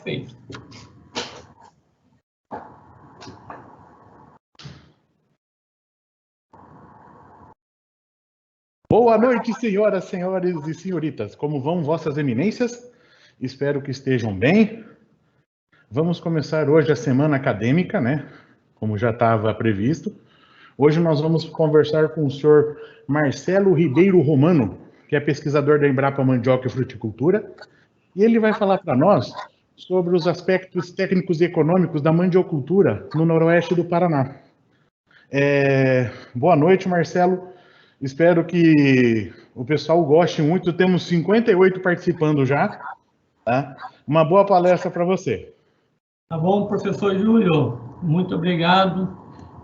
Perfeito. Boa noite, senhoras, senhores e senhoritas. Como vão vossas eminências? Espero que estejam bem. Vamos começar hoje a semana acadêmica, né? Como já estava previsto. Hoje nós vamos conversar com o senhor Marcelo Ribeiro Romano, que é pesquisador da Embrapa Mandioca e Fruticultura, e ele vai falar para nós sobre os aspectos técnicos e econômicos da mandiocultura no noroeste do Paraná. Boa noite, Marcelo. Espero que o pessoal goste muito. Temos 58 participando já. Tá? Uma boa palestra para você. Tá bom, professor Júlio. Muito obrigado.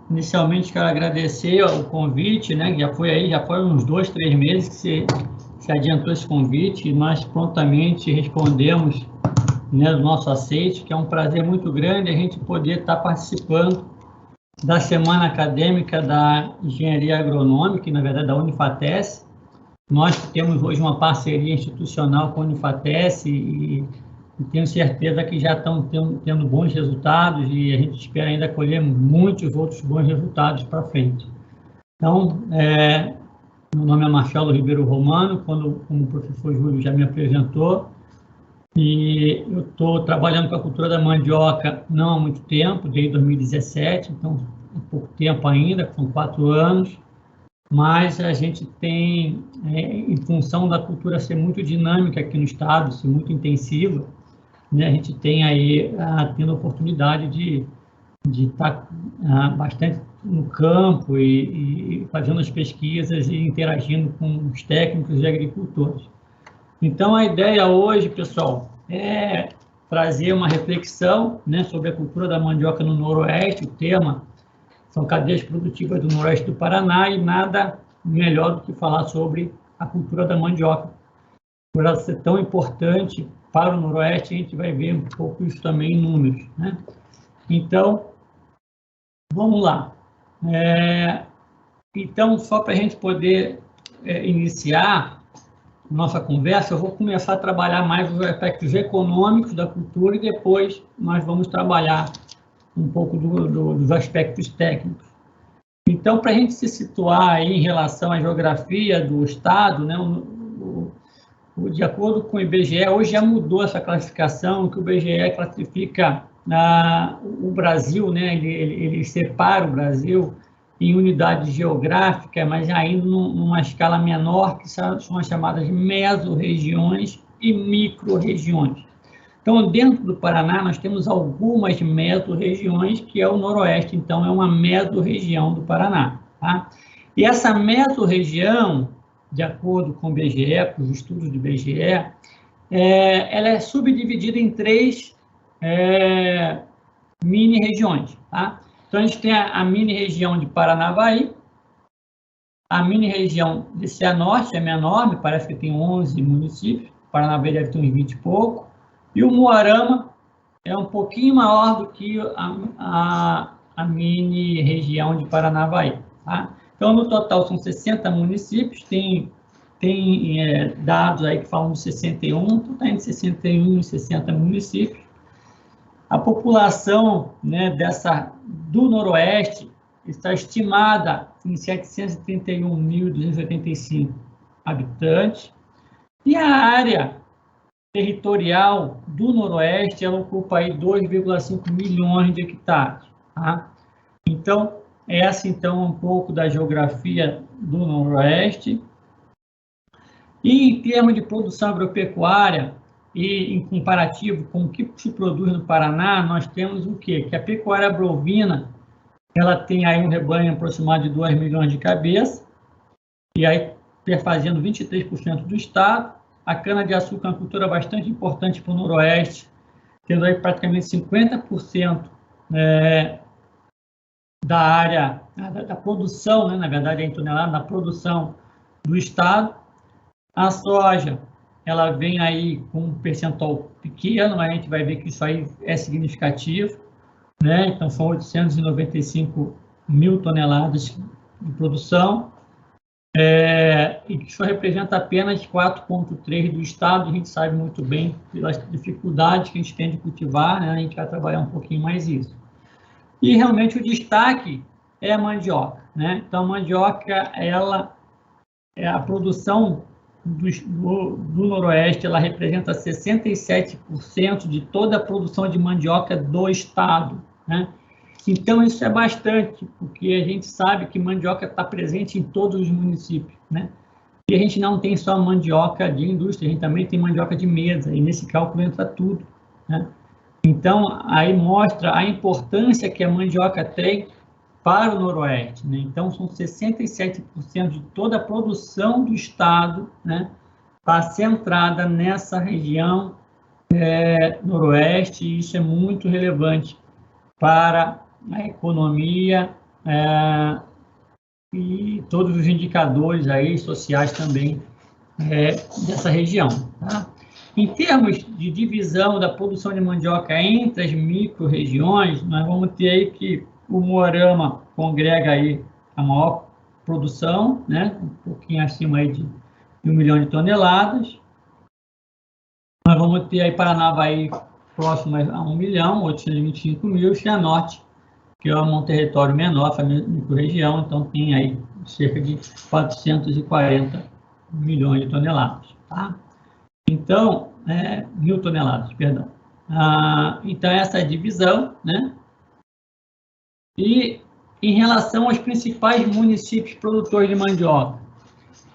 Inicialmente, quero agradecer o convite, né? Já foi uns 2, 3 meses que se adiantou esse convite e nós prontamente respondemos, né, do nosso aceite, que é um prazer muito grande a gente poder estar participando da Semana Acadêmica da Engenharia Agronômica, e, na verdade, da Unifatesc. Nós temos hoje uma parceria institucional com a Unifatesc e tenho certeza que já estão tendo bons resultados e a gente espera ainda colher muitos outros bons resultados para frente. Então, meu nome é Marcelo Ribeiro Romano, como o professor Júlio já me apresentou, e eu estou trabalhando com a cultura da mandioca não há muito tempo, desde 2017, então há pouco tempo ainda, são 4 anos, mas a gente tem, em função da cultura ser muito dinâmica aqui no estado, ser muito intensiva, né, a gente tem aí tendo a oportunidade de estar bastante no campo e fazendo as pesquisas e interagindo com os técnicos e agricultores. Então, a ideia hoje, pessoal, é trazer uma reflexão, né, sobre a cultura da mandioca no Noroeste. O tema são cadeias produtivas do Noroeste do Paraná e nada melhor do que falar sobre a cultura da mandioca. Por ela ser tão importante para o Noroeste, a gente vai ver um pouco isso também em números, né? Então, vamos lá. Então, só para a gente poder iniciar nossa conversa, eu vou começar a trabalhar mais os aspectos econômicos da cultura e depois nós vamos trabalhar um pouco dos aspectos técnicos. Então, para a gente se situar aí em relação à geografia do estado, né, de acordo com o IBGE, hoje já mudou essa classificação, que o IBGE classifica o Brasil, né, ele separa o Brasil em unidades geográficas, mas ainda numa escala menor, que são as chamadas mesorregiões e micro-regiões. Então, dentro do Paraná, nós temos algumas mesorregiões, que é o Noroeste, então é uma mesorregião do Paraná. Tá? E essa mesorregião, de acordo com o IBGE, com os estudos do IBGE, ela é subdividida em 3 mini-regiões. Tá? Então, a gente tem a mini-região de Paranavaí, a mini-região de Cianorte, é menor, me parece que tem 11 municípios, Paranavaí deve ter uns 20 e pouco, e o Moarama é um pouquinho maior do que a mini-região de Paranavaí. Tá? Então, no total, são 60 municípios, tem dados aí que falam de 61, então está entre 61 e 60 municípios. A população, né, do Noroeste está estimada em 731.285 habitantes, e a área territorial do Noroeste ela ocupa aí 2,5 milhões de hectares. Tá? Então, essa então é um pouco da geografia do Noroeste. E em termos de produção agropecuária, e em comparativo com o que se produz no Paraná, nós temos o quê? Que a pecuária bovina, ela tem aí um rebanho aproximado de 2 milhões de cabeças, e aí perfazendo 23% do estado. A cana-de-açúcar é uma cultura bastante importante para o Noroeste, tendo aí praticamente 50% da área, da produção, né, na verdade, em tonelada, da produção do estado. A soja, ela vem aí com um percentual pequeno, mas a gente vai ver que isso aí é significativo, né? Então, são 895 mil toneladas de produção. e que isso representa apenas 4,3% do estado. A gente sabe muito bem pelas dificuldades que a gente tem de cultivar, né? A gente vai trabalhar um pouquinho mais isso. E realmente o destaque é a mandioca, né? Então, a mandioca, ela é a produção do Noroeste, ela representa 67% de toda a produção de mandioca do estado, né? Então, isso é bastante, porque a gente sabe que mandioca está presente em todos os municípios, né? E a gente não tem só mandioca de indústria, a gente também tem mandioca de mesa, e nesse cálculo entra tudo, né? Então, aí mostra a importância que a mandioca tem para o Noroeste, né? Então, são 67% de toda a produção do estado, né? Está centrada nessa região Noroeste, e isso é muito relevante para a economia e todos os indicadores aí sociais também dessa região, tá? Em termos de divisão da produção de mandioca entre as micro-regiões, nós vamos ter aí que o Moarama congrega aí a maior produção, né? Um pouquinho acima aí de 1 milhão de toneladas. Nós vamos ter aí Paranavaí próximo a 1 milhão, 825 mil, e Cianorte, que é um território menor, a micro-região, então tem aí cerca de 440 milhões de toneladas, tá? Então, 1.000 toneladas, perdão. Então, essa é a divisão, né? E em relação aos principais municípios produtores de mandioca,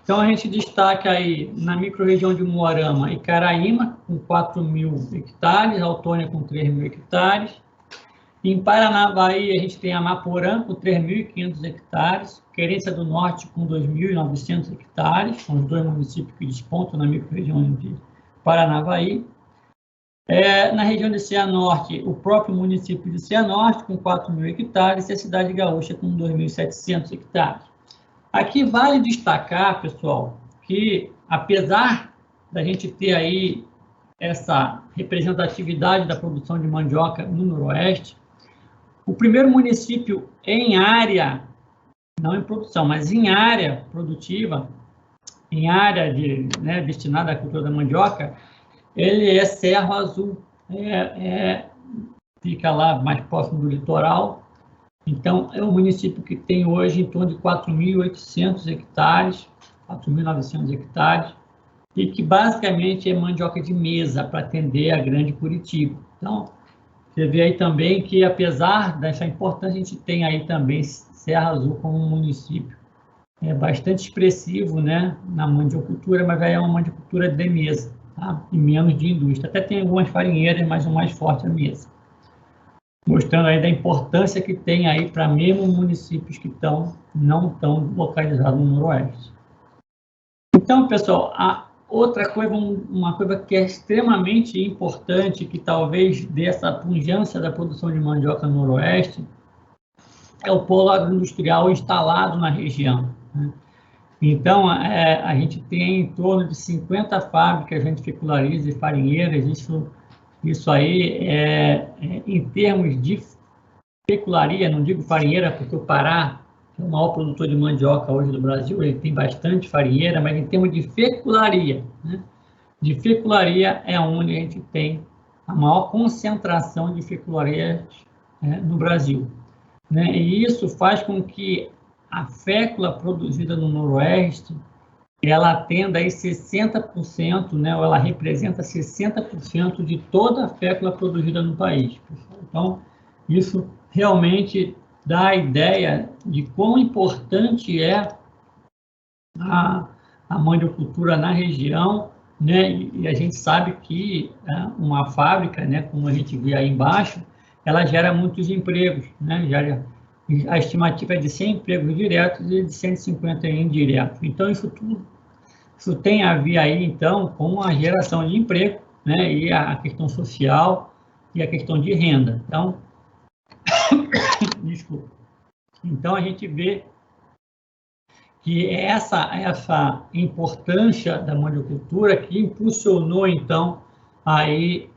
então a gente destaca aí na micro-região de Moarama e Caraíma, com 4.000 hectares, Autônia com 3.000 hectares. Em Paranavaí, a gente tem Amaporã, com 3.500 hectares, Querência do Norte, com 2.900 hectares, são os dois municípios que despontam na micro-região de Paranavaí. Na região de Cianorte, o próprio município de Cianorte, com 4.000 hectares, e a cidade gaúcha, com 2.700 hectares. Aqui vale destacar, pessoal, que apesar da gente ter aí essa representatividade da produção de mandioca no Noroeste, o primeiro município em área, não em produção, mas em área produtiva, em área destinada à cultura da mandioca, ele é Cerro Azul, fica lá mais próximo do litoral. Então, é um município que tem hoje em torno de 4.800 hectares, 4.900 hectares, e que basicamente é mandioca de mesa para atender a Grande Curitiba. Então, você vê aí também que, apesar dessa importância, a gente tem aí também Serra Azul como um município bastante expressivo, né, na mandiocultura, mas é uma mandiocultura de mesa, tá? E menos de indústria. Até tem algumas farinheiras, mas o mais forte é a mesa. Mostrando aí da importância que tem aí para mesmo municípios que não estão localizados no Noroeste. Então, pessoal, outra coisa, uma coisa que é extremamente importante, que talvez dê essa pungência da produção de mandioca no Noroeste, é o polo agroindustrial instalado na região, né? Então, a gente tem em torno de 50 fábricas de antificularias e farinheiras. Isso aí, em termos de fecularia, não digo farinheira, porque o Pará é o maior produtor de mandioca hoje do Brasil, ele tem bastante farinheira, mas em termos de fecularia, né? De fecularia é onde a gente tem a maior concentração de fecularias no Brasil, né? E isso faz com que a fécula produzida no Noroeste, ela atenda aí 60%, né, ou ela representa 60% de toda a fécula produzida no país. Então, isso realmente dá a ideia de quão importante é a mandiocultura na região, né? E a gente sabe que uma fábrica, né, como a gente vê aí embaixo, ela gera muitos empregos, né? A estimativa é de 100 empregos diretos e de 150 indiretos. Então, isso tem a ver aí, então, com a geração de emprego, né, e a questão social e a questão de renda. Então, desculpa. Então, a gente vê que essa importância da mandiocultura que impulsionou, então, aí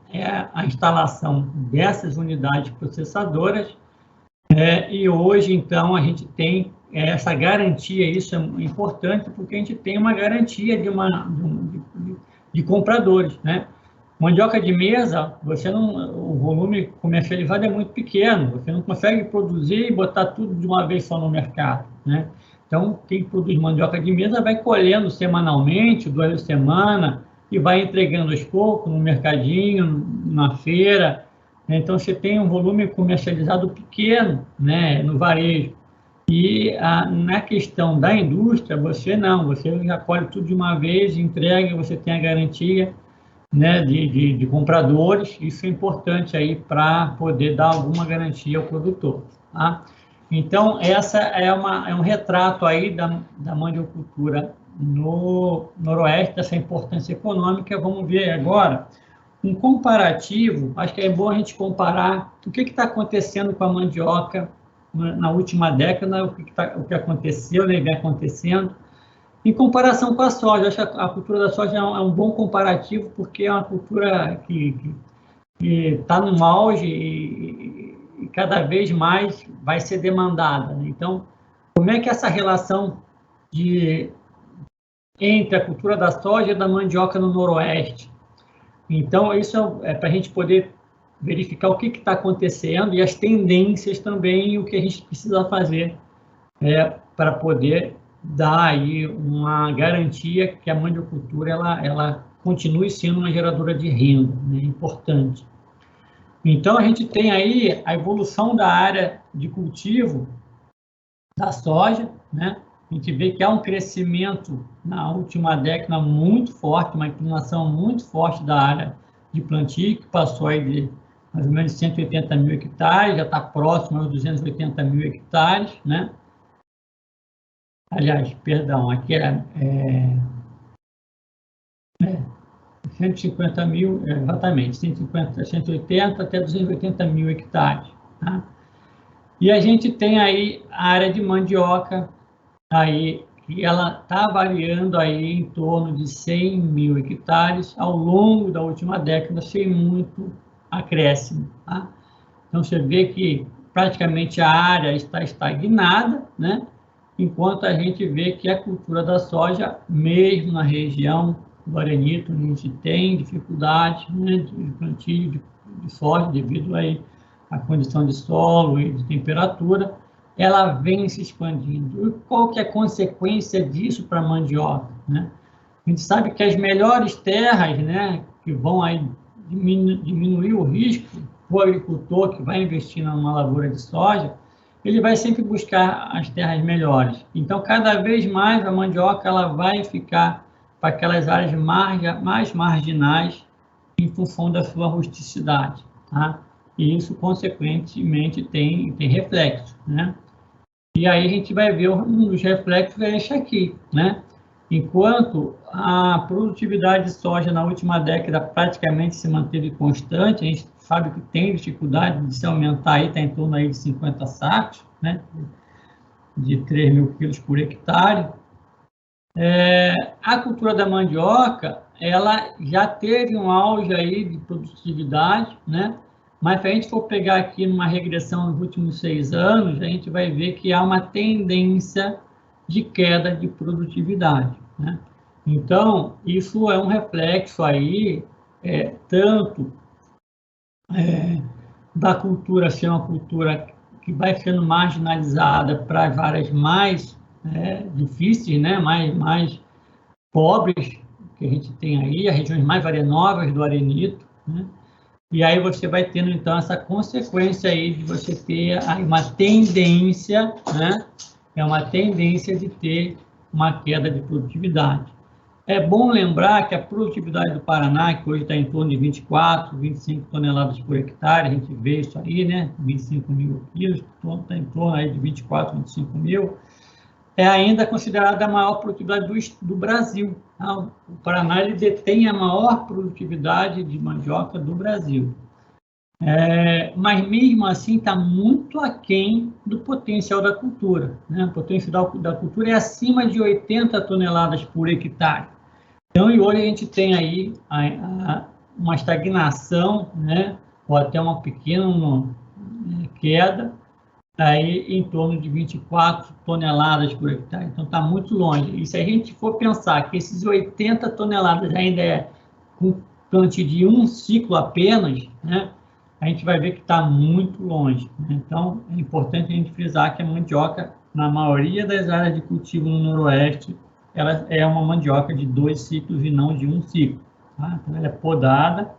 a instalação dessas unidades processadoras, e hoje, então, a gente tem essa garantia, isso é importante, porque a gente tem uma garantia de compradores, né? Mandioca de mesa, o volume comercializado é muito pequeno, você não consegue produzir e botar tudo de uma vez só no mercado, né? Então, quem produz mandioca de mesa vai colhendo semanalmente, 2 vezes por semana, e vai entregando aos poucos no mercadinho, na feira, né? Então, você tem um volume comercializado pequeno, né, no varejo. E na questão da indústria, você já colhe tudo de uma vez, entrega, você tem a garantia, né, de compradores. Isso é importante aí para poder dar alguma garantia ao produtor, tá? Então, essa é um retrato aí da mandiocultura no Noroeste, dessa importância econômica. Vamos ver agora um comparativo. Acho que é bom a gente comparar o que está acontecendo com a mandioca na última década, o que aconteceu, né, vem acontecendo, em comparação com a soja. Acho que a cultura da soja é um bom comparativo, porque é uma cultura que está no auge e cada vez mais vai ser demandada, né? Então, como é que essa relação entre a cultura da soja e da mandioca no Noroeste? Então, isso é para a gente poder verificar o que está acontecendo e as tendências também, e o que a gente precisa fazer para poder dar aí uma garantia que a mandiocultura ela continue sendo uma geradora de renda, né? Importante. Então, a gente tem aí a evolução da área de cultivo da soja, né? A gente vê que há um crescimento na última década muito forte, uma inclinação muito forte da área de plantio, que passou aí de mais ou menos 180 mil hectares, já está próximo aos 280 mil hectares, né? Aliás, perdão, aqui era 150 mil, exatamente, 180 até 280 mil hectares, tá? E a gente tem aí a área de mandioca, aí, que ela está variando aí em torno de 100 mil hectares ao longo da última década, sem muito acréscimo, tá? Então, você vê que praticamente a área está estagnada, né? Enquanto a gente vê que a cultura da soja, mesmo na região do Arenito, a gente tem dificuldade, né, de plantio de soja devido aí à condição de solo e de temperatura, ela vem se expandindo. E qual que é a consequência disso para a mandioca, né? A gente sabe que as melhores terras, né, que vão aí diminuir o risco para o agricultor que vai investir numa lavoura de soja, ele vai sempre buscar as terras melhores. Então, cada vez mais a mandioca ela vai ficar para aquelas áreas mais marginais em função da sua rusticidade, tá? E isso, consequentemente, tem reflexo, né? E aí a gente vai ver um dos reflexos é esse aqui, né? Enquanto a produtividade de soja na última década praticamente se manteve constante, a gente sabe que tem dificuldade de se aumentar, aí está em torno aí de 50 sacos, né? De 3 mil quilos por hectare. A cultura da mandioca, ela já teve um auge aí de produtividade, né? Mas se a gente for pegar aqui numa regressão nos últimos 6 anos, a gente vai ver que há uma tendência de queda de produtividade, né? Então, isso é um reflexo aí, tanto da cultura ser uma cultura que vai sendo marginalizada para as áreas mais difíceis, né? mais pobres que a gente tem aí, as regiões mais arenovas do Arenito, né? E aí você vai tendo, então, essa consequência aí de você ter uma tendência, né? É uma tendência de ter uma queda de produtividade. É bom lembrar que a produtividade do Paraná, que hoje está em torno de 24, 25 toneladas por hectare, a gente vê isso aí, né? 25 mil quilos, está em torno aí de 24, 25 mil, é ainda considerada a maior produtividade do Brasil. Tá? O Paraná ele detém a maior produtividade de mandioca do Brasil. Mas mesmo assim está muito aquém do potencial da cultura, né? O potencial da cultura é acima de 80 toneladas por hectare. Então, e hoje a gente tem aí uma estagnação, né? Ou até uma pequena queda aí em torno de 24 toneladas por hectare. Então, está muito longe. E se a gente for pensar que esses 80 toneladas ainda é com plantio de um ciclo apenas, né, a gente vai ver que está muito longe. Né? Então, é importante a gente frisar que a mandioca, na maioria das áreas de cultivo no Noroeste, ela é uma mandioca de 2 ciclos e não de um ciclo. Tá? Então, ela é podada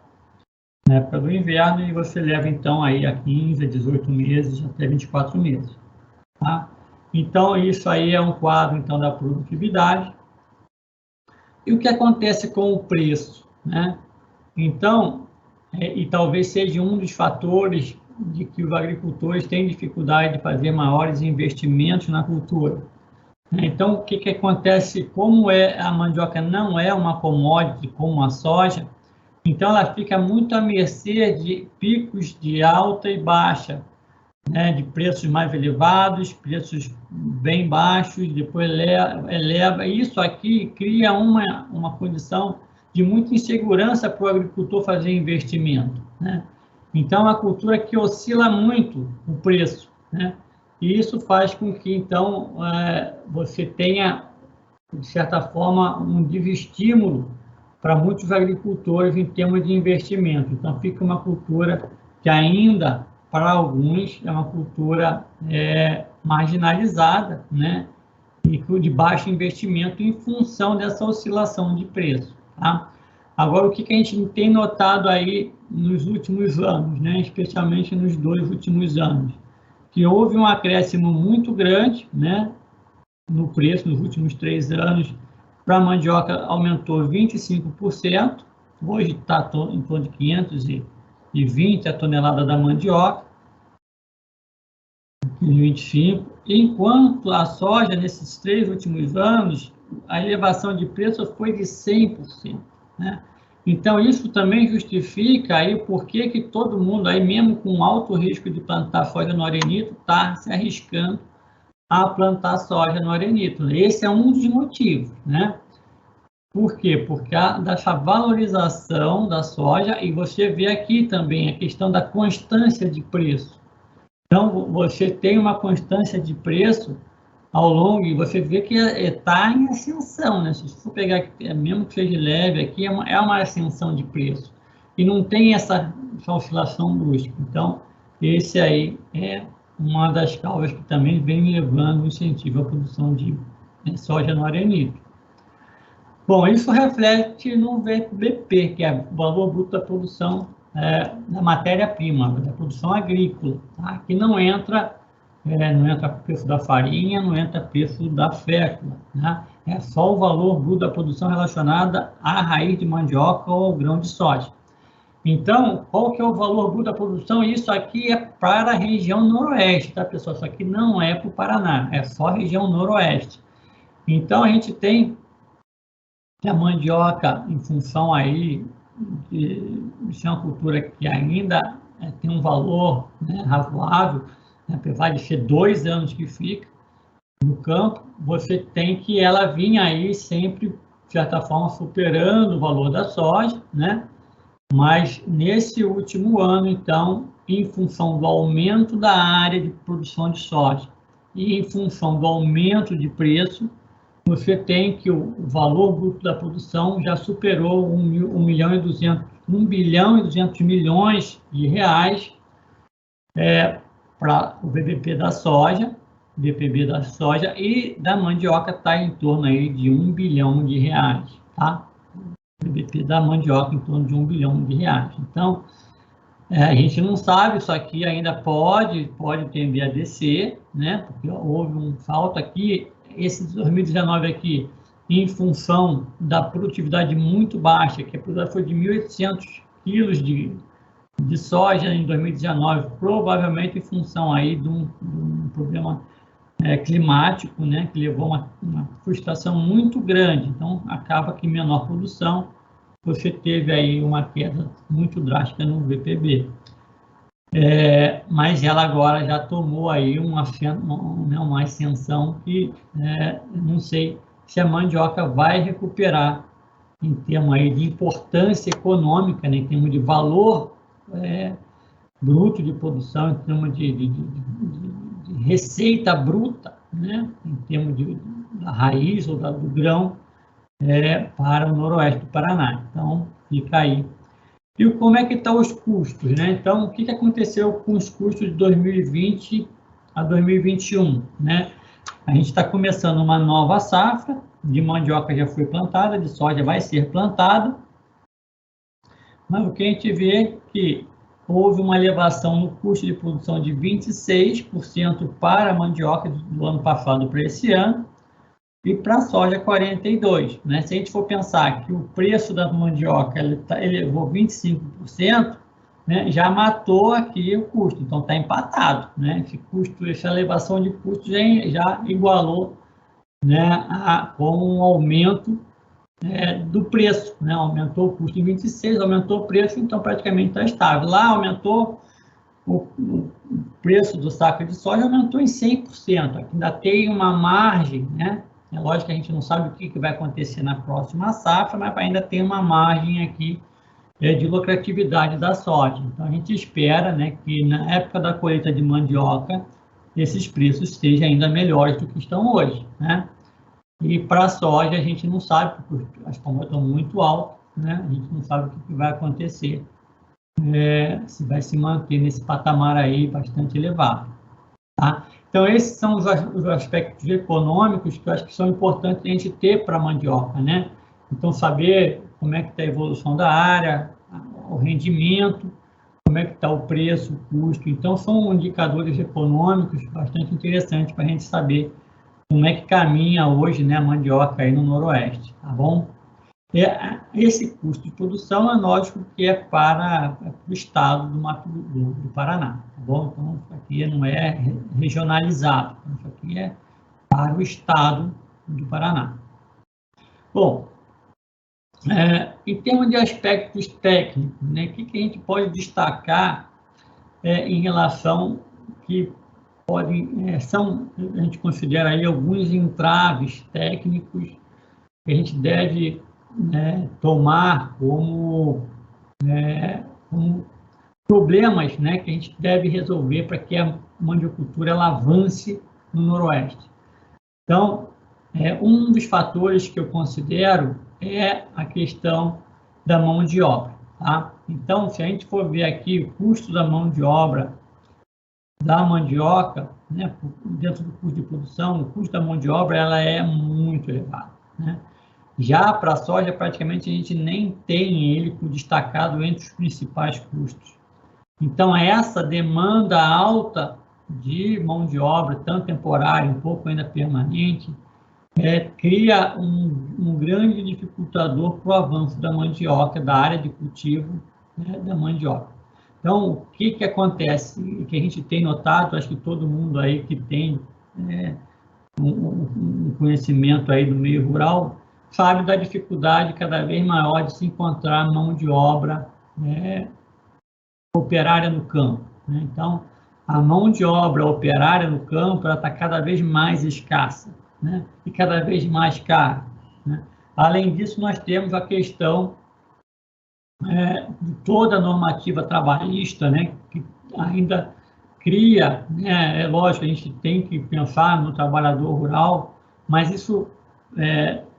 na época do inverno e você leva, então, aí a 15, a 18 meses, até 24 meses. Tá? Então, isso aí é um quadro, então, da produtividade. E o que acontece com o preço, né? Então, e talvez seja um dos fatores de que os agricultores têm dificuldade de fazer maiores investimentos na cultura. Então, o que acontece? Como a mandioca não é uma commodity como a soja, então ela fica muito à mercê de picos de alta e baixa, né, de preços mais elevados, preços bem baixos, depois eleva. Isso aqui cria uma condição de muita insegurança para o agricultor fazer investimento, né? Então, a cultura que oscila muito o preço, né? E isso faz com que, então, você tenha, de certa forma, um desestímulo para muitos agricultores em termos de investimento. Então, fica uma cultura que ainda, para alguns, é uma cultura marginalizada, né? E de baixo investimento em função dessa oscilação de preço. Tá? Agora, o que a gente tem notado aí nos últimos anos, né? Especialmente nos 2 últimos anos, que houve um acréscimo muito grande, né? No preço nos últimos 3 anos. Para a mandioca aumentou 25%, hoje está em torno de 520 a tonelada da mandioca, 25%, enquanto a soja, nesses 3 últimos anos, a elevação de preço foi de 100%. Né? Então, isso também justifica aí por que todo mundo, aí mesmo com alto risco de plantar soja no arenito, está se arriscando a plantar soja no arenito. Esse é um dos motivos, né? Por quê? Porque dessa valorização da soja, e você vê aqui também a questão da constância de preço. Então, você tem uma constância de preço ao longo, e você vê que está em ascensão, né? Se for pegar, mesmo que seja leve aqui, é uma ascensão de preço. E não tem essa oscilação brusca. Então, esse aí é uma das causas que também vem levando o incentivo à produção de soja no arenito. Bom, isso reflete no VBP, que é o valor bruto da produção da matéria-prima, da produção agrícola, tá? Que não entra preço da farinha, não entra preço da fécula, né? É só o valor bruto da produção relacionada à raiz de mandioca ou ao grão de soja. Então, qual que é o valor bruto da produção? Isso aqui é para a região noroeste, tá, pessoal? Isso aqui não é para o Paraná, é só a região noroeste. Então, a gente tem que a mandioca, em função aí de ser uma cultura que ainda tem um valor, né, razoável, né, apesar de ser 2 anos que fica no campo, você tem que ela vir aí sempre, de certa forma, superando o valor da soja, né? Mas nesse último ano, então, em função do aumento da área de produção de soja e em função do aumento de preço, você tem que o valor bruto da produção já superou 1 bilhão e 200 milhões de reais para o VBP da soja, e da mandioca está em torno aí de 1 bilhão de reais, tá? O VBP da mandioca em torno de 1 bilhão de reais. Então, a gente não sabe, isso aqui ainda pode tender a descer, né? Porque houve um salto aqui, esse 2019 aqui, em função da produtividade muito baixa, que a produtividade foi de 1.800 quilos de soja em 2019, provavelmente em função aí de um problema climático, né? Que levou uma frustração muito grande. Então, acaba que menor produção, você teve aí uma queda muito drástica no VPB. Mas ela agora já tomou aí uma ascensão que não sei se a mandioca vai recuperar em termos aí de importância econômica, né, em termos de valor bruto de produção, em termos de receita bruta, né, em termos da raiz ou do grão, para o noroeste do Paraná. Então, fica aí. E como é que estão os custos, né? Então, o que aconteceu com os custos de 2020 a 2021, né? A gente está começando uma nova safra, de mandioca já foi plantada, de soja vai ser plantada, mas o que a gente vê é que houve uma elevação no custo de produção de 26% para a mandioca do ano passado para esse ano, e para a soja 42%. Né? Se a gente for pensar que o preço da mandioca elevou 25%, né, já matou aqui o custo, então está empatado. Né? Essa elevação de custo já igualou, né, com um aumento do preço. Né? Aumentou o custo em 26%, aumentou o preço, então praticamente está estável. Lá aumentou o preço do saco de soja, aumentou em 100%. Aqui ainda tem uma margem, né? É lógico que a gente não sabe o que vai acontecer na próxima safra, mas ainda tem uma margem aqui de lucratividade da soja. Então, a gente espera, né, que na época da colheita de mandioca, esses preços sejam ainda melhores do que estão hoje. Né? E para a soja, a gente não sabe, porque as commodities estão muito altas, né? A gente não sabe o que vai acontecer, se vai se manter nesse patamar aí bastante elevado. Tá? Então, esses são os aspectos econômicos que eu acho que são importantes a gente ter para a mandioca, né? Então, saber como é que está a evolução da área, o rendimento, como é que está o preço, o custo. Então, são indicadores econômicos bastante interessantes para a gente saber como é que caminha hoje, né, a mandioca aí no Noroeste, tá bom? Esse custo de produção é lógico que é para o estado do Paraná, tá bom? Então, isso aqui não é regionalizado, isso aqui é para o estado do Paraná. Bom, em termos de aspectos técnicos, né, o que a gente pode destacar em relação que a gente considera aí alguns entraves técnicos que a gente deve tomar como problemas, né, que a gente deve resolver para que a mandiocultura ela avance no Noroeste. Então, um dos fatores que eu considero é a questão da mão de obra. Tá? Então, se a gente for ver aqui o custo da mão de obra da mandioca, né, dentro do custo de produção, o custo da mão de obra ela é muito elevado. Né? Já para a soja, praticamente a gente nem tem ele destacado entre os principais custos. Então, essa demanda alta de mão de obra, tanto temporária, um pouco ainda permanente, cria um grande dificultador para o avanço da mandioca, da área de cultivo, né, da mandioca. Então, o que acontece? Que a gente tem notado, acho que todo mundo aí que tem um conhecimento aí do meio rural, sabe da dificuldade cada vez maior de se encontrar mão de obra operária no campo. Né? Então, a mão de obra operária no campo está cada vez mais escassa, né? E cada vez mais cara. Né? Além disso, nós temos a questão de toda a normativa trabalhista, né? Que ainda cria, né? É lógico, a gente tem que pensar no trabalhador rural, mas isso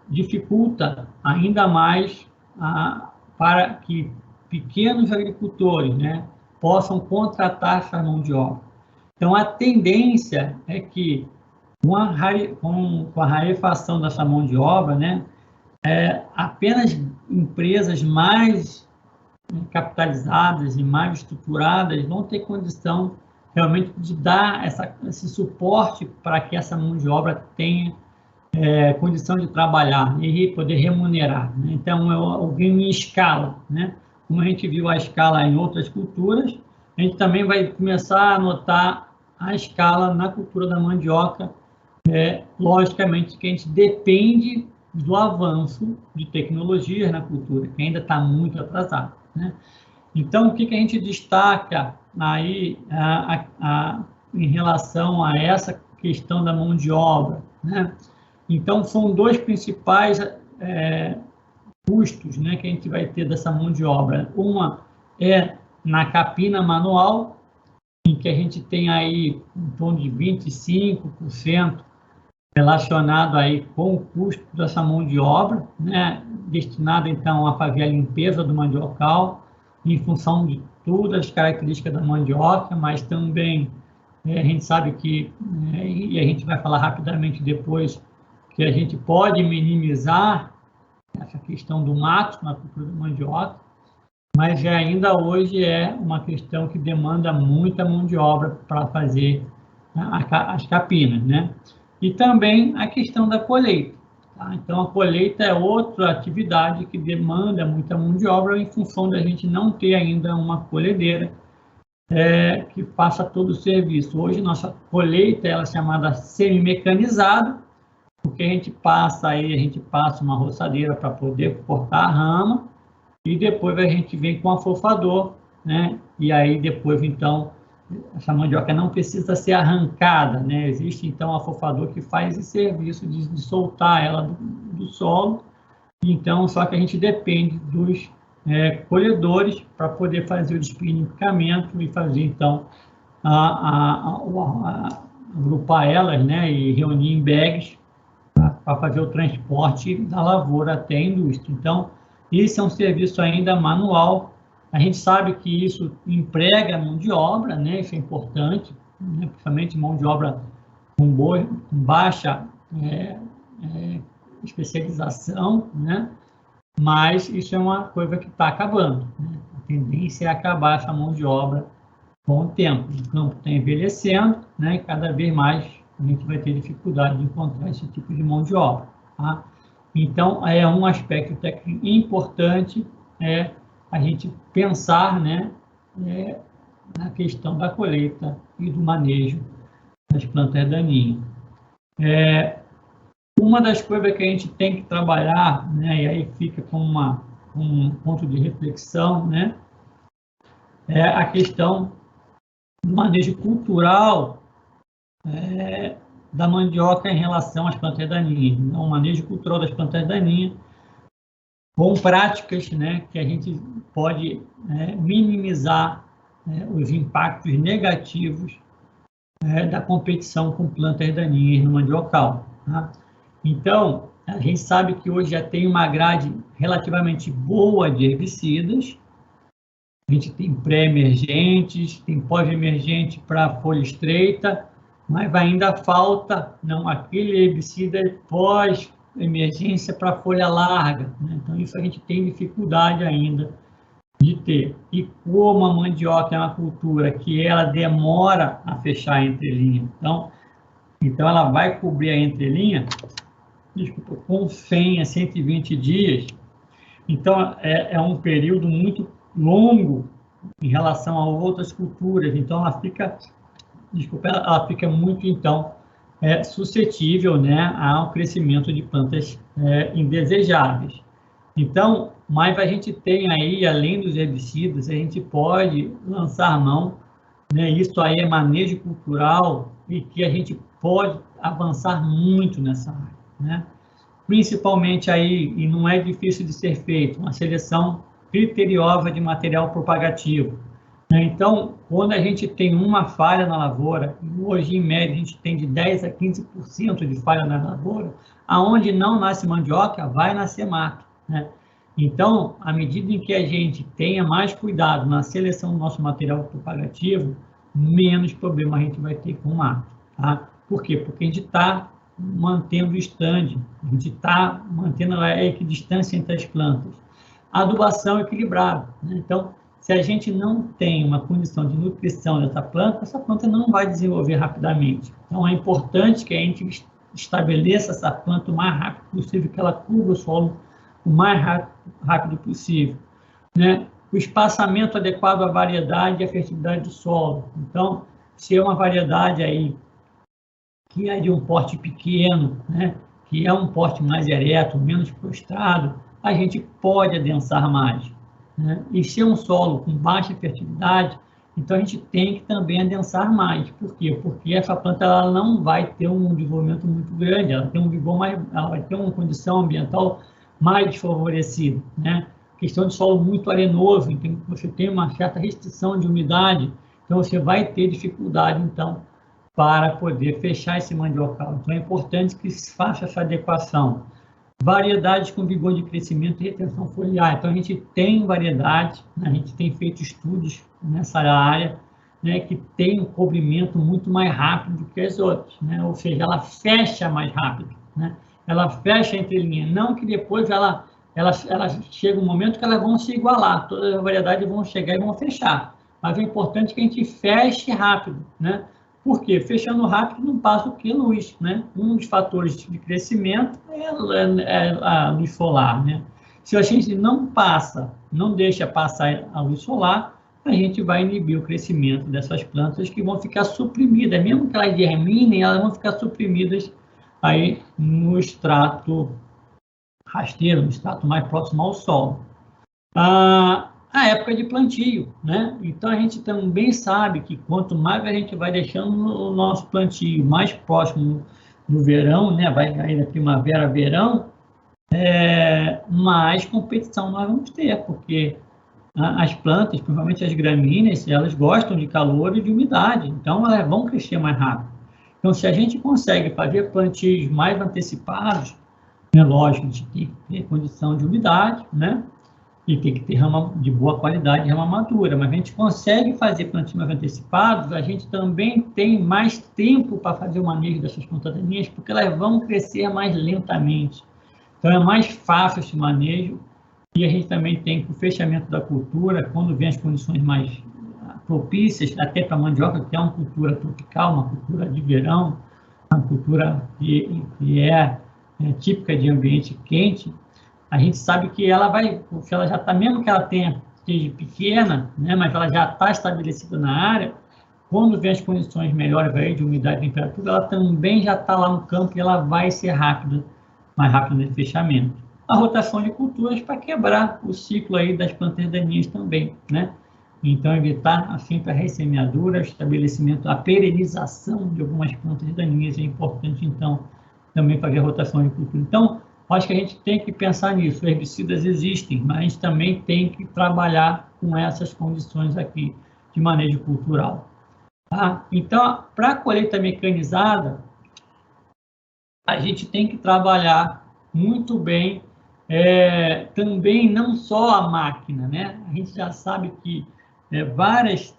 dificulta ainda mais para que pequenos agricultores, né, possam contratar essa mão de obra. Então, a tendência é que, com a rarefação dessa mão de obra, né, apenas empresas mais capitalizadas e mais estruturadas vão ter condição realmente de dar esse suporte para que essa mão de obra tenha condição de trabalhar e poder remunerar. Né? Então, alguém em escala, né? Como a gente viu a escala em outras culturas, a gente também vai começar a notar a escala na cultura da mandioca, logicamente que a gente depende do avanço de tecnologias na cultura, que ainda está muito atrasado. Né? Então, o que a gente destaca aí em relação a essa questão da mão de obra? Né? Então, são dois principais custos, né, que a gente vai ter dessa mão de obra. Uma é na capina manual, em que a gente tem aí em torno de 25% relacionado aí com o custo dessa mão de obra, né, destinada então a fazer a limpeza do mandiocal, em função de todas as características da mandioca, mas também a gente sabe que, e a gente vai falar rapidamente depois, que a gente pode minimizar essa questão do mato na cultura da mandioca, mas ainda hoje é uma questão que demanda muita mão de obra para fazer as capinas, né? E também a questão da colheita. Tá? Então, a colheita é outra atividade que demanda muita mão de obra em função da gente não ter ainda uma colhedeira que faça todo o serviço. Hoje, nossa colheita ela é chamada semi-mecanizada, porque a gente passa uma roçadeira para poder cortar a rama, e depois a gente vem com afofador, né? E aí depois, então, essa mandioca não precisa ser arrancada, né? Existe, então, um afofador que faz esse serviço de soltar ela do solo. Então, só que a gente depende dos colhedores para poder fazer o despinicamento e fazer, então, agrupar elas, né? E reunir em bags para fazer o transporte da lavoura até a indústria. Então, esse é um serviço ainda manual. A gente sabe que isso emprega mão de obra, né? Isso é importante, né? Principalmente mão de obra com baixa especialização, né? Mas isso é uma coisa que está acabando, né? A tendência é acabar essa mão de obra com o tempo. O campo está envelhecendo, né? E cada vez mais a gente vai ter dificuldade de encontrar esse tipo de mão de obra. Tá? Então, é um aspecto técnico importante a gente pensar, né, na questão da colheita e do manejo das plantas daninhas. Uma das coisas que a gente tem que trabalhar, né, e aí fica com um ponto de reflexão, né, é a questão do manejo cultural da mandioca em relação às plantas daninhas. Então, o manejo cultural das plantas daninhas com práticas, né, que a gente pode minimizar os impactos negativos da competição com plantas daninhas no mandiocal. Tá? Então, a gente sabe que hoje já tem uma grade relativamente boa de herbicidas. A gente tem pré-emergentes, tem pós-emergente para folha estreita, mas ainda falta aquele herbicida pós-emergência para folha larga. Né? Então, isso a gente tem dificuldade ainda de ter. E como a mandioca é uma cultura que ela demora a fechar a entrelinha, então ela vai cobrir a entrelinha, com 100 a 120 dias. Então, é um período muito longo em relação a outras culturas. Então, ela fica muito, então, suscetível, né, ao crescimento de plantas indesejáveis. Então, mas a gente tem aí, além dos herbicidas, a gente pode lançar mão, né, isso aí é manejo cultural e que a gente pode avançar muito nessa área, né? Principalmente aí, e não é difícil de ser feito, uma seleção criteriosa de material propagativo. Então, quando a gente tem uma falha na lavoura, hoje em média a gente tem de 10 a 15% de falha na lavoura, aonde não nasce mandioca, vai nascer mato, né? Então, à medida em que a gente tenha mais cuidado na seleção do nosso material propagativo, menos problema a gente vai ter com o mato. Tá? Por quê? Porque a gente está mantendo o stand, a gente está mantendo a equidistância entre as plantas. A adubação equilibrada, né? Então, se a gente não tem uma condição de nutrição dessa planta, essa planta não vai desenvolver rapidamente. Então, é importante que a gente estabeleça essa planta o mais rápido possível, que ela cubra o solo o mais rápido possível, né? O espaçamento adequado à variedade e à fertilidade do solo. Então, se é uma variedade aí que é de um porte pequeno, né, que é um porte mais ereto, menos prostrado, a gente pode adensar mais, né? E se é um solo com baixa fertilidade, então a gente tem que também adensar mais. Por quê? Porque essa planta ela não vai ter um desenvolvimento muito grande, ela tem um vigor mais, ela vai ter uma condição ambiental mais desfavorecida, né? Questão de solo muito arenoso, então você tem uma certa restrição de umidade, Então, você vai ter dificuldade, então, para poder fechar esse mandiocal. Então, é importante que se faça essa adequação. Variedades com vigor de crescimento e retenção foliar. Então, a gente tem variedade, né? A gente tem feito estudos nessa área, né, que tem um cobrimento muito mais rápido do que as outras, né? Ou seja, ela fecha mais rápido, né? Ela fecha a entrelinha, não que depois ela chega um momento que elas vão se igualar, todas as variedades vão chegar e vão fechar, mas é importante que a gente feche rápido, né? Por quê? Fechando rápido não passa o que luz, né? Um dos fatores de crescimento é a luz solar, né? Se a gente não deixa passar a luz solar, a gente vai inibir o crescimento dessas plantas que vão ficar suprimidas, mesmo que elas germinem, elas vão ficar suprimidas aí no extrato rasteiro, no extrato mais próximo ao solo. A época de plantio, né? Então, a gente também sabe que quanto mais a gente vai deixando o nosso plantio mais próximo do verão, né? Vai aí da primavera, verão, mais competição nós vamos ter, porque as plantas, principalmente as gramíneas, elas gostam de calor e de umidade, então elas vão crescer mais rápido. Então, se a gente consegue fazer plantios mais antecipados, é lógico, a gente tem que ter condição de umidade, né? E tem que ter rama de boa qualidade, rama madura, mas a gente consegue fazer plantios mais antecipados, a gente também tem mais tempo para fazer o manejo dessas plantas daninhas, porque elas vão crescer mais lentamente. Então, é mais fácil esse manejo. E a gente também tem o fechamento da cultura, quando vem as condições mais propícias, até para a mandioca, que é uma cultura tropical, uma cultura de verão, uma cultura que é típica de ambiente quente, a gente sabe que ela vai, se ela já está, mesmo que ela esteja pequena, né, mas ela já está estabelecida na área, quando vem as condições melhores aí, de umidade e temperatura, ela também já está lá no campo e ela vai ser rápida, mais rápida no fechamento. A rotação de culturas para quebrar o ciclo aí das plantas daninhas também, né? Então, evitar sempre a ressemeadura, o estabelecimento, a perenização de algumas plantas daninhas é importante, então, também fazer a rotação de cultura. Então, acho que a gente tem que pensar nisso. Herbicidas existem, mas a gente também tem que trabalhar com essas condições aqui de manejo cultural. Tá? Então, para a colheita mecanizada, a gente tem que trabalhar muito bem também não só a máquina, né? A gente já sabe que várias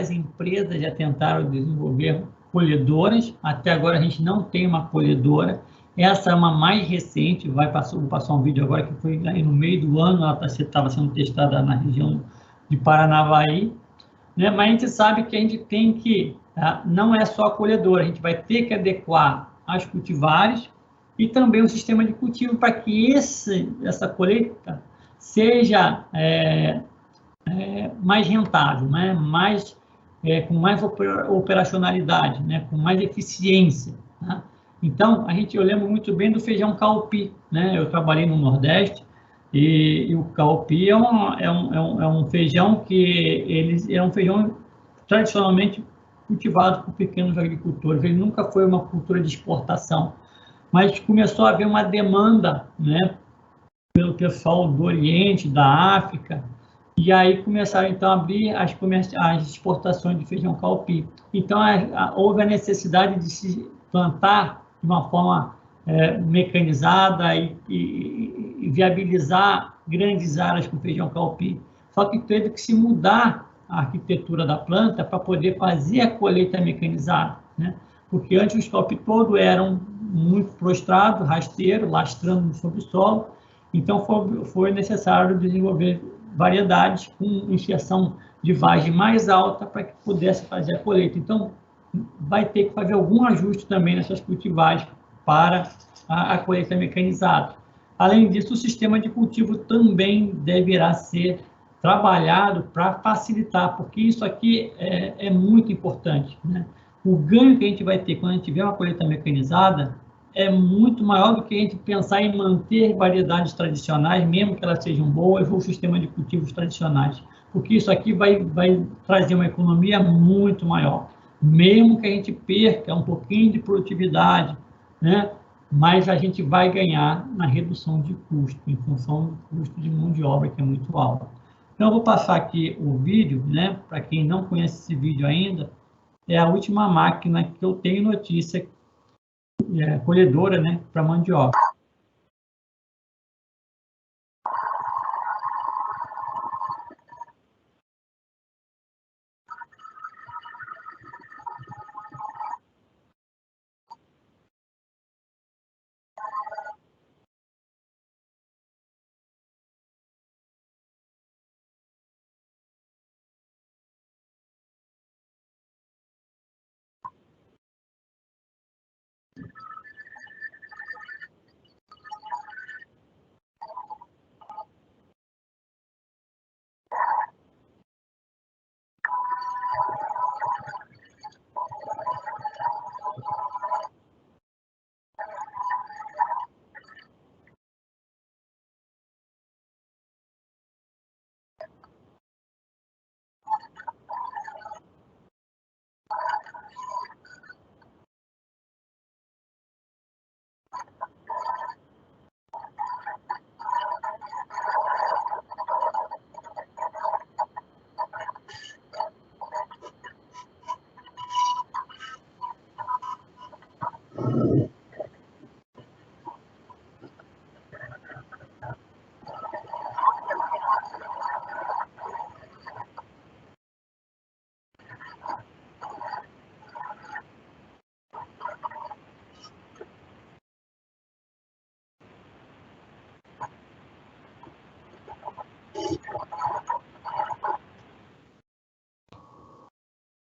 empresas já tentaram desenvolver colhedoras, até agora a gente não tem uma colhedora, essa é uma mais recente, vou passar um vídeo agora que foi aí no meio do ano, ela estava sendo testada na região de Paranavaí, né? Mas a gente sabe que a gente tem que, não é só a colhedora, a gente vai ter que adequar as cultivares, e também o sistema de cultivo para que essa colheita seja mais rentável, né? Com mais operacionalidade, né? Com mais eficiência. Tá? Então, eu lembro muito bem do feijão Calpi, né? Eu trabalhei no Nordeste e o Calpi é um feijão que é um feijão tradicionalmente cultivado por pequenos agricultores. Ele nunca foi uma cultura de exportação, mas começou a haver uma demanda, né, pelo pessoal do Oriente, da África, e aí começaram então a abrir as exportações de feijão Calpi. Então houve a necessidade de se plantar de uma forma mecanizada e viabilizar grandes áreas com feijão Calpi. Só que teve que se mudar a arquitetura da planta para poder fazer a colheita mecanizada, né? Porque antes os Calpi todos eram muito prostrados, rasteiro, lastrando sobre o solo. Então, foi necessário desenvolver variedades com inserção de vagem mais alta para que pudesse fazer a colheita. Então, vai ter que fazer algum ajuste também nessas cultivares para a colheita mecanizada. Além disso, o sistema de cultivo também deverá ser trabalhado para facilitar, porque isso aqui é muito importante, né? O ganho que a gente vai ter quando a gente tiver uma colheita mecanizada é muito maior do que a gente pensar em manter variedades tradicionais, mesmo que elas sejam boas, ou sistema de cultivos tradicionais, porque isso aqui vai trazer uma economia muito maior, mesmo que a gente perca um pouquinho de produtividade, né? Mas a gente vai ganhar na redução de custo, em função do custo de mão de obra, que é muito alto. Então, eu vou passar aqui o vídeo, né? Para quem não conhece esse vídeo ainda, é a última máquina que eu tenho notícia, colhedora, né? Para mandioca.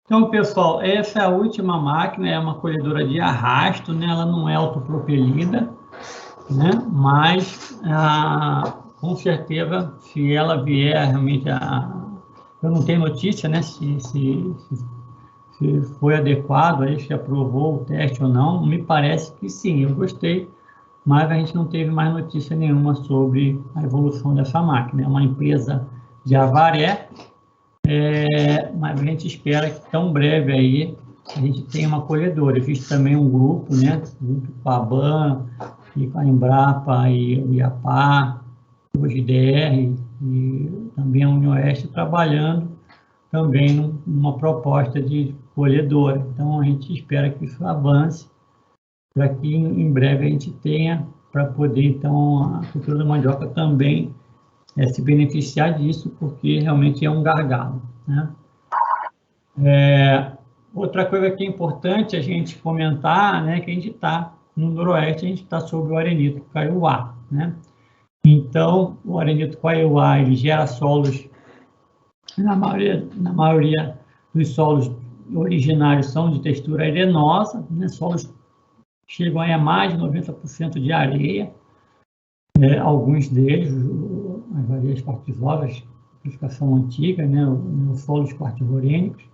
Então, pessoal, essa é a última máquina, é uma colhedora de arrasto, né? Ela não é autopropelida, né? Mas, com certeza, se ela vier realmente eu não tenho notícia, né? Se foi adequado, aí, se aprovou o teste ou não, me parece que sim, eu gostei, mas a gente não teve mais notícia nenhuma sobre a evolução dessa máquina. É uma empresa de Avaré, mas a gente espera que tão breve aí a gente tenha uma colhedora. Existe também um grupo, né, junto com a ABAN, e com a Embrapa e o IAPA, o GDR e também a Unioeste trabalhando também numa proposta de colhedora. Então a gente espera que isso avance para que em breve a gente tenha, para poder então a cultura da mandioca também se beneficiar disso, porque realmente é um gargalo, né? Outra coisa que é importante a gente comentar, né, que a gente está no Noroeste, a gente está sobre o arenito Kaiowá, né? Então, o arenito Kaiowá, ele gera solos, na maioria dos solos originários são de textura arenosa, né? Solos chegam a mais de 90% de areia, alguns deles, as areias quartzosas, classificação antiga, né, os solos quartzorênicos,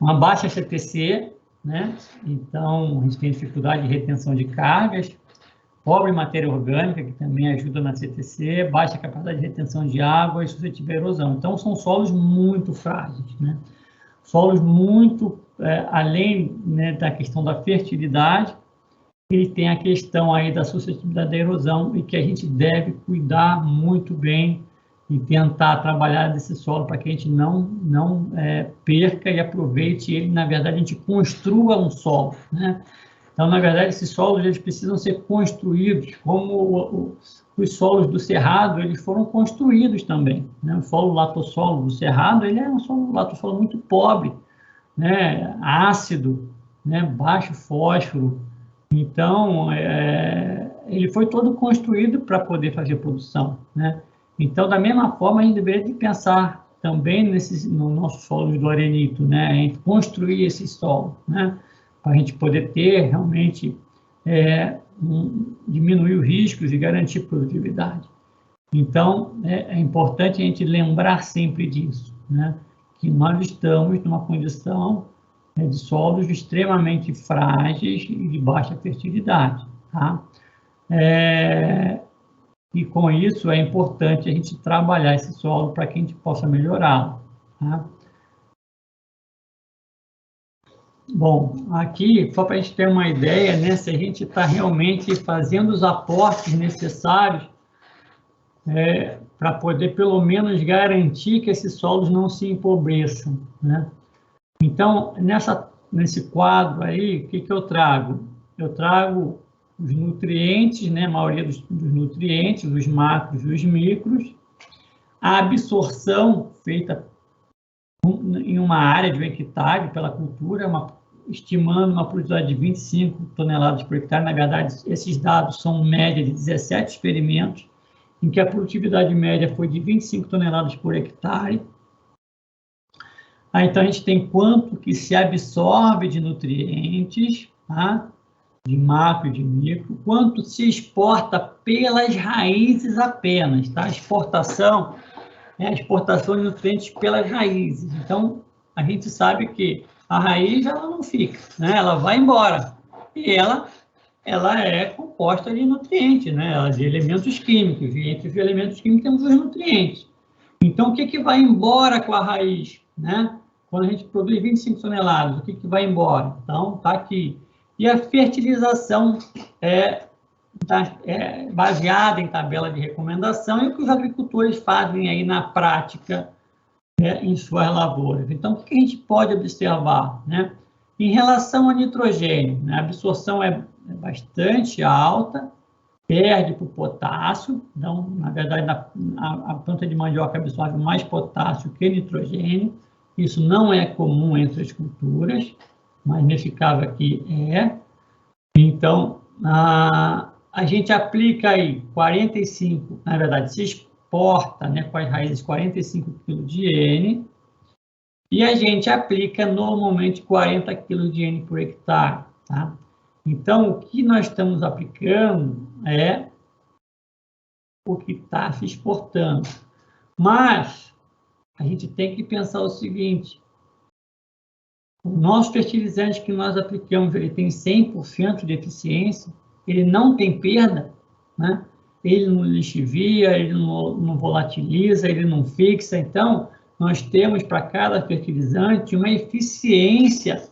uma baixa CTC, né, então a gente tem dificuldade de retenção de cargas, pobre matéria orgânica, que também ajuda na CTC, baixa capacidade de retenção de água e suscetível à erosão. Então são solos muito frágeis, né, solos muito, além, né, da questão da fertilidade, ele tem a questão aí da suscetibilidade da erosão e que a gente deve cuidar muito bem e tentar trabalhar desse solo para que a gente não perca e aproveite ele. Na verdade, a gente construa um solo, né? Então, na verdade, esses solos eles precisam ser construídos, como os solos do Cerrado, eles foram construídos também, né? O solo latossolo do Cerrado, ele é um solo latossolo muito pobre, né? Ácido, né? Baixo fósforo. Então, ele foi todo construído para poder fazer produção, né? Então, da mesma forma, a gente deveria de pensar também no nosso solo do arenito, né? Em construir esse solo, né? Para a gente poder ter realmente, diminuir os riscos e garantir produtividade. Então, é importante a gente lembrar sempre disso, né? Que nós estamos numa condição de solos extremamente frágeis e de baixa fertilidade, tá? E com isso é importante a gente trabalhar esse solo para que a gente possa melhorá-lo, tá? Bom, aqui, só para a gente ter uma ideia, né, se a gente está realmente fazendo os aportes necessários para poder, pelo menos, garantir que esses solos não se empobreçam, né? Então, nesse quadro aí, o que eu trago? Eu trago os nutrientes, né? A maioria dos nutrientes, os macros e os micros, a absorção feita em uma área de 1 hectare pela cultura, estimando uma produtividade de 25 toneladas por hectare. Na verdade, esses dados são média de 17 experimentos, em que a produtividade média foi de 25 toneladas por hectare. Então, a gente tem quanto que se absorve de nutrientes, tá? De macro e de micro, quanto se exporta pelas raízes apenas, tá? A exportação de nutrientes pelas raízes. Então, a gente sabe que a raiz ela não fica, né? Ela vai embora. E ela é composta de nutrientes, né? De elementos químicos. E entre os elementos químicos temos os nutrientes. Então, o que vai embora com a raiz, né? Quando a gente produz 25 toneladas, o que vai embora? Então, está aqui. E a fertilização é baseada em tabela de recomendação e o que os agricultores fazem aí na prática em suas lavouras. Então, o que a gente pode observar, né? Em relação ao nitrogênio, né? A absorção é bastante alta, perde para o potássio. Então, na verdade, a planta de mandioca absorve mais potássio que nitrogênio. Isso não é comum entre as culturas, mas nesse caso aqui é. Então, a gente aplica aí 45, na verdade, se exporta, né, com as raízes 45 kg de N, e a gente aplica normalmente 40 kg de N por hectare, tá? Então, o que nós estamos aplicando é o que está se exportando. Mas a gente tem que pensar o seguinte: o nosso fertilizante que nós aplicamos, ele tem 100% de eficiência, ele não tem perda, né? Ele não lixivia, ele não volatiliza, ele não fixa. Então, nós temos para cada fertilizante uma eficiência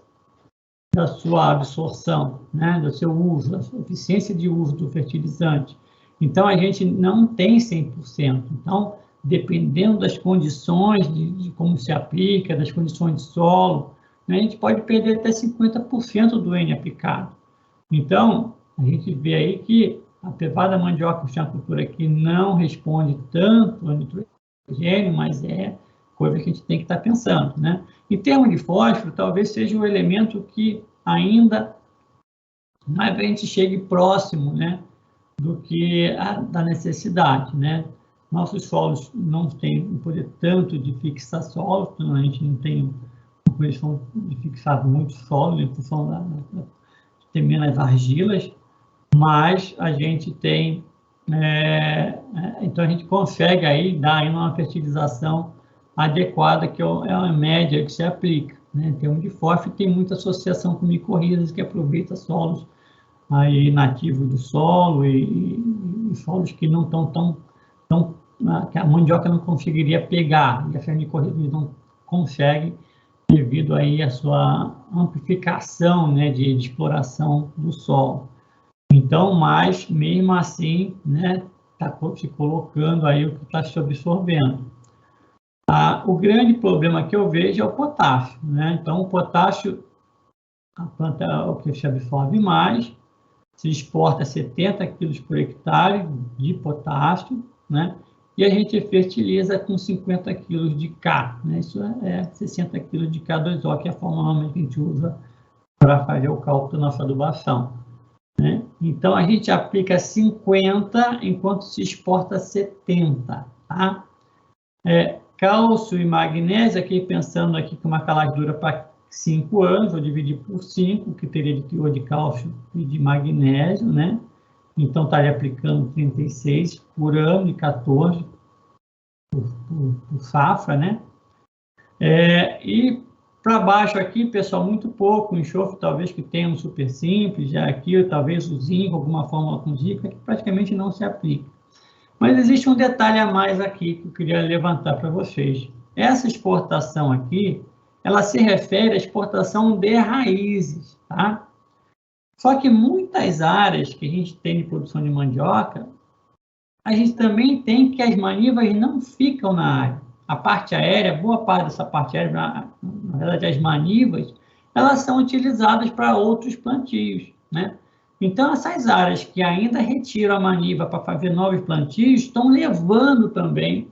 da sua absorção, né? Do seu uso, da sua eficiência de uso do fertilizante. Então, a gente não tem 100%. Então, dependendo das condições de como se aplica, das condições de solo, né, a gente pode perder até 50% do N aplicado. Então, a gente vê aí que, apesar da mandioca ser uma cultura que não responde tanto ao nitrogênio, mas é coisa que a gente tem que estar pensando, né? Em termos de fósforo, talvez seja um elemento que ainda mais a gente chegue próximo, né, do que da necessidade, né? Nossos solos não têm um poder tanto de fixar solos, então a gente não tem uma condição de fixar muito solo em função de ter menos argilas, mas a gente tem, então a gente consegue aí dar aí uma fertilização adequada, que é a média que se aplica, né? Em termos de fósforo, tem muita associação com micorrizas que aproveita solos aí nativos do solo e solos que não estão tão que a mandioca não conseguiria pegar, e a micorrizas não consegue devido aí à sua amplificação, né, de exploração do solo. Então, mas mesmo assim, né, está se colocando aí o que está se absorvendo. O grande problema que eu vejo é o potássio, né? Então, o potássio, a planta é o que se absorve mais, se exporta 70 kg por hectare de potássio, né? E a gente fertiliza com 50 kg de K, né? Isso é 60 kg de K2O, que é a fórmula que a gente usa para fazer o cálculo da nossa adubação, né? Então, a gente aplica 50, enquanto se exporta 70, tá? Cálcio e magnésio, aqui pensando aqui que uma calagem dura para 5 anos, vou dividir por 5, que teria de teor de cálcio e de magnésio, né? Então, estaria aplicando 36 por ano e 14 por safra, né? E para baixo aqui, pessoal, muito pouco, enxofre talvez que tenha no super simples, já aqui talvez o zinco, alguma fórmula com zinco, que praticamente não se aplica. Mas existe um detalhe a mais aqui que eu queria levantar para vocês. Essa exportação aqui, ela se refere à exportação de raízes, tá? Só que muitas áreas que a gente tem de produção de mandioca, a gente também tem que as manivas não ficam na área. A parte aérea, boa parte dessa parte aérea, na verdade, as manivas, elas são utilizadas para outros plantios, né? Então, essas áreas que ainda retiram a maniva para fazer novos plantios estão levando também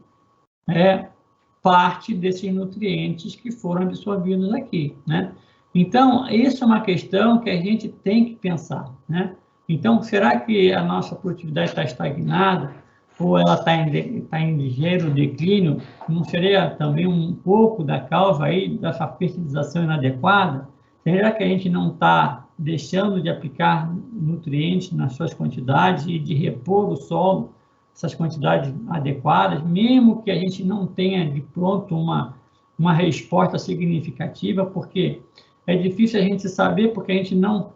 parte desses nutrientes que foram absorvidos aqui, né? Então, isso é uma questão que a gente tem que pensar, né? Então, será que a nossa produtividade está estagnada ou ela está em ligeiro declínio? Não seria também um pouco da causa aí dessa fertilização inadequada? Será que a gente não está deixando de aplicar nutrientes nas suas quantidades e de repor o solo essas quantidades adequadas, mesmo que a gente não tenha de pronto uma resposta significativa, porque é difícil a gente saber, porque a gente não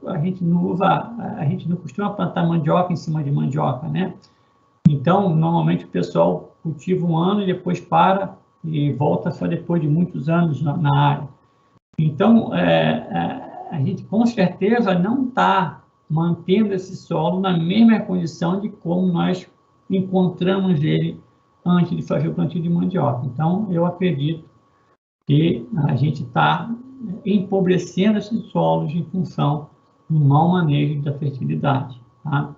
costuma plantar mandioca em cima de mandioca, né? Então, normalmente o pessoal cultiva um ano e depois para e volta só depois de muitos anos na área. Então, a gente com certeza não está mantendo esse solo na mesma condição de como nós encontramos ele antes de fazer o plantio de mandioca. Então, eu acredito que a gente está empobrecendo esses solos em função do mau manejo da fertilidade. Tá?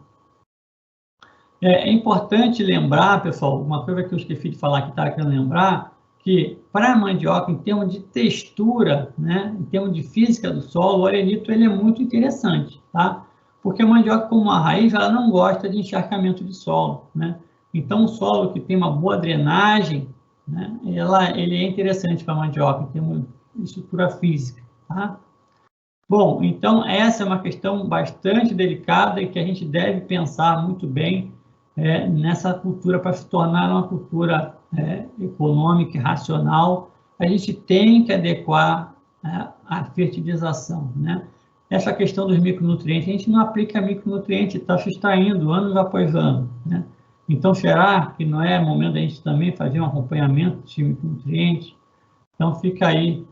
É importante lembrar, pessoal, uma coisa que eu esqueci de falar que estava querendo lembrar, que para a mandioca, em termos de textura, né, em termos de física do solo, o arenito ele é muito interessante, tá? Porque a mandioca, como uma raiz, ela não gosta de encharcamento de solo, né? Então, o solo que tem uma boa drenagem, né, ele é interessante para a mandioca, em termos de estrutura física, tá? Bom, então, essa é uma questão bastante delicada e que a gente deve pensar muito bem nessa cultura para se tornar uma cultura econômica e racional. A gente tem que adequar a fertilização, né? Essa questão dos micronutrientes, a gente não aplica micronutrientes, está se extraindo anos após ano, né? Então, será que não é momento da gente também fazer um acompanhamento de micronutrientes? Então, fica aí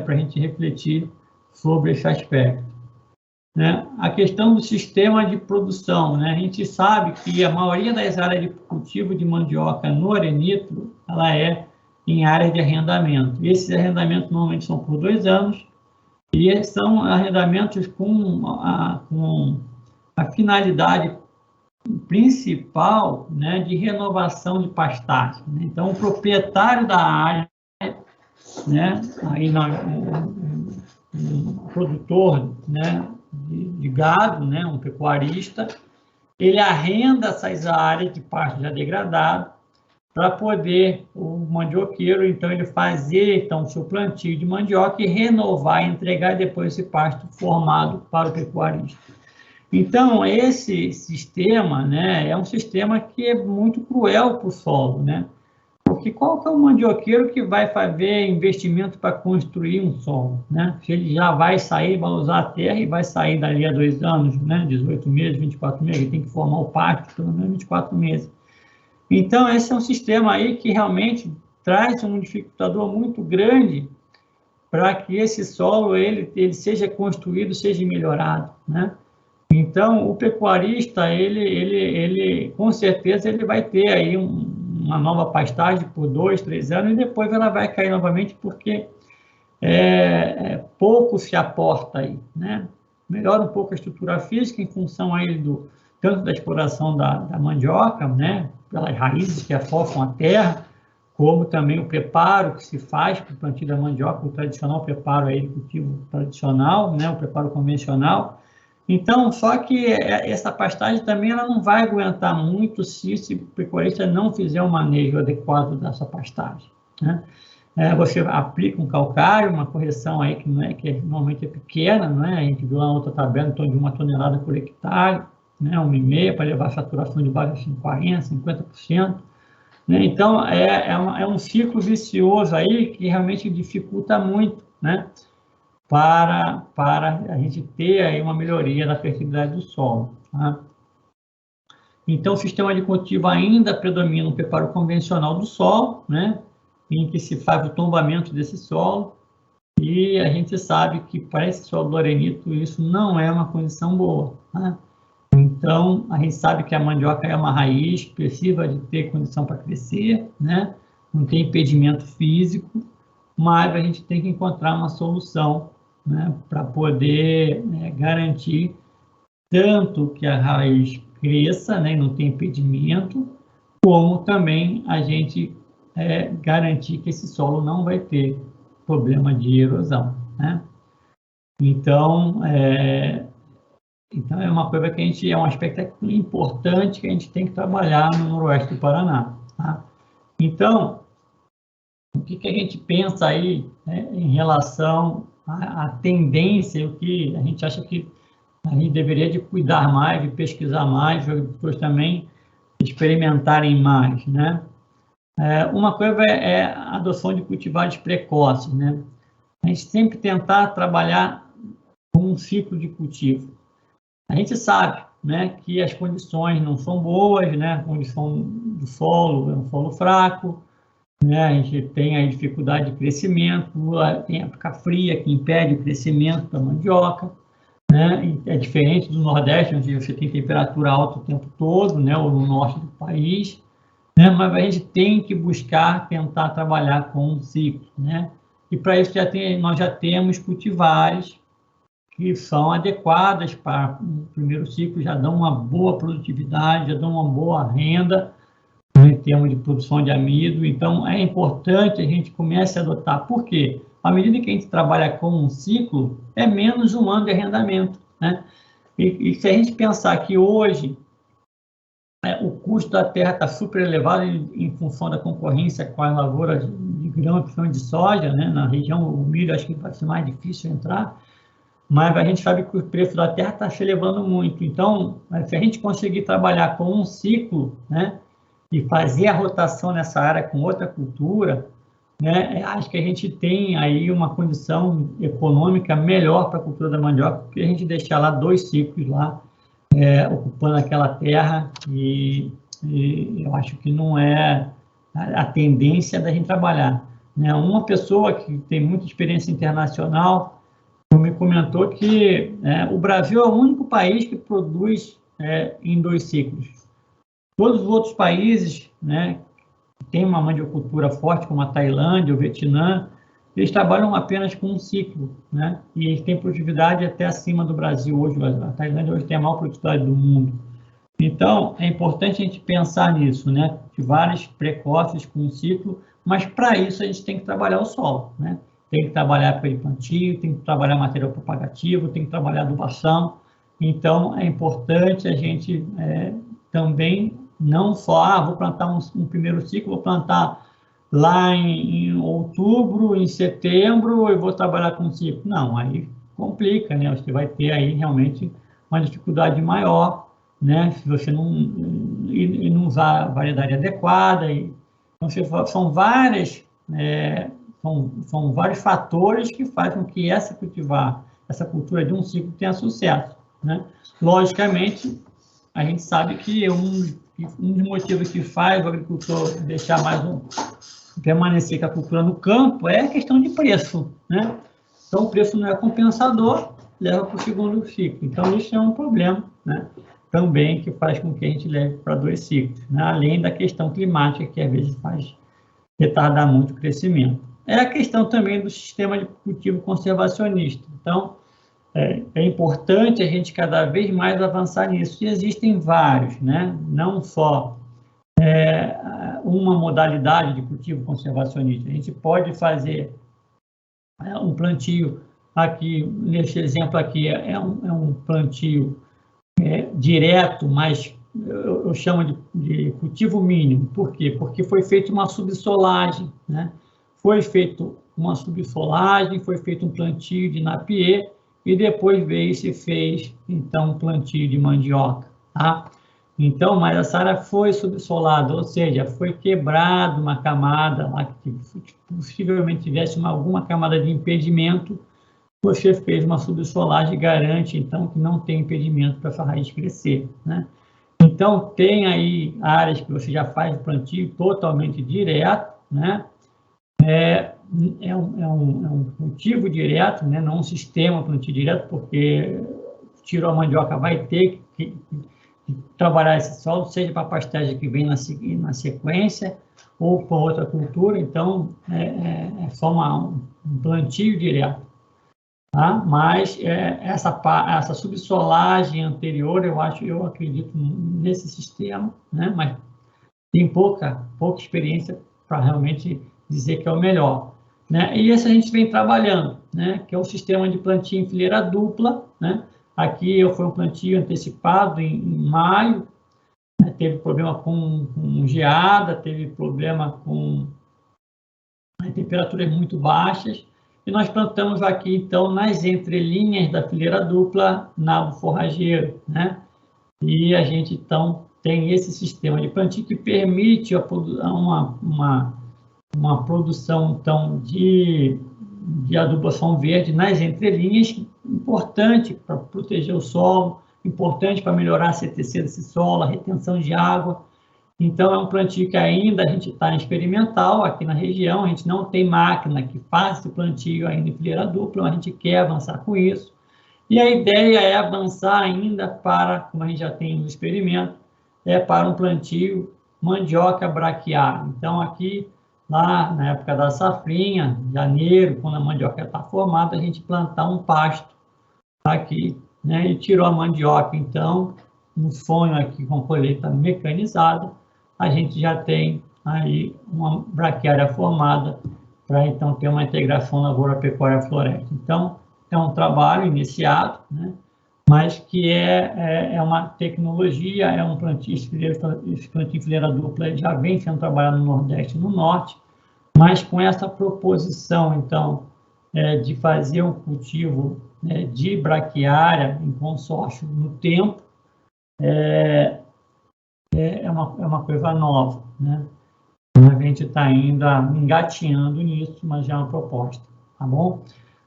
para a gente refletir sobre esse aspecto. Né? A questão do sistema de produção, né? A gente sabe que a maioria das áreas de cultivo de mandioca no arenito, ela é em áreas de arrendamento. Esses arrendamentos normalmente são por 2 anos e são arrendamentos com a finalidade principal, né, de renovação de pastagem. Né? Então, o proprietário da área, né, aí um produtor, né, de gado, né, um pecuarista, ele arrenda essas áreas de pasto já degradado para poder o mandioqueiro, então, ele fazer o seu plantio de mandioca e renovar e entregar depois esse pasto formado para o pecuarista. Então, esse sistema, né, é um sistema que é muito cruel para o solo, né? Porque qual que é o mandioqueiro que vai fazer investimento para construir um solo, né? Se ele já vai sair, vai usar a terra e vai sair dali a 2 anos, né? 18 meses, 24 meses, ele tem que formar o pasto pelo menos 24 meses. Então, esse é um sistema aí que realmente traz um dificultador muito grande para que esse solo ele seja construído, seja melhorado, né? Então, o pecuarista, ele com certeza, ele vai ter aí uma nova pastagem por 2, 3 anos e depois ela vai cair novamente porque pouco se aporta aí, né? Melhora um pouco a estrutura física em função aí tanto da exploração da mandioca, né? Pelas raízes que afofam a terra, como também o preparo que se faz para o plantio da mandioca, o tradicional preparo aí de cultivo tradicional, né? O preparo convencional. Então, só que essa pastagem também ela não vai aguentar muito se o pecuarista não fizer um manejo adequado dessa pastagem, né? Você aplica um calcário, uma correção aí que normalmente é pequena, né? A gente viu lá na outra tabela, em torno de 1 tonelada por hectare, né? 1,5 para levar a saturação de base a 40%, 50%. Né? Então, é um ciclo vicioso aí que realmente dificulta muito, né? Para a gente ter aí uma melhoria da fertilidade do solo. Tá? Então, o sistema de cultivo ainda predomina o preparo convencional do solo, né? Em que se faz o tombamento desse solo, e a gente sabe que para esse solo do arenito isso não é uma condição boa. Tá? Então, a gente sabe que a mandioca é uma raiz, precisa de ter condição para crescer, né? Não tem impedimento físico, mas a gente tem que encontrar uma solução, né, para poder garantir tanto que a raiz cresça, né, não tem impedimento, como também a gente garantir que esse solo não vai ter problema de erosão, né? Então, é uma coisa que a gente, é um aspecto importante que a gente tem que trabalhar no noroeste do Paraná, tá? Então, o que a gente pensa aí, né, em relação à tendência, o que a gente acha que a gente deveria de cuidar mais, de pesquisar mais, depois também experimentarem mais, né? Uma coisa é a adoção de cultivares precoces, né? A gente sempre tentar trabalhar com um ciclo de cultivo. A gente sabe, né, que as condições não são boas, né? A condição do solo é um solo fraco, né? A gente tem a dificuldade de crescimento, tem a época fria que impede o crescimento da mandioca, né? É diferente do Nordeste, onde você tem temperatura alta o tempo todo, né? Ou no norte do país, né? Mas a gente tem que buscar tentar trabalhar com um ciclo, né? E para isso nós já temos cultivares que são adequadas para o primeiro ciclo, já dão uma boa produtividade, já dão uma boa renda, né, em termos de produção de amido. Então, é importante a gente comece a adotar. Por quê? À medida que a gente trabalha com um ciclo, é menos um ano de arrendamento, né? E se a gente pensar que hoje o custo da terra está super elevado em função da concorrência com as lavouras de grão, principalmente de soja, né? Na região, o milho acho que vai ser mais difícil entrar, mas a gente sabe que o preço da terra está se elevando muito. Então, se a gente conseguir trabalhar com um ciclo, né, e fazer a rotação nessa área com outra cultura, né, acho que a gente tem aí uma condição econômica melhor para a cultura da mandioca, porque a gente deixar lá 2 ciclos lá, ocupando aquela terra, e eu acho que não é a tendência da gente trabalhar, né? Uma pessoa que tem muita experiência internacional me comentou que o Brasil é o único país que produz em 2 ciclos. Todos os outros países, né, que têm uma mandiocultura forte, como a Tailândia, o Vietnã, eles trabalham apenas com um ciclo, né? E eles têm produtividade até acima do Brasil hoje. A Tailândia hoje tem a maior produtividade do mundo. Então, é importante a gente pensar nisso, né? Cultivares precoces com um ciclo, mas para isso a gente tem que trabalhar o solo, né? Tem que trabalhar a época de plantio, tem que trabalhar material propagativo, tem que trabalhar adubação. Então, é importante a gente também não só, vou plantar um primeiro ciclo, vou plantar lá em outubro, em setembro, eu vou trabalhar com ciclo. Não, aí complica, né? Você vai ter aí realmente uma dificuldade maior, né? Se você não usar a variedade adequada. Então, são vários fatores que fazem com que essa cultura de um ciclo tenha sucesso, né? Logicamente, a gente sabe que um dos motivos que faz o agricultor deixar permanecer com a cultura no campo é a questão de preço, né? Então, o preço não é compensador, leva para o segundo ciclo. Então, isso é um problema, né? Também que faz com que a gente leve para 2 ciclos, né? Além da questão climática, que às vezes faz retardar muito o crescimento. É a questão também do sistema de cultivo conservacionista. Então, é importante a gente cada vez mais avançar nisso. E existem vários, né? Não só uma modalidade de cultivo conservacionista. A gente pode fazer um plantio aqui, nesse exemplo aqui, é um plantio direto, mas eu chamo de cultivo mínimo. Por quê? Porque foi feita uma subsolagem, né? Foi feita uma subsolagem, foi feito um plantio de napier e depois veio e se fez, então, um plantio de mandioca, tá? Então, mas essa área foi subsolada, ou seja, foi quebrada uma camada lá que possivelmente tivesse alguma camada de impedimento. Você fez uma subsolagem e garante, então, que não tem impedimento para essa raiz crescer, né? Então, tem aí áreas que você já faz o plantio totalmente direto, né? É um cultivo direto, né? Não um sistema plantio direto, porque tirou a mandioca, vai ter que trabalhar esse solo, seja para a pastagem que vem na sequência, ou para outra cultura. Então, é só um plantio direto. Tá? Mas essa subsolagem anterior, eu acredito nesse sistema, né? Mas tem pouca experiência para realmente dizer que é o melhor, né? E esse a gente vem trabalhando, né? Que é o sistema de plantio em fileira dupla, né? Aqui foi um plantio antecipado em maio, né? Teve problema com geada, teve problema com temperaturas muito baixas, e nós plantamos aqui, então, nas entrelinhas da fileira dupla, nabo forrageiro, né? E a gente, então, tem esse sistema de plantio que permite uma produção, então, de adubação verde nas entrelinhas, importante para proteger o solo, importante para melhorar a CTC desse solo, a retenção de água. Então, é um plantio que ainda a gente está em experimental aqui na região, a gente não tem máquina que faça esse plantio ainda em fileira dupla, a gente quer avançar com isso. E a ideia é avançar ainda para, como a gente já tem no experimento, para um plantio mandioca braquiária. Então, aqui, lá na época da safrinha, janeiro, quando a mandioca está formada, a gente plantar um pasto aqui, né? E tirou a mandioca, então, um sonho aqui com colheita mecanizada, a gente já tem aí uma braquiária formada para, então, ter uma integração lavoura-pecuária-floresta. Então, é um trabalho iniciado, né? Mas que é uma tecnologia, é um plantio, esse plantio em fileira dupla já vem sendo trabalhado no Nordeste e no Norte, mas com essa proposição, então, de fazer um cultivo de braquiária em consórcio no tempo, é uma coisa nova, né? A gente está ainda engatinhando nisso, mas já é uma proposta, tá bom?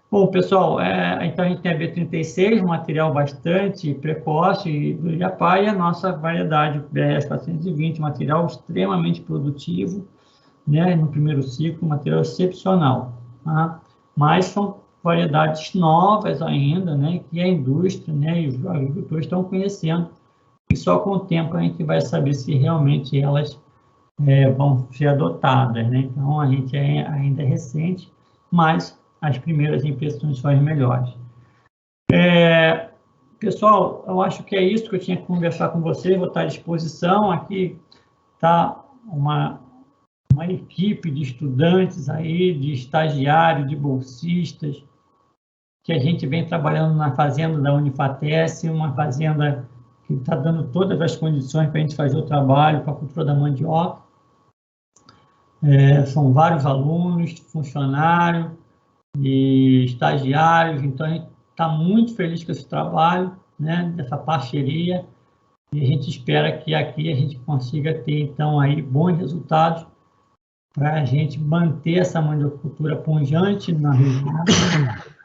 Bom, pessoal, então a gente tem a B36, um material bastante precoce do Iapá, e a nossa variedade BRS 420, material extremamente produtivo, né? No primeiro ciclo, material excepcional, tá? Mas são variedades novas ainda, né? Que a indústria, né, e os agricultores estão conhecendo, e só com o tempo a gente vai saber se realmente elas vão ser adotadas, né? Então, a gente ainda é recente, mas as primeiras impressões são as melhores. Pessoal, eu acho que é isso que eu tinha que conversar com vocês, vou estar à disposição. Aqui está uma equipe de estudantes aí, de estagiários, de bolsistas, que a gente vem trabalhando na fazenda da Unifatesc, uma fazenda que está dando todas as condições para a gente fazer o trabalho com a cultura da mandioca. São vários alunos, funcionários e estagiários, então a gente está muito feliz com esse trabalho, né, dessa parceria, e a gente espera que aqui a gente consiga ter, então, aí bons resultados para a gente manter essa mandiocultura pujante na região,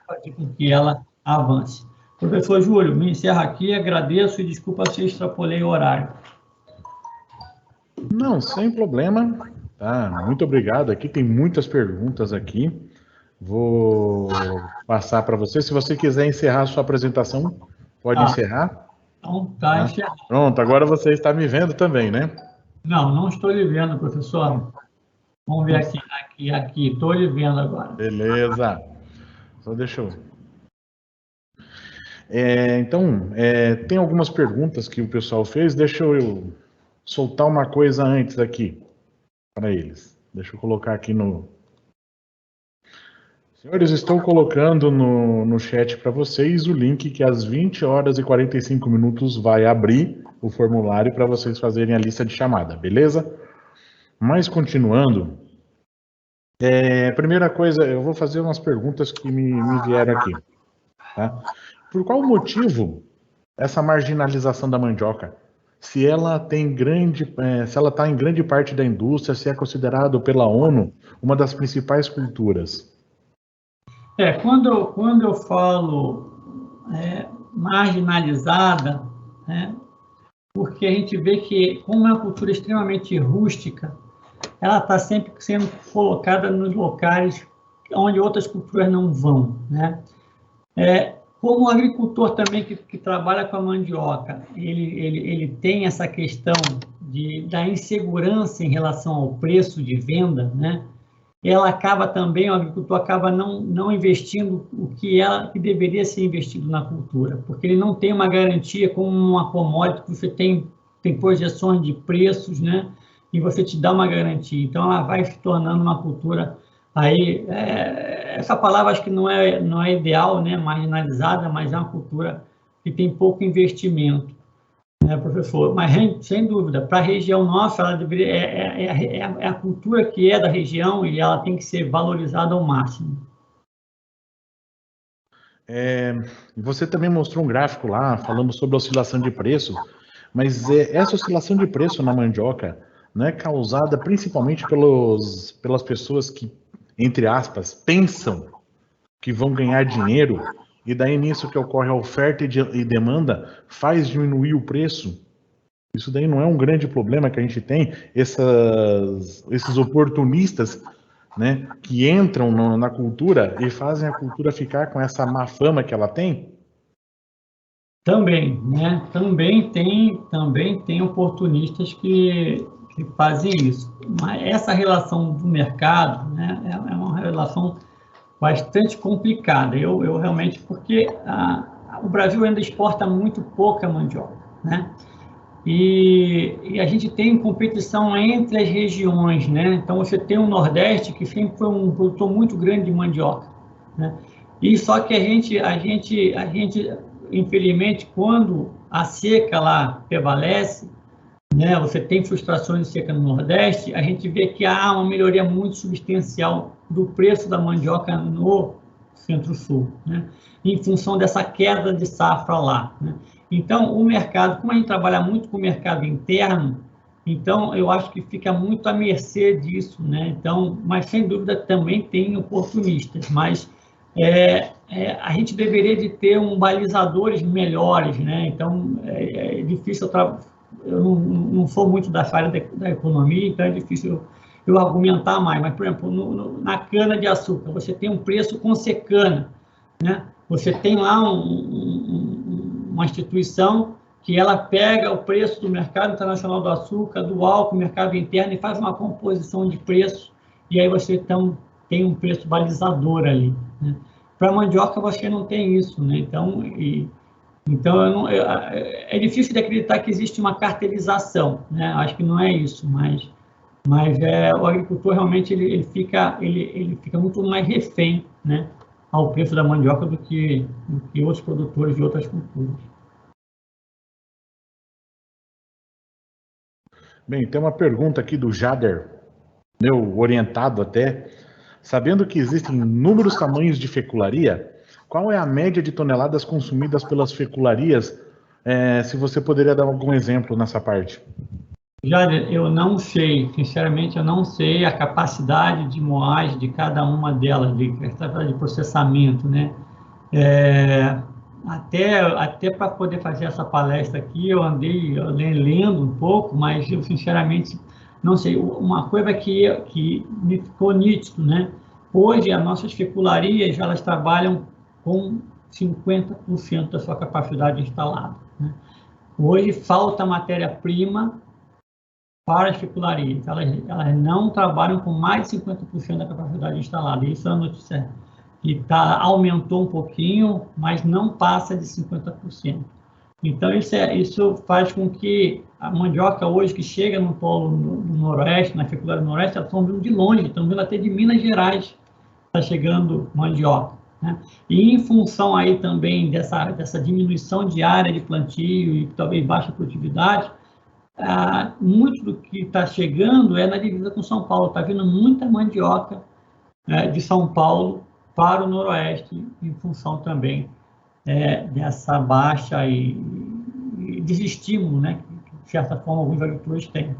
fazer com que ela avance. Professor Júlio, me encerro aqui, agradeço e desculpa se eu extrapolei o horário. Não, sem problema. Tá, muito obrigado. Aqui tem muitas perguntas aqui. Vou passar para você. Se você quiser encerrar a sua apresentação, pode encerrar. Então, tá encerrado. Pronto, agora você está me vendo também, né? Não estou lhe vendo, professor. Vamos ver aqui. Estou lhe vendo agora. Beleza. Só deixa eu... tem algumas perguntas que o pessoal fez. Deixa eu soltar uma coisa antes aqui para eles. Deixa eu colocar aqui no... Senhores, estou colocando no chat para vocês o link que às 20 horas e 45 minutos vai abrir o formulário para vocês fazerem a lista de chamada, beleza? Mas continuando, primeira coisa, eu vou fazer umas perguntas que me vieram aqui. Tá? Por qual motivo essa marginalização da mandioca? Se ela está em grande parte da indústria, se é considerado pela ONU uma das principais culturas? Quando eu falo marginalizada, né, porque a gente vê que, como é uma cultura extremamente rústica, ela está sempre sendo colocada nos locais onde outras culturas não vão, né? como o agricultor também que trabalha com a mandioca, ele tem essa questão da insegurança em relação ao preço de venda, né? Ela acaba também, o agricultor acaba não investindo o que deveria ser investido na cultura, porque ele não tem uma garantia como uma commodity que você tem projeções de preços, né? E você te dá uma garantia. Então, ela vai se tornando uma cultura aí, essa palavra acho que não é ideal, né? Marginalizada, mas é uma cultura que tem pouco investimento. Professor, mas sem dúvida, para a região nossa, ela deveria, é a cultura que é da região e ela tem que ser valorizada ao máximo. Você também mostrou um gráfico lá, falando sobre a oscilação de preço, mas essa oscilação de preço na mandioca não é causada principalmente pelas pessoas que, entre aspas, pensam que vão ganhar dinheiro, e daí nisso que ocorre a oferta e demanda faz diminuir o preço. Isso daí não é um grande problema que a gente tem, esses oportunistas, né, que entram na cultura e fazem a cultura ficar com essa má fama que ela tem? Também, né? Também tem oportunistas que fazem isso. Mas essa relação do mercado, né, é uma relação bastante complicada. Eu realmente, porque o Brasil ainda exporta muito pouca mandioca, né? E a gente tem competição entre as regiões, né? Então você tem o Nordeste, que sempre foi um produtor muito grande de mandioca, né? E só que a gente, infelizmente, quando a seca lá prevalece, né? Você tem frustrações de seca no Nordeste, a gente vê que há uma melhoria muito substancial do preço da mandioca no Centro-Sul, né? Em função dessa queda de safra lá, né? Então, o mercado, como a gente trabalha muito com o mercado interno, então eu acho que fica muito à mercê disso, né? Então, mas sem dúvida também tem oportunistas, mas a gente deveria de ter balizadores melhores, né? Então, é difícil eu não sou muito dessa área da economia, então é difícil eu argumentar mais, mas, por exemplo, na cana-de-açúcar, você tem um preço com secana, né? Você tem lá uma instituição que ela pega o preço do mercado internacional do açúcar, do álcool, mercado interno, e faz uma composição de preço, e aí você tem um preço balizador ali, né? Para a mandioca você não tem isso, né? Então é difícil de acreditar que existe uma cartelização, né? Acho que não é isso, mas o agricultor realmente ele fica muito mais refém, né, ao preço da mandioca do que outros produtores de outras culturas. Bem, tem uma pergunta aqui do Jader, meu orientado até. Sabendo que existem inúmeros tamanhos de fecularia, qual é a média de toneladas consumidas pelas fecularias? Se você poderia dar algum exemplo nessa parte. Jader, eu não sei, sinceramente, eu não sei a capacidade de moagem de cada uma delas, de processamento, né? Até para poder fazer essa palestra aqui, eu andei lendo um pouco, mas eu, sinceramente, não sei. Uma coisa que me ficou nítido, né? Hoje, as nossas fecularias, elas trabalham com 50% da sua capacidade instalada, né? Hoje, falta matéria-prima para as fecularias. Elas não trabalham com mais de 50% da capacidade instalada. Isso é uma notícia que aumentou um pouquinho, mas não passa de 50%. Então, isso faz com que a mandioca hoje, que chega no polo no Noroeste, na fecularia do Noroeste, elas estão vindo de longe, estão vindo até de Minas Gerais, está chegando mandioca, né? E em função aí também dessa diminuição de área de plantio e talvez baixa produtividade, muito do que está chegando é na divisa com São Paulo. Está vindo muita mandioca de São Paulo para o Noroeste, em função também dessa baixa e desestímulo, né, que, de certa forma, alguns agricultores têm.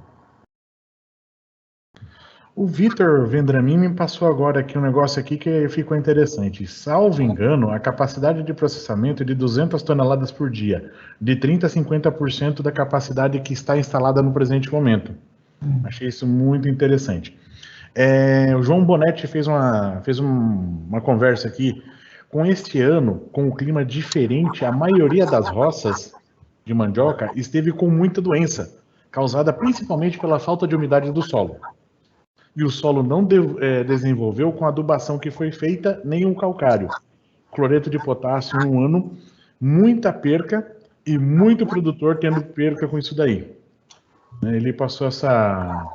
O Vitor Vendramin me passou agora aqui um negócio aqui que ficou interessante. Salvo engano, a capacidade de processamento é de 200 toneladas por dia, de 30% a 50% da capacidade que está instalada no presente momento. Achei isso muito interessante. O João Bonetti fez uma conversa aqui com este ano, com o clima diferente, a maioria das roças de mandioca esteve com muita doença, causada principalmente pela falta de umidade do solo. E o solo não desenvolveu com a adubação que foi feita, nem o calcário. Cloreto de potássio em um ano, muita perca e muito produtor tendo perca com isso daí. Ele passou essa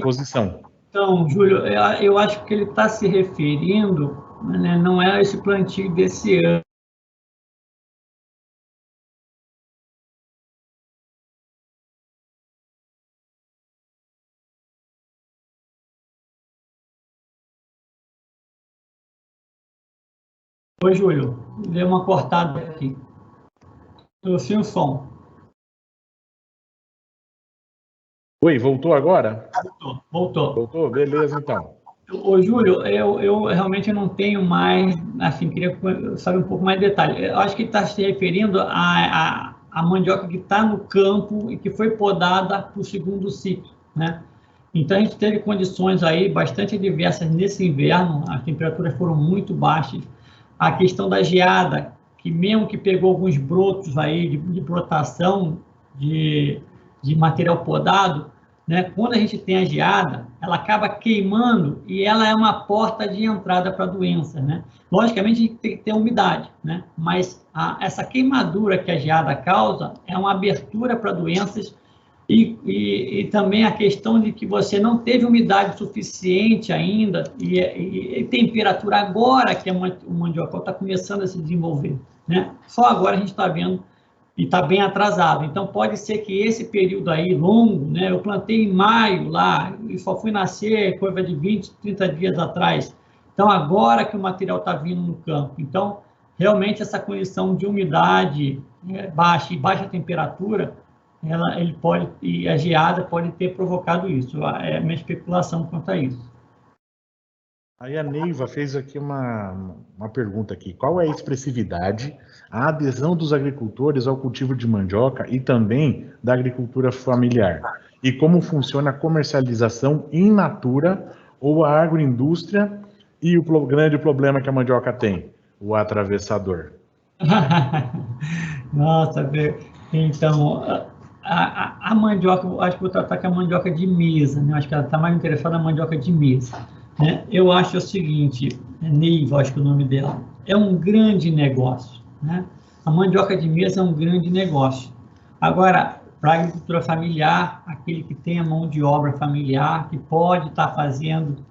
posição. Então, Júlio, eu acho que ele está se referindo, né, não é esse plantio desse ano. Oi, Júlio, deu uma cortada aqui. Trouxe o som. Oi, voltou agora? Voltou. Voltou? Beleza, então. Ô, Júlio, eu realmente não tenho mais, assim, queria saber um pouco mais de detalhe. Eu acho que está se referindo à mandioca que está no campo e que foi podada para o segundo ciclo, né? Então, a gente teve condições aí bastante diversas nesse inverno, as temperaturas foram muito baixas. A questão da geada, que mesmo que pegou alguns brotos aí de brotação de material podado, né? Quando a gente tem a geada, ela acaba queimando e ela é uma porta de entrada para a doença, né? Logicamente, a gente tem que ter umidade, né? Mas essa queimadura que a geada causa é uma abertura para doenças e também a questão de que você não teve umidade suficiente ainda e temperatura agora que o mandiocal está começando a se desenvolver, né? Só agora a gente está vendo e está bem atrasado. Então, pode ser que esse período aí longo, né? Eu plantei em maio lá e só fui nascer coisa de 20, 30 dias atrás. Então, agora que o material está vindo no campo. Então, realmente, essa condição de umidade baixa e baixa temperatura, ele pode, e a geada pode ter provocado isso. É a minha especulação quanto a isso. Aí a Neiva fez aqui uma pergunta aqui. Qual é a expressividade, a adesão dos agricultores ao cultivo de mandioca e também da agricultura familiar? E como funciona a comercialização in natura ou a agroindústria e o grande problema que a mandioca tem? O atravessador. Nossa, então, a mandioca, acho que vou tratar com a mandioca de mesa, né? Acho que ela está mais interessada na mandioca de mesa. Né? Eu acho o seguinte, Neiva, acho que é o nome dela, é um grande negócio, né? A mandioca de mesa é um grande negócio. Agora, para a agricultura familiar, aquele que tem a mão de obra familiar, que pode estar fazendo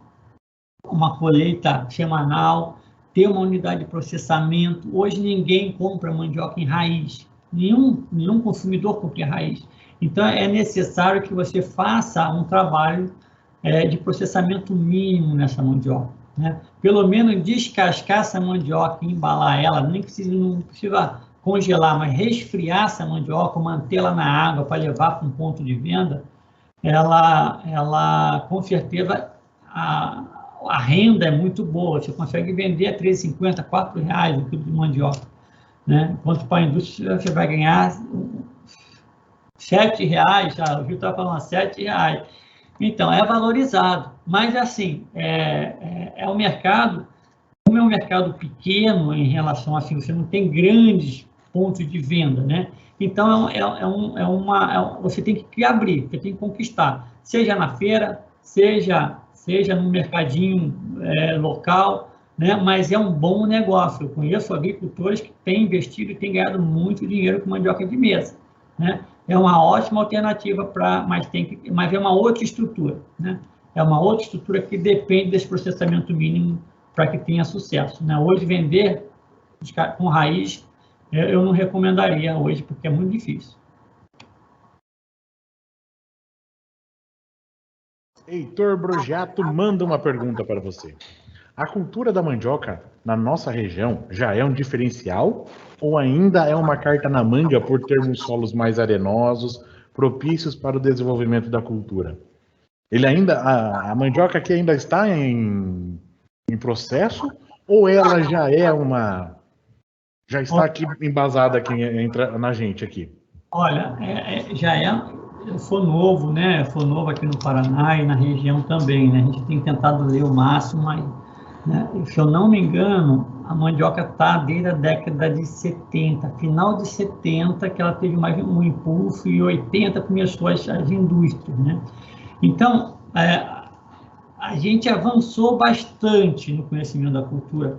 uma colheita semanal, ter uma unidade de processamento. Hoje ninguém compra mandioca em raiz, nenhum consumidor compra em raiz. Então, é necessário que você faça um trabalho de processamento mínimo nessa mandioca, né? Pelo menos descascar essa mandioca e embalar ela, não precisa congelar, mas resfriar essa mandioca, mantê-la na água para levar para um ponto de venda, ela com certeza, a renda é muito boa, você consegue vender a R$ 3,50, R$ 4,00 o quilo de mandioca, né? Enquanto para a indústria você vai ganhar R$ 7,00, o Gil estava falando R$ 7,00. Então, é valorizado, mas assim, é um mercado, como é um mercado pequeno em relação a assim, você não tem grandes pontos de venda, né? Então, você tem que abrir, você tem que conquistar, seja na feira, seja no mercadinho local, né? Mas é um bom negócio. Eu conheço agricultores que têm investido e têm ganhado muito dinheiro com mandioca de mesa, né? É uma ótima alternativa mas é uma outra estrutura, né? É uma outra estrutura que depende desse processamento mínimo para que tenha sucesso, né? Hoje vender com raiz eu não recomendaria hoje porque é muito difícil. Heitor Brogiato manda uma pergunta para você. A cultura da mandioca na nossa região já é um diferencial ou ainda é uma carta na manga por termos solos mais arenosos, propícios para o desenvolvimento da cultura? A mandioca aqui ainda está em processo ou ela já está aqui embasada aqui na gente aqui? Olha, eu sou novo, né? Eu sou novo aqui no Paraná e na região também, né? A gente tem tentado ler o máximo, né? Se eu não me engano, a mandioca está desde a década de 70, final de 70, que ela teve mais um impulso, e 80 começou as indústrias, né? Então, a gente avançou bastante no conhecimento da cultura.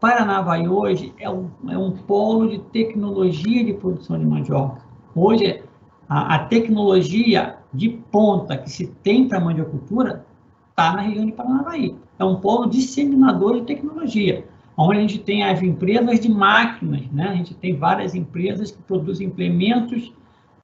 Paranavaí hoje é um polo de tecnologia de produção de mandioca. Hoje, a tecnologia de ponta que se tem para a mandiocultura está na região de Paranavaí. É um polo disseminador de tecnologia, onde a gente tem as empresas de máquinas, né? A gente tem várias empresas que produzem implementos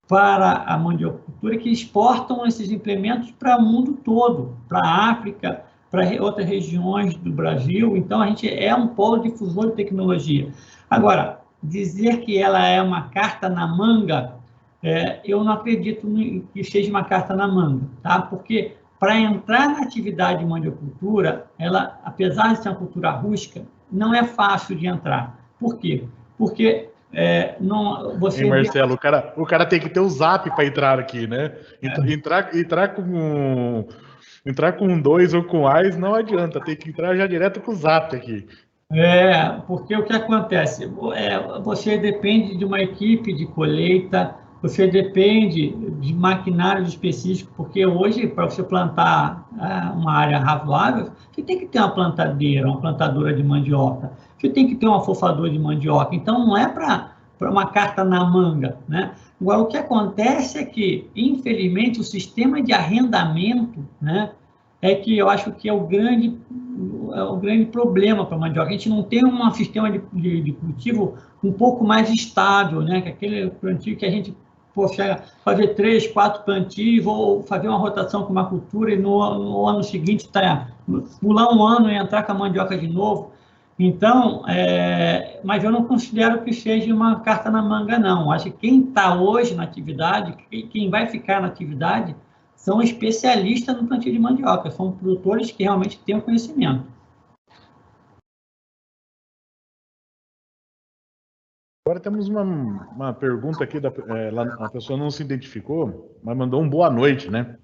para a mandiocultura que exportam esses implementos para o mundo todo, para a África, para outras regiões do Brasil. Então, a gente é um polo difusor de tecnologia. Agora, dizer que ela é uma carta na manga, eu não acredito que seja uma carta na manga, tá? Porque para entrar na atividade de mandiocultura, ela, apesar de ser uma cultura rústica, não é fácil de entrar. Por quê? Porque não, você... Hein, Marcelo, o cara tem que ter o Zap para entrar aqui, né? Entrar com 2 ou com AIS não adianta, tem que entrar já direto com o Zap aqui. Porque o que acontece? Você depende de uma equipe de colheita, você depende de maquinário específico, porque hoje, para você plantar uma área razoável, você tem que ter uma plantadeira, uma plantadora de mandioca, você tem que ter um afofador de mandioca. Então, não é para uma carta na manga, né? Agora, o que acontece é que, infelizmente, o sistema de arrendamento, né, é que eu acho que é o grande problema para a mandioca. A gente não tem um sistema de cultivo um pouco mais estável, né? Que aquele plantio que a gente chega fazer 3, 4 plantios, ou fazer uma rotação com uma cultura e no ano seguinte pular um ano e entrar com a mandioca de novo. Então, mas eu não considero que seja uma carta na manga, não. Acho que quem está hoje na atividade, quem vai ficar na atividade, são especialistas no plantio de mandioca, são produtores que realmente têm o conhecimento. Agora temos uma pergunta aqui, a pessoa não se identificou, mas mandou um boa noite, né?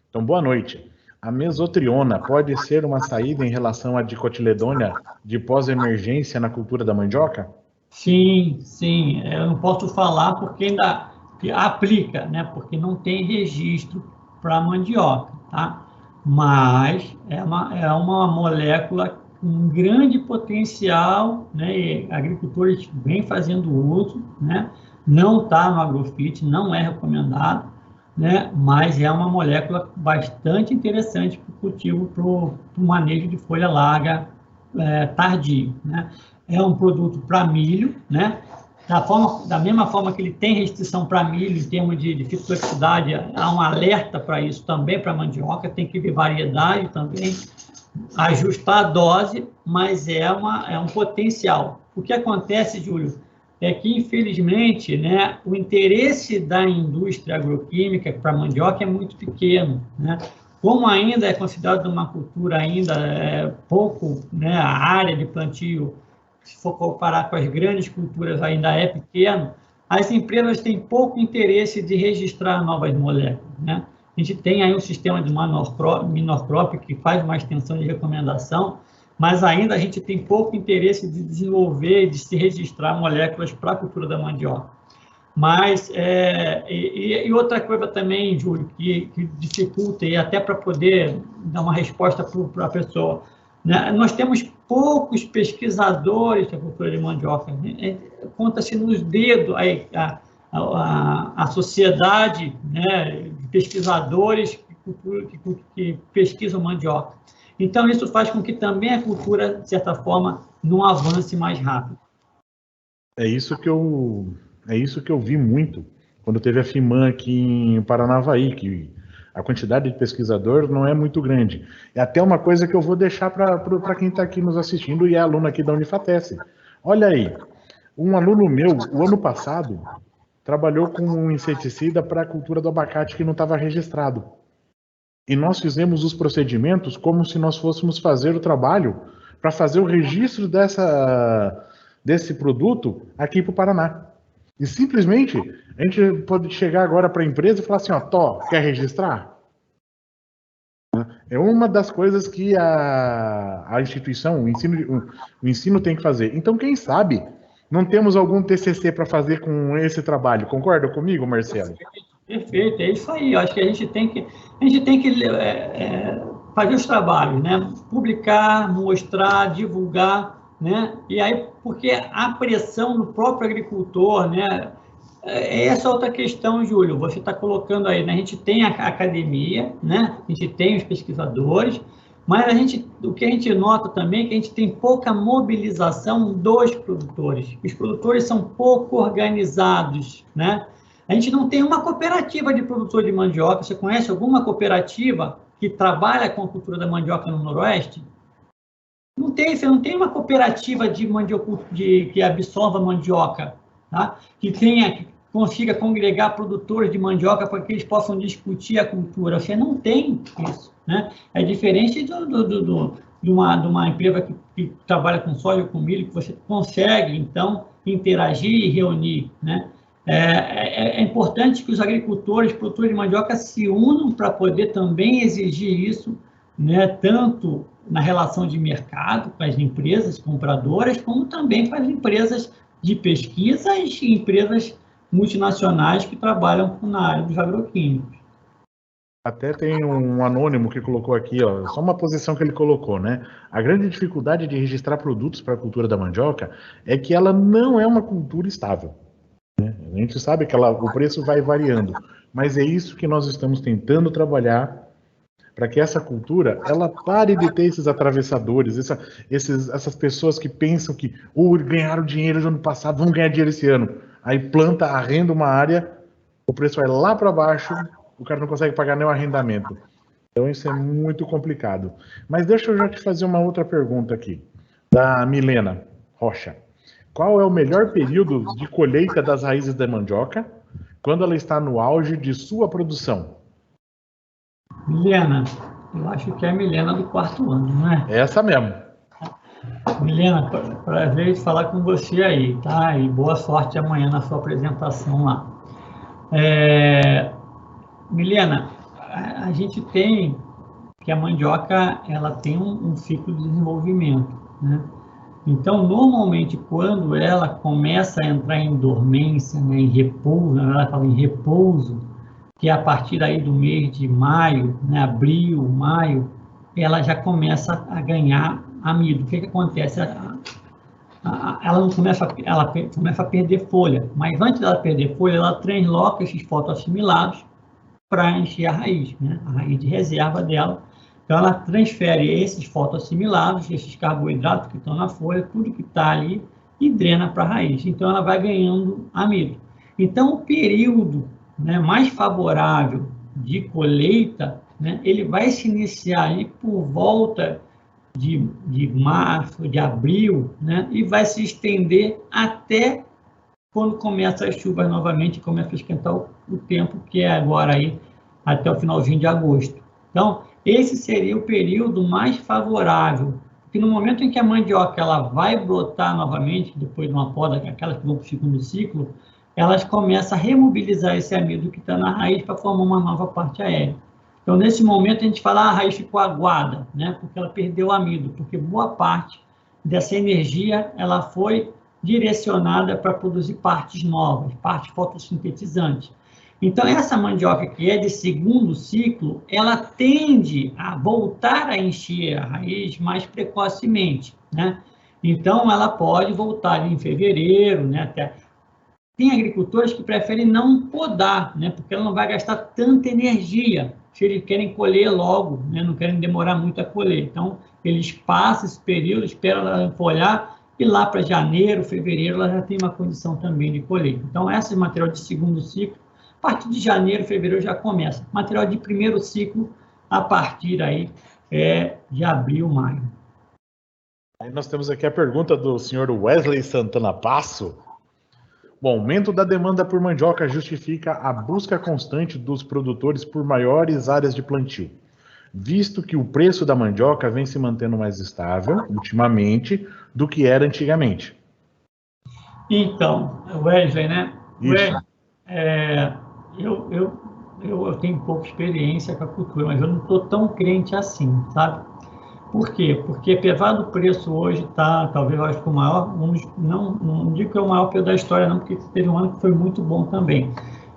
Então, boa noite. A mesotriona pode ser uma saída em relação à dicotiledônia de pós-emergência na cultura da mandioca? Sim, sim. Eu não posso falar porque ainda aplica, né? Porque não tem registro para mandioca, tá? Mas é uma molécula com um grande potencial, né? E agricultores vêm fazendo uso, né? Não está no Agrofit, não é recomendado, né? Mas é uma molécula bastante interessante para o cultivo, para o manejo de folha larga tardio, né? É um produto para milho, né? Da mesma forma que ele tem restrição para milho em termos de fitotoxicidade, há um alerta para isso também para mandioca, tem que ver variedade também, ajustar a dose, mas é um potencial. O que acontece, Júlio, é que, infelizmente, né, o interesse da indústria agroquímica para a mandioca é muito pequeno, né? Como ainda é considerado uma cultura ainda pouco, né, a área de plantio, se for comparar com as grandes culturas, ainda é pequeno, as empresas têm pouco interesse de registrar novas moléculas, né? A gente tem aí um sistema de Minorcrop que faz uma extensão de recomendação, mas ainda a gente tem pouco interesse de desenvolver, de se registrar moléculas para a cultura da mandioca. Mas, e outra coisa também, Júlio, que dificulta, e até para poder dar uma resposta para a pessoa, né? Nós temos poucos pesquisadores da cultura de mandioca, né? Conta-se nos dedos a sociedade, né, de pesquisadores que pesquisam mandioca. Então, isso faz com que também a cultura, de certa forma, não avance mais rápido. É isso que eu vi muito quando teve a FIMAN aqui em Paranavaí, que a quantidade de pesquisador não é muito grande. É até uma coisa que eu vou deixar para quem está aqui nos assistindo e é aluno aqui da Unifatesc. Olha aí, um aluno meu, o ano passado, trabalhou com um inseticida para a cultura do abacate que não estava registrado. E nós fizemos os procedimentos como se nós fôssemos fazer o trabalho para fazer o registro desse produto aqui para o Paraná. E simplesmente a gente pode chegar agora para a empresa e falar assim, ó, Tó, quer registrar? É uma das coisas que a instituição, o ensino tem que fazer. Então, quem sabe, não temos algum TCC para fazer com esse trabalho. Concorda comigo, Marcelo? Perfeito, é isso aí. Eu acho que a gente tem que fazer os trabalhos, né? Publicar, mostrar, divulgar, né? E aí, porque a pressão no próprio agricultor, né? É essa outra questão, Júlio, você está colocando aí, né? A gente tem a academia, né? A gente tem os pesquisadores, mas o que a gente nota também é que a gente tem pouca mobilização dos produtores. Os produtores são pouco organizados, né? A gente não tem uma cooperativa de produtor de mandioca. Você conhece alguma cooperativa que trabalha com a cultura da mandioca no Noroeste? Não tem, você não tem uma cooperativa de mandioca que absorva mandioca, tá? Que consiga congregar produtores de mandioca para que eles possam discutir a cultura. Você não tem isso, né? É diferente de uma empresa que trabalha com soja ou com milho, que você consegue, então, interagir e reunir, né? É importante que os agricultores, produtores de mandioca se unam para poder também exigir isso, né? Tanto na relação de mercado com as empresas compradoras, como também com as empresas de pesquisa e empresas multinacionais que trabalham na área dos agroquímicos. Até tem um anônimo que colocou aqui, ó, só uma posição que ele colocou, né? A grande dificuldade de registrar produtos para a cultura da mandioca é que ela não é uma cultura estável. Né? A gente sabe que o preço vai variando, mas é isso que nós estamos tentando trabalhar para que essa cultura ela pare de ter esses atravessadores, essas pessoas que pensam que ganharam dinheiro no ano passado, vão ganhar dinheiro esse ano. Aí planta, arrenda uma área, o preço vai lá para baixo, o cara não consegue pagar nem o arrendamento. Então isso é muito complicado. Mas deixa eu já te fazer uma outra pergunta aqui, da Milena Rocha. Qual é o melhor período de colheita das raízes da mandioca quando ela está no auge de sua produção? Milena, eu acho que é a Milena do quarto ano, não é? Essa mesmo. Milena, prazer de falar com você aí, tá? E boa sorte amanhã na sua apresentação lá. Milena, a gente tem que a mandioca ela tem um ciclo de desenvolvimento, né? Então, normalmente, quando ela começa a entrar em dormência, né, em repouso, ela fala em repouso, que é a partir aí do mês de maio, né, abril, maio, ela já começa a ganhar amido. O que acontece? Ela não começa, ela começa a perder folha, mas antes dela perder folha, ela transloca esses fotoassimilados para encher a raiz, né, a raiz de reserva dela. Então, ela transfere esses fotoassimilados, esses carboidratos que estão na folha, tudo que está ali, e drena para a raiz. Então, ela vai ganhando amido. Então, o período, né, mais favorável de colheita, né, ele vai se iniciar ali por volta de março, de abril, né, e vai se estender até quando começa as chuvas novamente, começa a esquentar o tempo, que é agora aí, até o finalzinho de agosto. Então, esse seria o período mais favorável, porque no momento em que a mandioca ela vai brotar novamente, depois de uma poda, aquelas que vão para o segundo ciclo, elas começam a remobilizar esse amido que está na raiz para formar uma nova parte aérea. Então, nesse momento, a gente fala a raiz ficou aguada, né? Porque ela perdeu o amido, porque boa parte dessa energia ela foi direcionada para produzir partes novas, partes fotossintetizantes. Então, essa mandioca que é de segundo ciclo, ela tende a voltar a encher a raiz mais precocemente, né? Então, ela pode voltar em fevereiro, né? Até... Tem agricultores que preferem não podar, né? Porque ela não vai gastar tanta energia, se eles querem colher logo, né? Não querem demorar muito a colher. Então, eles passam esse período, esperam ela folhar, e lá para janeiro, fevereiro, ela já tem uma condição também de colher. Então, esse material de segundo ciclo, a partir de janeiro, fevereiro já começa. Material de primeiro ciclo, a partir aí de abril, maio. Aí nós temos aqui a pergunta do senhor Wesley Santana Passo. O aumento da demanda por mandioca justifica a busca constante dos produtores por maiores áreas de plantio, visto que o preço da mandioca vem se mantendo mais estável, ultimamente, do que era antigamente. Então, Wesley, né? Isso. Eu eu tenho pouca experiência com a cultura, mas eu não estou tão crente assim, sabe? Por quê? Porque apesar do preço hoje estar, talvez, eu acho que o maior, não digo que é o maior preço da história, não, porque teve um ano que foi muito bom também,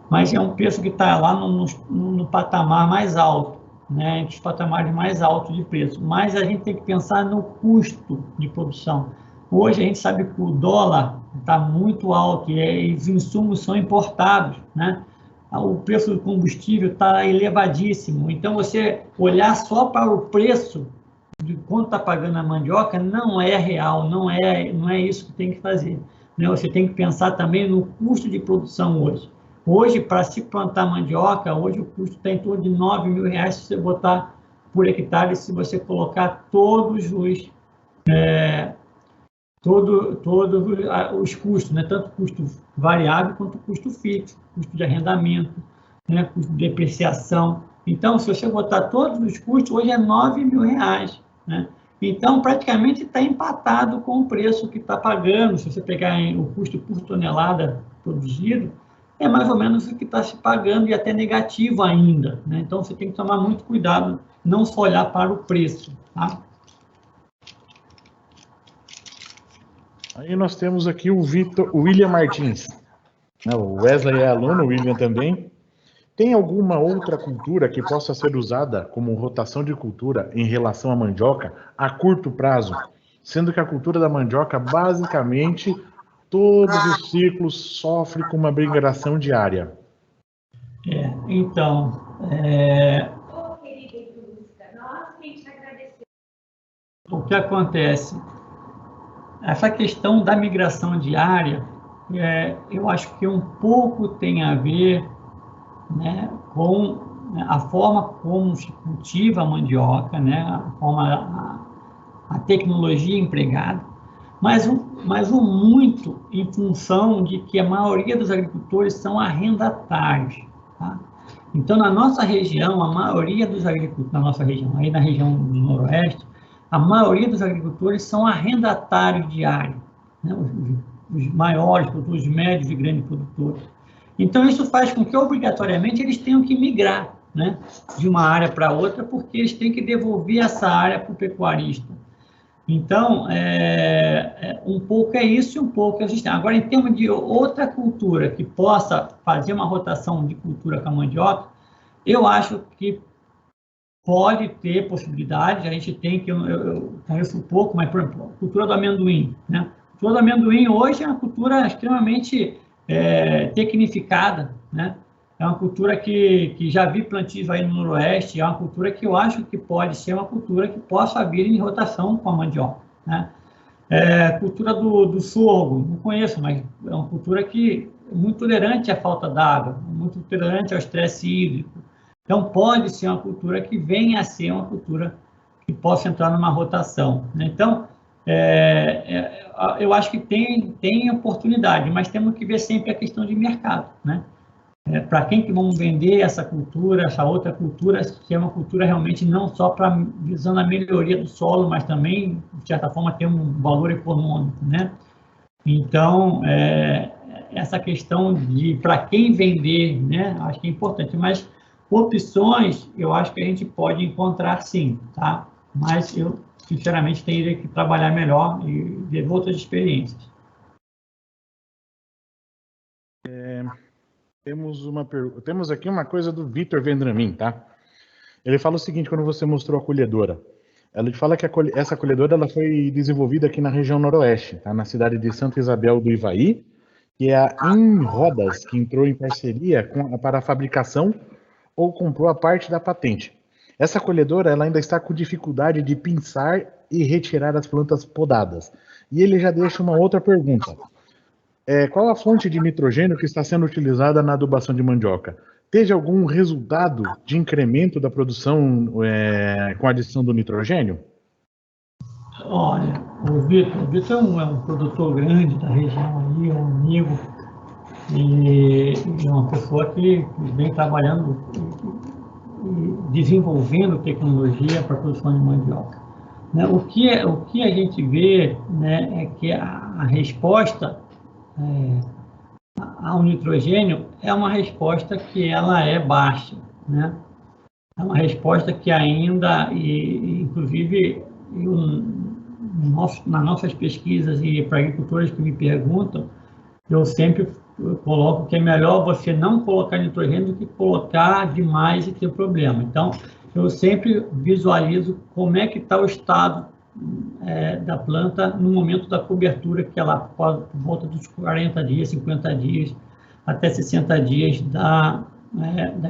mas é um preço que está lá no patamar mais alto, né, entre os patamares mais altos de preço. Mas a gente tem que pensar no custo de produção. Hoje a gente sabe que o dólar está muito alto e os insumos são importados, né? O preço do combustível está elevadíssimo. Então, você olhar só para o preço de quanto está pagando a mandioca não é real, não é isso que tem que fazer, né? Você tem que pensar também no custo de produção hoje. Hoje, para se plantar mandioca, hoje o custo está em torno de R$ 9.000 se você botar por hectare, se você colocar todos os custos, né? Tanto custo variável quanto custo fixo, custo de arrendamento, né? Custo de depreciação. Então, se você botar todos os custos, hoje é R$ 9.000, né? Então, praticamente está empatado com o preço que está pagando. Se você pegar o custo por tonelada produzido, é mais ou menos o que está se pagando e até negativo ainda, né? Então, você tem que tomar muito cuidado, não só olhar para o preço, tá? Aí nós temos aqui o William Martins. O Wesley é aluno, o William também. Tem alguma outra cultura que possa ser usada como rotação de cultura em relação à mandioca a curto prazo? Sendo que a cultura da mandioca, basicamente, todos os ciclos sofrem com uma migração diária. Então, o que acontece? Essa questão da migração diária, eu acho que um pouco tem a ver, né, com a forma como se cultiva a mandioca, né, a tecnologia empregada, mas muito em função de que a maioria dos agricultores são arrendatários, tá? Então, na nossa região, a maioria dos agricultores, na nossa região, aí na região do Noroeste, a maioria dos agricultores são arrendatários diários, né? Os maiores produtores, os médios e grandes produtores. Então, isso faz com que, obrigatoriamente, eles tenham que migrar, né, de uma área para outra, porque eles têm que devolver essa área para o pecuarista. Então, um pouco é isso e um pouco é o sistema. Agora, em termos de outra cultura que possa fazer uma rotação de cultura com a mandioca, eu acho que pode ter possibilidade. A gente tem que, eu conheço um pouco, mas, por exemplo, a cultura do amendoim, né? A cultura do amendoim hoje é uma cultura extremamente tecnificada, né? É uma cultura que já vi plantios aí no Noroeste, é uma cultura que eu acho que pode ser uma cultura que possa vir em rotação com a mandioca, né? Cultura do sorgo, não conheço, mas é uma cultura que é muito tolerante à falta d'água, muito tolerante ao estresse hídrico. Então, pode ser uma cultura que venha a ser uma cultura que possa entrar numa rotação, né? Então, eu acho que tem oportunidade, mas temos que ver sempre a questão de mercado, né? Para quem que vamos vender essa cultura, essa outra cultura, que é uma cultura realmente não só visando a melhoria do solo, mas também, de certa forma, ter um valor econômico, né? Então, essa questão de para quem vender, né? Acho que é importante, mas opções eu acho que a gente pode encontrar sim, tá? Mas eu, sinceramente, teria que trabalhar melhor e ver outras experiências. Temos aqui uma coisa do Vitor Vendramin, tá? Ele fala o seguinte, quando você mostrou a colhedora. Ele fala que essa colhedora ela foi desenvolvida aqui na região noroeste, tá? Na cidade de Santa Isabel do Ivaí, que é a Em Rodas, que entrou em parceria para a fabricação ou comprou a parte da patente. Essa colhedora ela ainda está com dificuldade de pinçar e retirar as plantas podadas. E ele já deixa uma outra pergunta. Qual a fonte de nitrogênio que está sendo utilizada na adubação de mandioca? Teve algum resultado de incremento da produção com a adição do nitrogênio? Olha, o Vitor é um produtor grande da região aí, um amigo, e é uma pessoa que vem trabalhando e desenvolvendo tecnologia para a produção de mandioca, né? O que a gente vê, né, é que a resposta ao nitrogênio é uma resposta que ela é baixa, né? É uma resposta que ainda, inclusive, nas nossas pesquisas e para agricultores que me perguntam, eu sempre coloco que é melhor você não colocar nitrogênio do que colocar demais e ter problema. Então, eu sempre visualizo como é que está o estado da planta no momento da cobertura, que ela pode, por volta dos 40 dias, 50 dias, até 60 dias da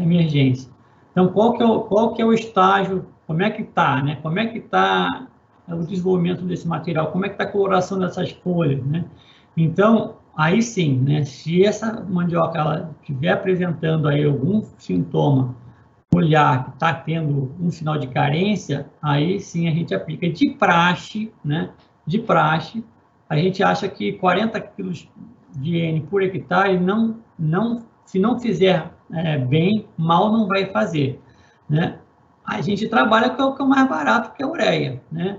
emergência. Então, qual que é o estágio, como é que está, né? Como é que está o desenvolvimento desse material, como é que está a coloração dessas folhas, né? Então, aí sim, né? Se essa mandioca ela estiver apresentando aí algum sintoma olhar que está tendo um sinal de carência, aí sim a gente aplica. De praxe, né? De praxe, a gente acha que 40 quilos de N por hectare, se não fizer bem, mal não vai fazer, né? A gente trabalha com o que é o mais barato, que é a ureia, né?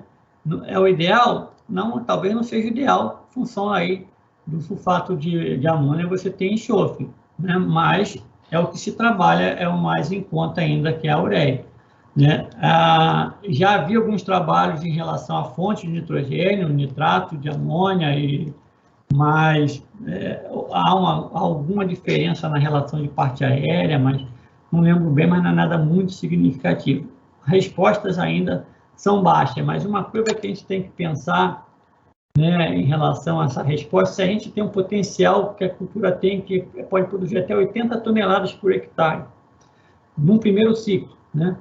É o ideal? Não, talvez não seja o ideal, em função aí do sulfato de amônia, você tem enxofre, né? Mas é o que se trabalha, é o mais em conta ainda, que é a ureia, né? Já havia alguns trabalhos em relação à fonte de nitrogênio, nitrato de amônia, mas há alguma diferença na relação de parte aérea, mas não lembro bem, mas não é nada muito significativo. Respostas ainda são baixas, mas uma coisa que a gente tem que pensar, né, em relação a essa resposta, se a gente tem um potencial que a cultura tem, que pode produzir até 80 toneladas por hectare, num primeiro ciclo, né?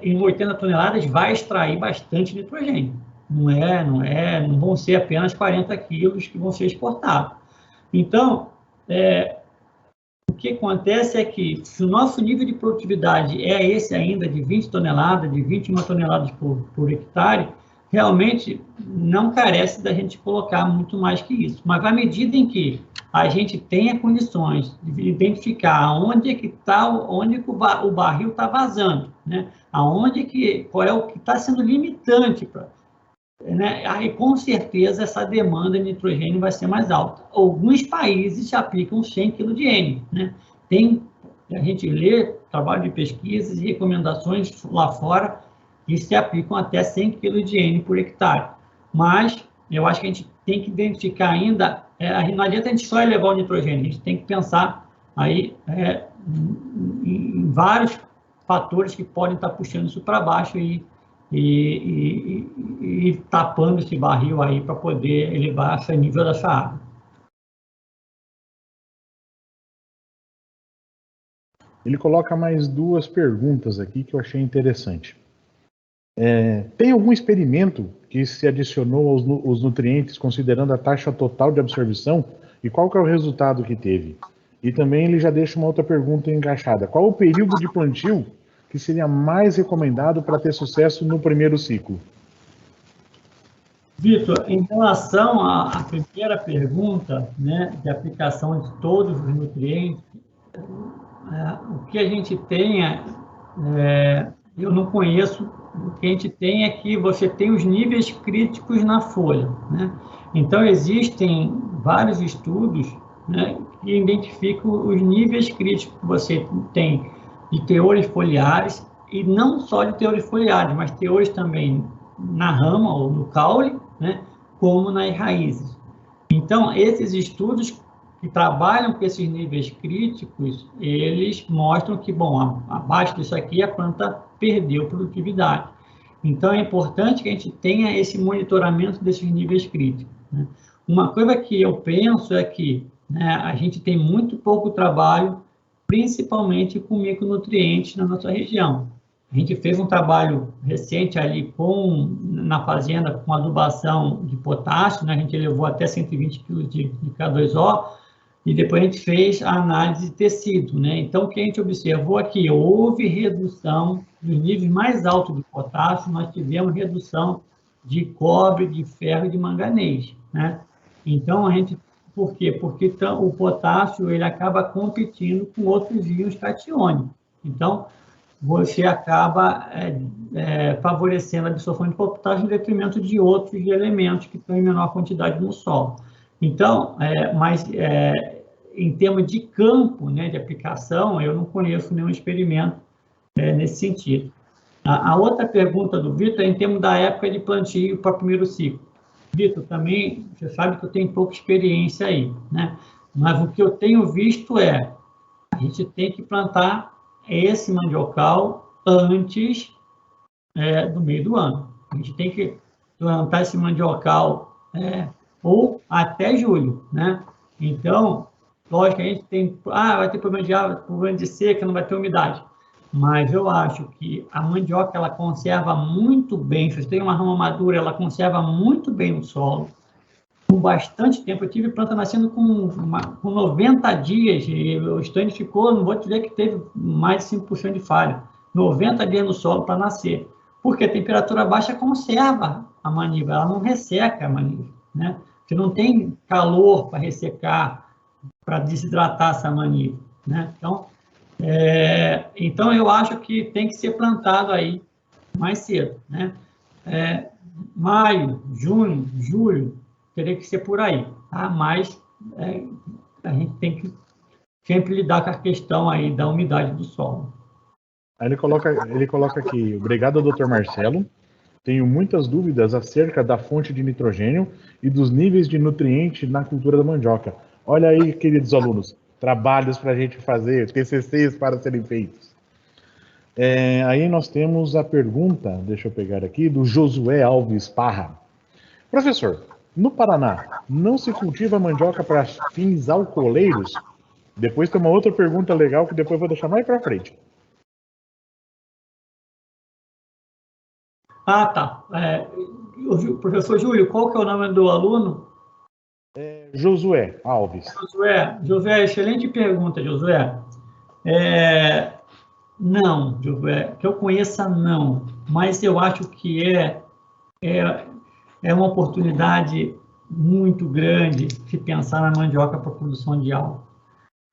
Em 80 toneladas vai extrair bastante nitrogênio. Não vão ser apenas 40 quilos que vão ser exportados. Então, o que acontece é que, se o nosso nível de produtividade é esse ainda, de 20 toneladas, de 21 toneladas por hectare, realmente não carece da gente colocar muito mais que isso. Mas à medida em que a gente tenha condições de identificar onde é que está, onde que o barril está vazando, né? Qual é o que está sendo limitante para, né? Aí com certeza essa demanda de nitrogênio vai ser mais alta. Alguns países aplicam 100 kg de N, né? A gente lê trabalho de pesquisas e recomendações lá fora que se aplicam até 100 kg de N por hectare. Mas eu acho que a gente tem que identificar ainda, não adianta a gente só elevar o nitrogênio, a gente tem que pensar aí em vários fatores que podem estar puxando isso para baixo e tapando esse barril aí para poder elevar esse nível dessa água. Ele coloca mais duas perguntas aqui que eu achei interessante. Tem algum experimento que se adicionou os nutrientes considerando a taxa total de absorção e qual que é o resultado que teve? E também ele já deixa uma outra pergunta encaixada. Qual o período de plantio que seria mais recomendado para ter sucesso no primeiro ciclo? Vitor, em relação à primeira pergunta, né, de aplicação de todos os nutrientes, o que a gente tem eu não conheço, o que a gente tem é que você tem os níveis críticos na folha, né? Então, existem vários estudos, né, que identificam os níveis críticos que você tem de teores foliares, e não só de teores foliares, mas teores também na rama ou no caule, né, como nas raízes. Então, esses estudos que trabalham com esses níveis críticos, eles mostram que, bom, abaixo disso aqui a planta perdeu produtividade. Então, é importante que a gente tenha esse monitoramento desses níveis críticos, né? Uma coisa que eu penso é que, né, a gente tem muito pouco trabalho, principalmente com micronutrientes na nossa região. A gente fez um trabalho recente ali na fazenda com adubação de potássio, né? A gente levou até 120 kg de K2O, e depois a gente fez a análise de tecido, né? Então, o que a gente observou aqui, houve redução dos níveis mais altos de potássio, nós tivemos redução de cobre, de ferro e de manganês, né? Então, por quê? Porque o potássio, ele acaba competindo com outros íons catiônicos. Então, você acaba favorecendo a absorção de potássio em detrimento de outros elementos que estão em menor quantidade no solo. Então, em termos de campo, né, de aplicação, eu não conheço nenhum experimento nesse sentido. A outra pergunta do Vitor é em termos da época de plantio para o primeiro ciclo. Vitor, também, você sabe que eu tenho pouca experiência aí, né? Mas o que eu tenho visto a gente tem que plantar esse mandiocal antes do meio do ano. A gente tem que plantar esse mandiocal ou até julho, né? Então, lógico que a gente tem... vai ter problema de água, problema de seca, não vai ter umidade. Mas eu acho que a mandioca, ela conserva muito bem, se você tem uma rama madura, ela conserva muito bem no solo, com bastante tempo. Eu tive planta nascendo com 90 dias, e o estande ficou, não vou dizer que teve mais de 5% de falha, 90 dias no solo para nascer, porque a temperatura baixa conserva a maniva, ela não resseca a maniva, né? Porque não tem calor para ressecar, para desidratar essa maniva, né? Então, eu acho que tem que ser plantado aí mais cedo, né? Maio, junho, julho, teria que ser por aí, tá? Mas a gente tem que sempre lidar com a questão aí da umidade do solo. Aí ele coloca aqui, obrigado, Dr. Marcelo. Tenho muitas dúvidas acerca da fonte de nitrogênio e dos níveis de nutriente na cultura da mandioca. Olha aí, queridos alunos, trabalhos para a gente fazer, TCCs para serem feitos. Aí nós temos a pergunta, deixa eu pegar aqui, do Josué Alves Parra. Professor, no Paraná, não se cultiva mandioca para fins alcooleiros? Depois tem uma outra pergunta legal que depois eu vou deixar mais para frente. Tá. Professor Júlio, qual que é o nome do aluno? Josué Alves. Josué, excelente pergunta, Josué. Não, Josué, que eu conheça, não. Mas eu acho que é uma oportunidade muito grande se pensar na mandioca para a produção de álcool.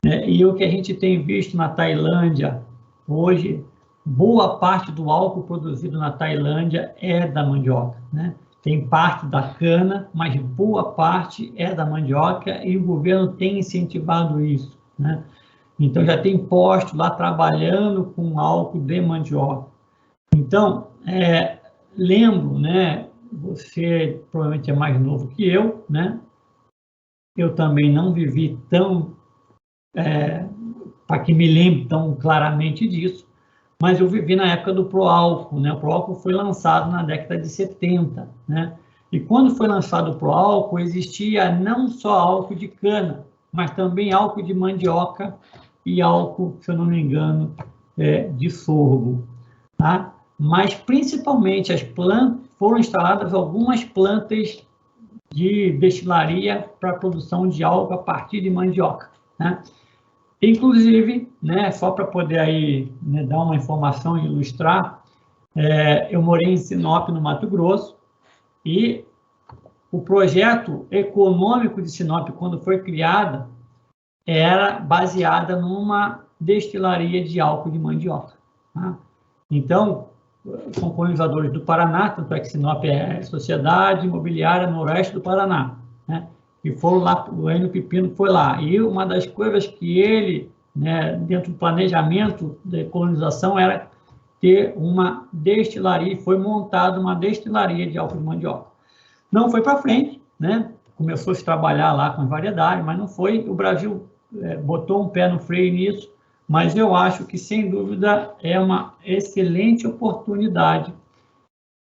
E o que a gente tem visto na Tailândia hoje, boa parte do álcool produzido na Tailândia é da mandioca, né? Tem parte da cana, mas boa parte é da mandioca e o governo tem incentivado isso, né? Então, já tem postos lá trabalhando com álcool de mandioca. Então, lembro, né? Você provavelmente é mais novo que eu, né? Eu também não vivi para que me lembre tão claramente disso, mas eu vivi na época do Proálcool, né? O Proálcool foi lançado na década de 70, né? E quando foi lançado o Proálcool, existia não só álcool de cana, mas também álcool de mandioca e álcool, se eu não me engano, de sorgo, tá? Mas, principalmente, foram instaladas algumas plantas de destilaria para a produção de álcool a partir de mandioca, né? Inclusive, né, só para poder aí, né, dar uma informação e ilustrar, eu morei em Sinop, no Mato Grosso, e o projeto econômico de Sinop, quando foi criada, era baseada numa destilaria de álcool de mandioca, tá? Então, são colonizadores do Paraná, tanto é que Sinop é Sociedade Imobiliária Noroeste do Paraná, né? E foram lá, o Enio Pipino foi lá. E uma das coisas que ele, né, dentro do planejamento de colonização, era ter uma destilaria, foi montada uma destilaria de álcool de mandioca. Não foi para frente, né? Começou a se trabalhar lá com as variedades, mas não foi. O Brasil botou um pé no freio nisso, mas eu acho que, sem dúvida, é uma excelente oportunidade,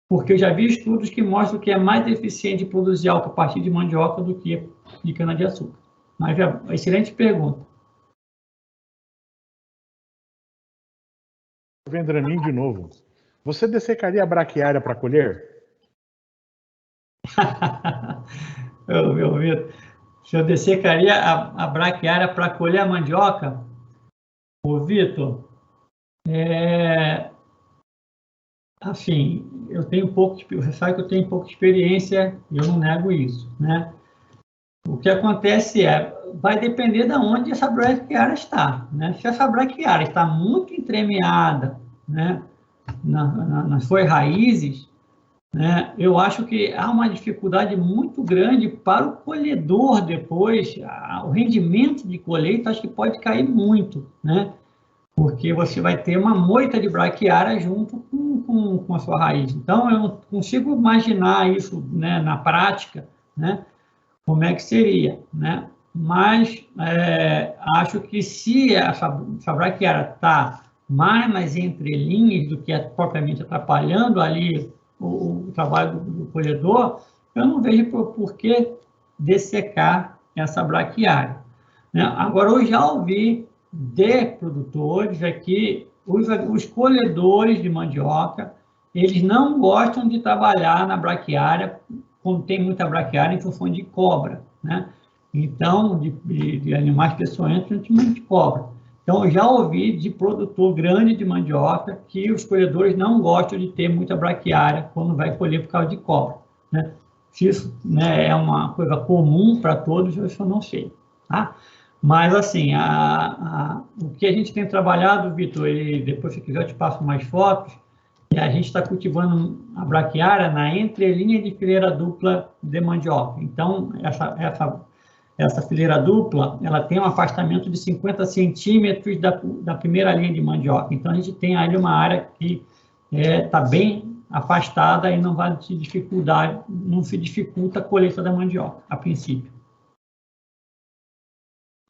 porque eu já vi estudos que mostram que é mais eficiente produzir álcool a partir de mandioca do que de cana-de-açúcar. Mas excelente pergunta. Vendramin de novo. Você dessecaria a braquiária para colher? Meu Vitor, se eu dessecaria a braquiária para colher a mandioca, ô Vitor, assim, você sabe que eu tenho pouca experiência, e eu não nego isso, né? O que acontece vai depender de onde essa braquiária está, né? Se essa braquiária está muito entremeada, né, nas suas raízes, né? Eu acho que há uma dificuldade muito grande para o colhedor depois, o rendimento de colheita acho que pode cair muito, né? Porque você vai ter uma moita de braquiária junto com a sua raiz. Então, eu não consigo imaginar isso, né, na prática, né, como é que seria, né? Mas acho que se essa braquiária está mais nas entrelinhas do que propriamente atrapalhando ali o trabalho do colhedor, eu não vejo por que dessecar essa braquiária, né? Agora, eu já ouvi de produtores aqui, os colhedores de mandioca, eles não gostam de trabalhar na braquiária, quando tem muita braquiária, em função de cobra, né? Então, de animais peçonhentos, principalmente de cobra. Então, eu já ouvi de produtor grande de mandioca que os colhedores não gostam de ter muita braquiária quando vai colher por causa de cobra, né? Se isso, né, é uma coisa comum para todos, eu só não sei, tá? Mas, assim, o que a gente tem trabalhado, Vitor, e depois, se quiser, eu te passo mais fotos, e a gente está cultivando a braquiária na entrelinha de fileira dupla de mandioca. Então, essa fileira dupla, ela tem um afastamento de 50 centímetros da primeira linha de mandioca. Então, a gente tem ali uma área que está bem afastada e não vai se dificultar, não se dificulta a colheita da mandioca, a princípio.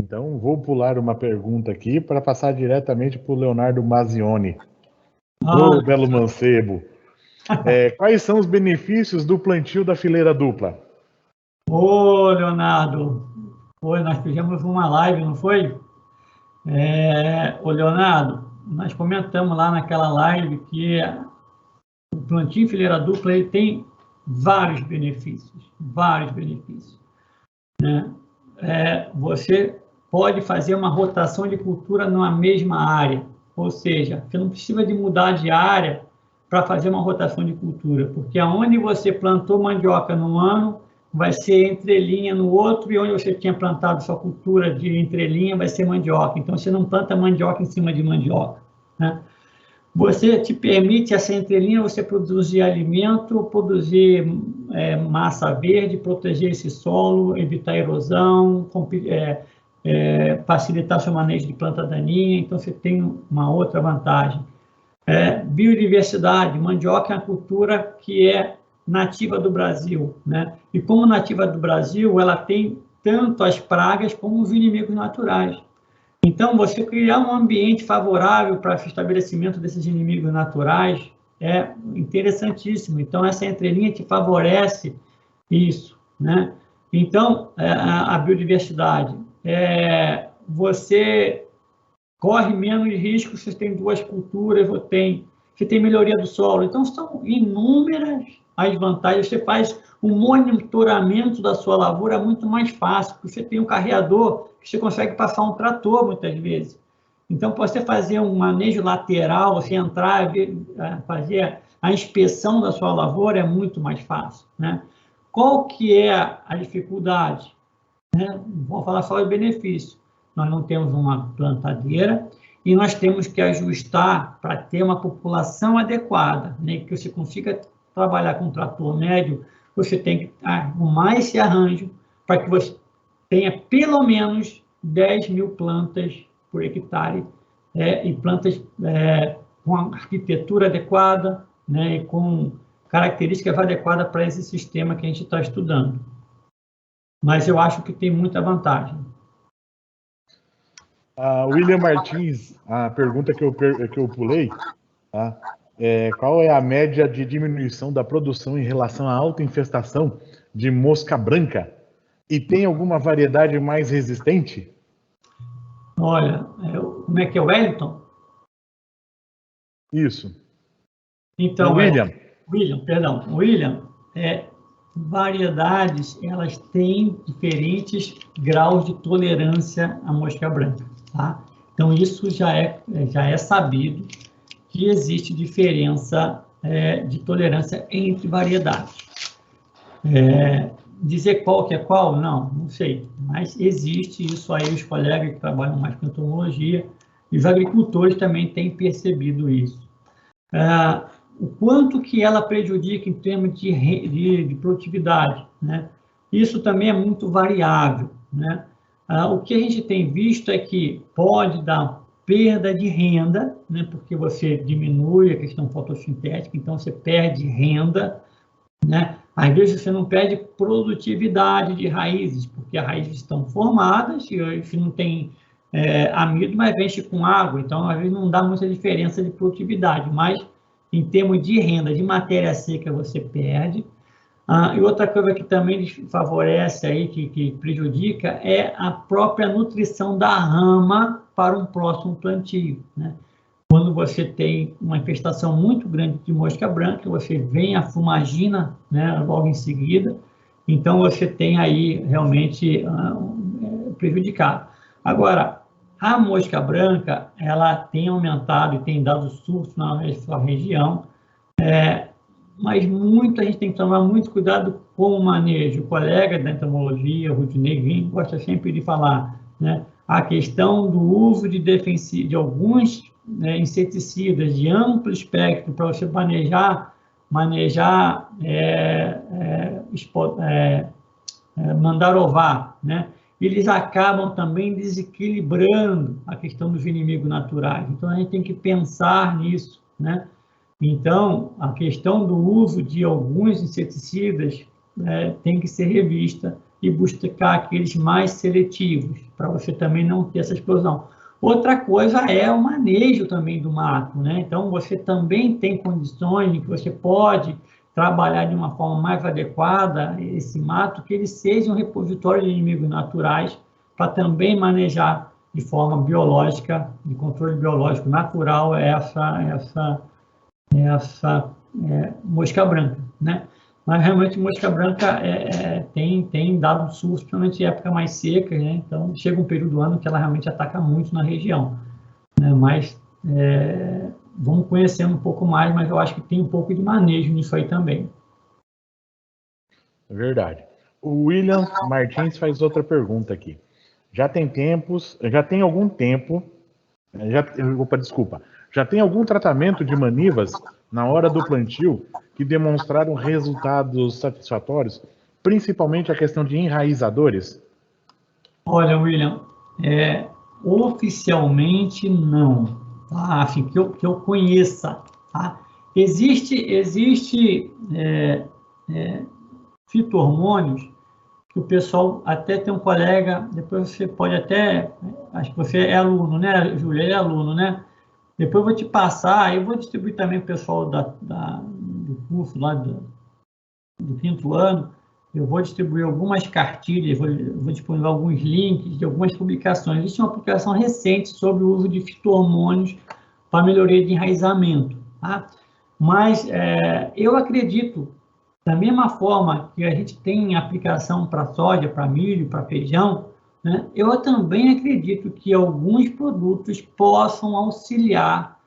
Então, vou pular uma pergunta aqui para passar diretamente para o Leonardo Mazioni, do Belo Mancebo. Quais são os benefícios do plantio da fileira dupla? Ô, Leonardo, nós fizemos uma live, não foi? Ô, Leonardo, nós comentamos lá naquela live que o plantio em fileira dupla ele tem vários benefícios, né? Você pode fazer uma rotação de cultura numa mesma área, ou seja, você não precisa de mudar de área para fazer uma rotação de cultura, porque aonde você plantou mandioca num ano, vai ser entrelinha no outro, e onde você tinha plantado sua cultura de entrelinha, vai ser mandioca. Então, você não planta mandioca em cima de mandioca, né? Você te permite, essa entrelinha, você produzir alimento, produzir massa verde, proteger esse solo, evitar erosão, facilitar seu manejo de planta daninha. Então, você tem uma outra vantagem. Biodiversidade, mandioca é uma cultura que é nativa do Brasil, né? E como nativa do Brasil, ela tem tanto as pragas como os inimigos naturais. Então, você criar um ambiente favorável para o estabelecimento desses inimigos naturais é interessantíssimo. Então, essa entrelinha te favorece isso, né? Então, a biodiversidade, você corre menos risco, você tem duas culturas, você tem melhoria do solo. Então, são inúmeras as vantagens. Você faz o monitoramento da sua lavoura muito mais fácil, porque você tem um carreador que você consegue passar um trator, muitas vezes. Então, para você fazer um manejo lateral, você entrar, fazer a inspeção da sua lavoura é muito mais fácil, né? Qual que é a dificuldade? Vamos falar só de benefício. Nós não temos uma plantadeira e nós temos que ajustar para ter uma população adequada, né? Que você consiga trabalhar com um trator médio, você tem que arrumar esse arranjo para que você tenha pelo menos 10 mil plantas por hectare, e plantas com arquitetura adequada, né? E com características adequadas para esse sistema que a gente está estudando. Mas eu acho que tem muita vantagem. William Martins, a pergunta que eu pulei, tá? Qual é a média de diminuição da produção em relação à alta infestação de mosca branca? E tem alguma variedade mais resistente? Olha, como é que é o Wellington? Isso. Então, William, variedades, elas têm diferentes graus de tolerância à mosca branca, tá? Então, isso já é sabido que existe diferença de tolerância entre variedades. Dizer qual que é qual? Não sei, mas existe isso aí, os colegas que trabalham mais com entomologia, e os agricultores também têm percebido isso. o quanto que ela prejudica em termos de produtividade, né? Isso também é muito variável, né? O que a gente tem visto é que pode dar perda de renda, né? Porque você diminui a questão fotossintética, então você perde renda, né? Às vezes você não perde produtividade de raízes, porque as raízes estão formadas e se não tem amido, mas vence com água, então às vezes não dá muita diferença de produtividade, mas em termos de renda, de matéria seca, você perde. E outra coisa que também favorece aí, que prejudica, é a própria nutrição da rama para um próximo plantio, né? Quando você tem uma infestação muito grande de mosca branca, você vem a fumagina, né, logo em seguida, então você tem aí realmente prejudicado. Agora, a mosca branca, ela tem aumentado e tem dado surto na sua região, mas a gente tem que tomar muito cuidado com o manejo. O colega da entomologia, Rudinei Green, gosta sempre de falar, né, a questão do uso de alguns, né, inseticidas de amplo espectro para você mandar ovar, né? Eles acabam também desequilibrando a questão dos inimigos naturais. Então, a gente tem que pensar nisso, né? Então, a questão do uso de alguns inseticidas tem que ser revista e buscar aqueles mais seletivos, para você também não ter essa explosão. Outra coisa é o manejo também do mato, né? Então, você também tem condições em que você pode trabalhar de uma forma mais adequada esse mato, que ele seja um repositório de inimigos naturais, para também manejar de forma biológica, de controle biológico natural, essa mosca branca, né? Mas realmente mosca branca tem dado surto, principalmente em época mais seca, né? Então chega um período do ano que ela realmente ataca muito na região, né? Mas vamos conhecendo um pouco mais, mas eu acho que tem um pouco de manejo nisso aí também. É verdade. O William Martins faz outra pergunta aqui. Já tem algum tempo, já tem algum tratamento de manivas na hora do plantio que demonstraram resultados satisfatórios, principalmente a questão de enraizadores? Olha, William, oficialmente não, tá? Assim, que eu conheça, tá? Existe fito-hormônios que o pessoal, até tem um colega, depois você pode até, acho que você é aluno, né, Júlia? Ele é aluno, né? Depois eu vou te passar, eu vou distribuir também para o pessoal do curso lá do 5º ano, eu vou distribuir algumas cartilhas, vou disponibilizar alguns links de algumas publicações. Existe uma publicação recente sobre o uso de fito-hormônios para melhoria de enraizamento, tá? Mas eu acredito, da mesma forma que a gente tem aplicação para soja, para milho, para feijão, né, eu também acredito que alguns produtos possam auxiliar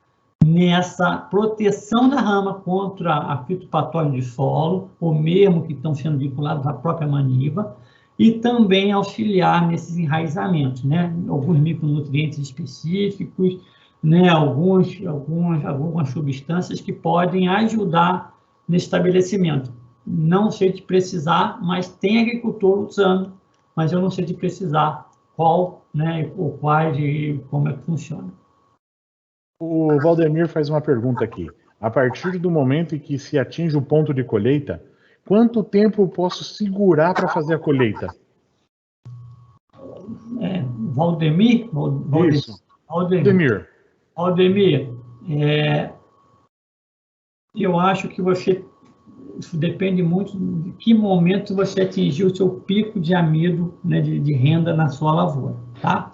nessa proteção da rama contra a fitopatógeno de solo, ou mesmo que estão sendo vinculados à própria maniva, e também auxiliar nesses enraizamentos, né? Alguns micronutrientes específicos, né? Algumas substâncias que podem ajudar nesse estabelecimento. Não sei de precisar, mas tem agricultor usando, mas eu não sei de precisar qual, né? Ou quais e como é que funciona. O Valdemir faz uma pergunta aqui. A partir do momento em que se atinge o ponto de colheita, quanto tempo eu posso segurar para fazer a colheita? Valdemir? Isso. Valdemir. Valdemir, eu acho que isso depende muito de que momento você atingiu o seu pico de amido, né, de renda na sua lavoura, tá?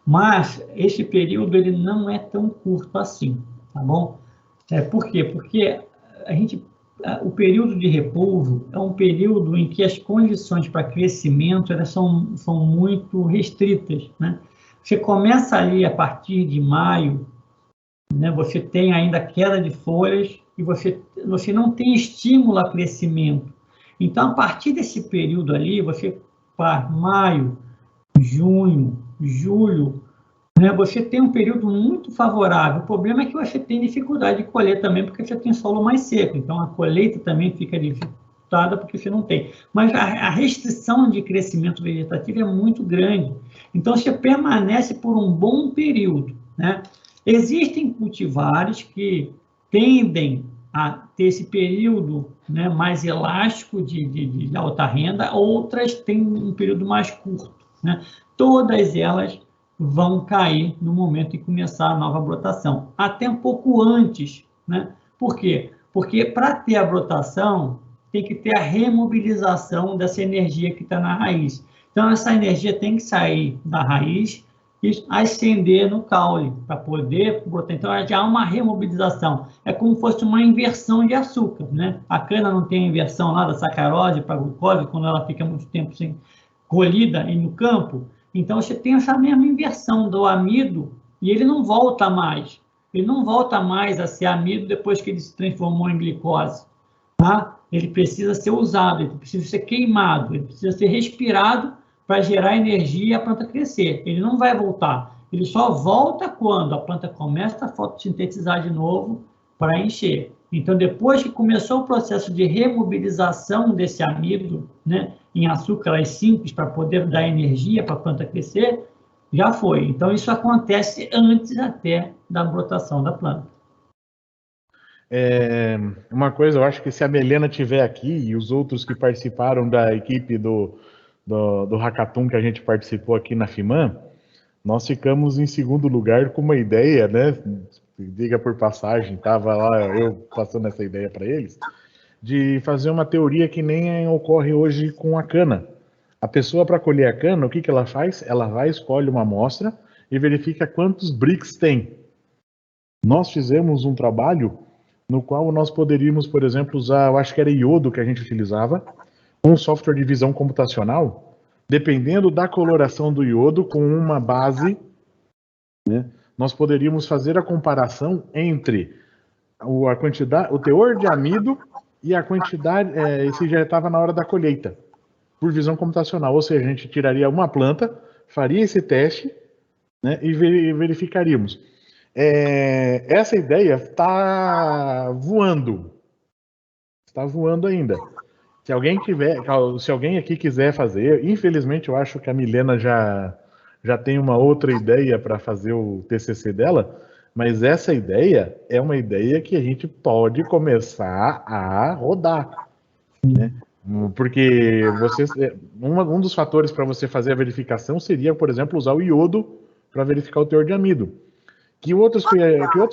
Mas esse período ele não é tão curto assim, tá bom? Por quê? Porque o período de repouso é um período em que as condições para crescimento elas são muito restritas, né? Você começa ali a partir de maio, né? Você tem ainda queda de folhas e você não tem estímulo a crescimento. Então, a partir desse período ali, você faz maio, junho, julho, né, você tem um período muito favorável. O problema é que você tem dificuldade de colher também, porque você tem solo mais seco. Então, a colheita também fica dificultada porque você não tem. Mas a restrição de crescimento vegetativo é muito grande. Então, você permanece por um bom período, né? Existem cultivares que tendem a ter esse período, né, mais elástico de alta renda, outras têm um período mais curto, né? Todas elas vão cair no momento em começar a nova brotação, até um pouco antes, né? Por quê? Porque para ter a brotação, tem que ter a remobilização dessa energia que está na raiz. Então, essa energia tem que sair da raiz e ascender no caule, para poder brotar. Então, já há uma remobilização. É como se fosse uma inversão de açúcar, né? A cana não tem inversão lá da sacarose para a glucose, quando ela fica muito tempo sem colhida no campo. Então, você tem essa mesma inversão do amido e ele não volta mais. Ele não volta mais a ser amido depois que ele se transformou em glicose. Tá? Ele precisa ser usado, ele precisa ser queimado, ele precisa ser respirado para gerar energia e a planta crescer. Ele não vai voltar. Ele só volta quando a planta começa a fotossintetizar de novo para encher. Então, depois que começou o processo de remobilização desse amido, né, em açúcares simples para poder dar energia para a planta crescer, já foi. Então, isso acontece antes até da brotação da planta. Uma coisa, eu acho que se a Milena estiver aqui e os outros que participaram da equipe do Hackathon que a gente participou aqui na FIMAN, nós ficamos em segundo lugar com uma ideia, né? Diga por passagem, estava lá eu passando essa ideia para eles, de fazer uma teoria que nem ocorre hoje com a cana. A pessoa, para colher a cana, o que ela faz? Ela vai, escolhe uma amostra e verifica quantos bricks tem. Nós fizemos um trabalho no qual nós poderíamos, por exemplo, usar, eu acho que era iodo que a gente utilizava, um software de visão computacional, dependendo da coloração do iodo, com uma base, né, nós poderíamos fazer a comparação entre a quantidade, o teor de amido e a quantidade, esse já estava na hora da colheita, por visão computacional, ou seja, a gente tiraria uma planta, faria esse teste, né, e verificaríamos. Essa ideia está voando ainda. Se alguém aqui quiser fazer, infelizmente eu acho que a Milena já tem uma outra ideia para fazer o TCC dela, mas essa ideia é uma ideia que a gente pode começar a rodar, né? Porque um dos fatores para você fazer a verificação seria, por exemplo, usar o iodo para verificar o teor de amido. Que outros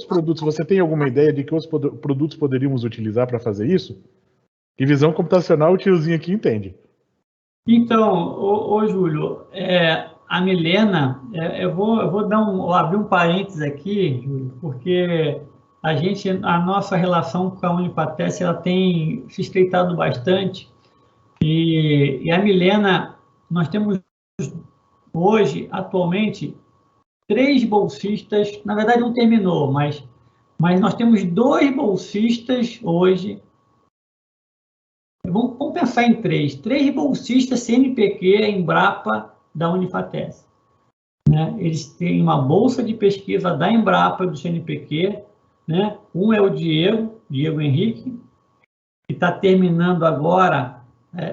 produtos, você tem alguma ideia de que outros produtos poderíamos utilizar para fazer isso? Que visão computacional o tiozinho aqui entende. Então, Júlio, a Milena, eu vou abrir um parênteses aqui, Júlio, porque a nossa relação com a Unipatese, ela tem se estreitado bastante, e a Milena, nós temos hoje, atualmente, 3 bolsistas, na verdade não terminou, mas nós temos 2 bolsistas hoje. Vamos pensar em 3 bolsistas CNPq Embrapa da Unipatese, né? Eles têm uma bolsa de pesquisa da Embrapa e do CNPq, né? Um é o Diego Henrique, que está terminando agora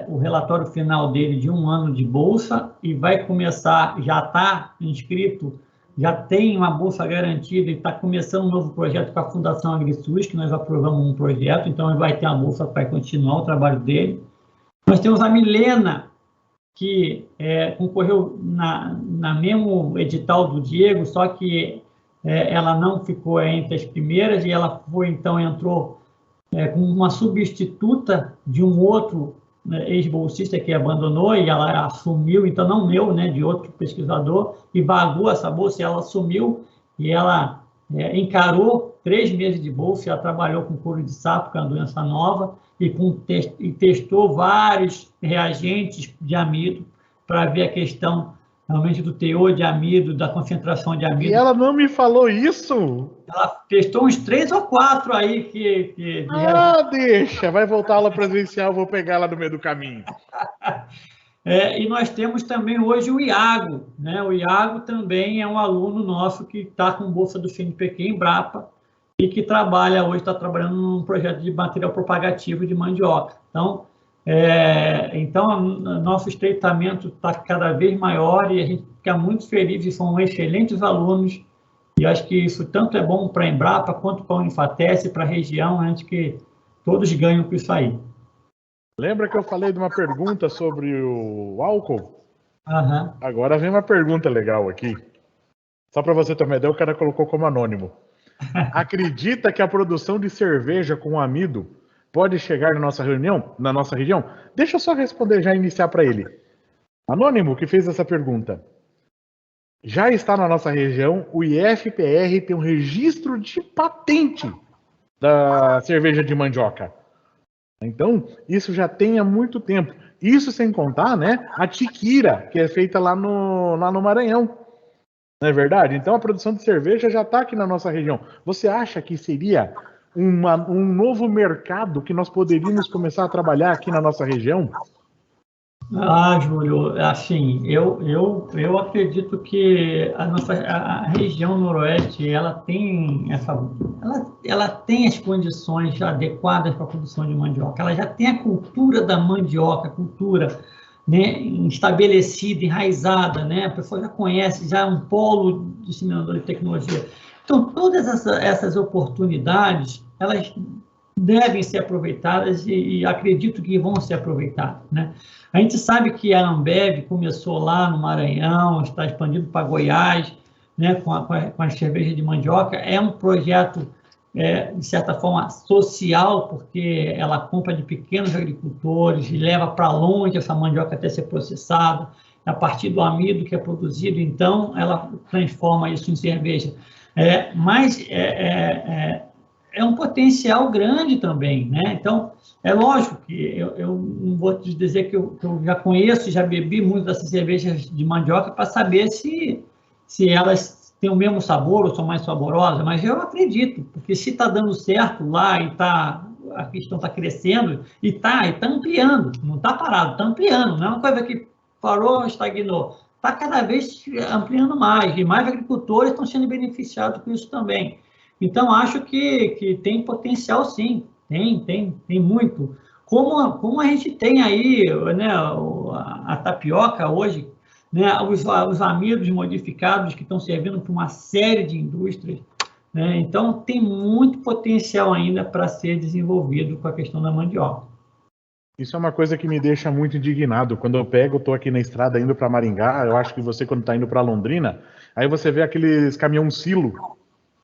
o relatório final dele de 1 ano de bolsa e vai começar, já está inscrito, já tem uma bolsa garantida e está começando um novo projeto com a Fundação AgriSUS, que nós aprovamos um projeto, então ele vai ter uma bolsa para continuar o trabalho dele. Nós temos a Milena, que concorreu na mesmo edital do Diego, só que ela não ficou entre as primeiras e ela entrou com uma substituta de um outro ex-bolsista que abandonou e ela assumiu, então não meu, né, de outro pesquisador, e vagou essa bolsa e ela assumiu e ela encarou 3 meses de bolsa, ela trabalhou com couro de sapo, que é uma doença nova, e testou vários reagentes de amido para ver a questão realmente do teor de amido, da concentração de amido. E ela não me falou isso? Ela testou uns 3 ou 4 aí deixa, vai voltar aula presencial, vou pegar ela no meio do caminho. E nós temos também hoje o Iago, né? O Iago também é um aluno nosso que está com bolsa do CNPq Embrapa e que hoje está trabalhando num projeto de material propagativo de mandioca. Então, nosso estreitamento está cada vez maior e a gente fica muito feliz e são excelentes alunos. E acho que isso tanto é bom para a Embrapa quanto para a Unifatec, para a região, antes que todos ganham com isso aí. Lembra que eu falei de uma pergunta sobre o álcool? Uhum. Agora vem uma pergunta legal aqui. Só para você ter uma ideia, o cara colocou como anônimo. Acredita que a produção de cerveja com amido pode chegar na nossa região? Deixa eu só responder, já iniciar para ele. Anônimo, que fez essa pergunta. Já está na nossa região, o IFPR tem um registro de patente da cerveja de mandioca. Então, isso já tem há muito tempo. Isso sem contar, né, a tiquira, que é feita lá no Maranhão. Não é verdade? Então, a produção de cerveja já está aqui na nossa região. Você acha que seria um novo mercado que nós poderíamos começar a trabalhar aqui na nossa região? Júlio, assim, eu acredito que a região noroeste, ela tem as condições adequadas para a produção de mandioca. Ela já tem a cultura da mandioca, né, estabelecida, enraizada, né? A pessoa já conhece, já é um polo disseminador de tecnologia. Então, todas essas oportunidades, elas devem ser aproveitadas e acredito que vão ser aproveitadas, né? A gente sabe que a Ambev começou lá no Maranhão, está expandindo para Goiás, né, com a cerveja de mandioca. É um projeto, de certa forma, social, porque ela compra de pequenos agricultores e leva para longe essa mandioca até ser processada. A partir do amido que é produzido, então, ela transforma isso em cerveja. Mas é um potencial grande também, né? Então, é lógico que eu não vou te dizer que eu já conheço, já bebi muito dessas cervejas de mandioca para saber se elas têm o mesmo sabor ou são mais saborosas, mas eu acredito, porque se está dando certo lá e a questão está crescendo e está ampliando, não está parado, está ampliando, não é uma coisa que parou, estagnou, está cada vez ampliando mais, e mais agricultores estão sendo beneficiados com isso também. Então, acho que tem potencial, sim, tem muito. Como a gente tem aí, né, a tapioca hoje, né, os amidos modificados que estão servindo para uma série de indústrias, né, então tem muito potencial ainda para ser desenvolvido com a questão da mandioca. Isso é uma coisa que me deixa muito indignado. Quando eu estou aqui na estrada indo para Maringá, eu acho que você quando está indo para Londrina, aí você vê aqueles caminhão-silo,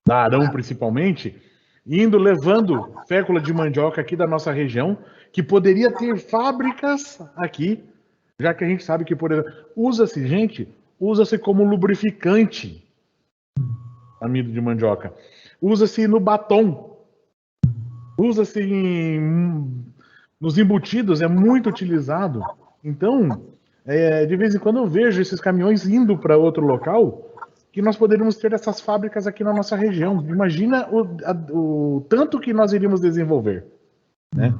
da Arão principalmente, levando fécula de mandioca aqui da nossa região, que poderia ter fábricas aqui, já que a gente sabe que usa-se como lubrificante amido de mandioca, usa-se no batom, usa-se nos embutidos, é muito utilizado. Então, de vez em quando eu vejo esses caminhões indo para outro local, que nós poderíamos ter essas fábricas aqui na nossa região. Imagina o tanto que nós iríamos desenvolver, né?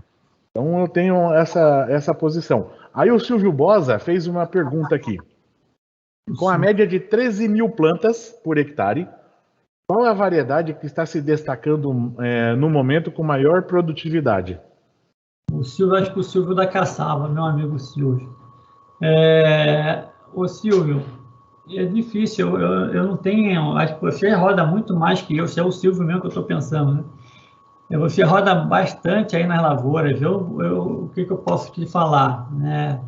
Então eu tenho essa posição. Aí o Silvio Bosa fez uma pergunta aqui. Com a média de 13 mil plantas por hectare, qual é a variedade que está se destacando no momento com maior produtividade? Acho que o Silvio da Caçava, meu amigo Silvio. O Silvio, é difícil, eu não tenho, acho que você roda muito mais que eu, se é o Silvio mesmo que eu estou pensando, né? Você roda bastante aí nas lavouras, o que eu posso te falar, né?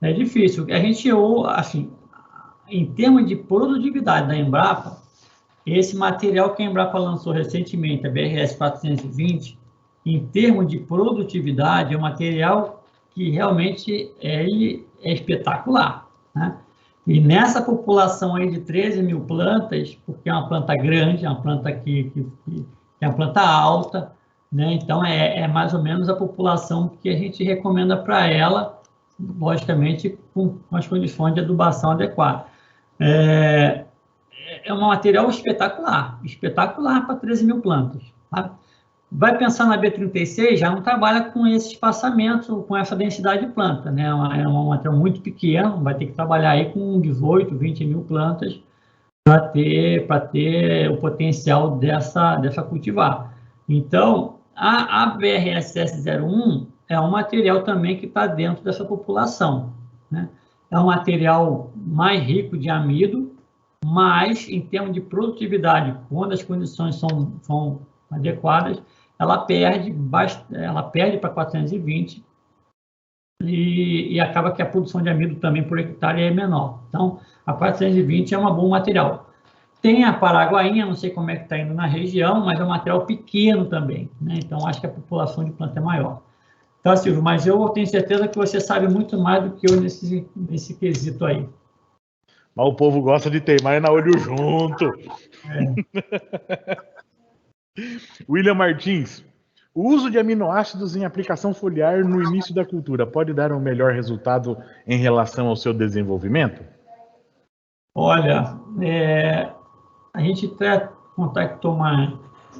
É difícil, a gente, assim, em termos de produtividade da Embrapa, esse material que a Embrapa lançou recentemente, a BRS 420, em termos de produtividade, é um material que realmente é espetacular, né? E nessa população aí de 13 mil plantas, porque é uma planta grande, é uma planta que é uma planta alta, né? Então é mais ou menos a população que a gente recomenda para ela, logicamente com as condições de adubação adequadas. É um material espetacular para 13 mil plantas, tá? vai pensar na B36, já não trabalha com esse espaçamento, com essa densidade de planta, né? É um material muito pequeno, vai ter que trabalhar aí com 18, 20 mil plantas para ter o potencial dessa cultivar. Então, a BRSS01 é um material também que está dentro dessa população, né? É um material mais rico de amido, mas, em termos de produtividade, quando as condições são adequadas, ela perde para 420 e acaba que a produção de amido também por hectare é menor. Então, a 420 é um bom material. Tem a paraguainha, não sei como é que está indo na região, mas é um material pequeno também, né? Então, acho que a população de planta é maior. Tá, Silvio, mas eu tenho certeza que você sabe muito mais do que eu nesse quesito aí. Mas o povo gosta de teimar na olho junto. William Martins, o uso de aminoácidos em aplicação foliar no início da cultura pode dar um melhor resultado em relação ao seu desenvolvimento? Olha, a gente até contactou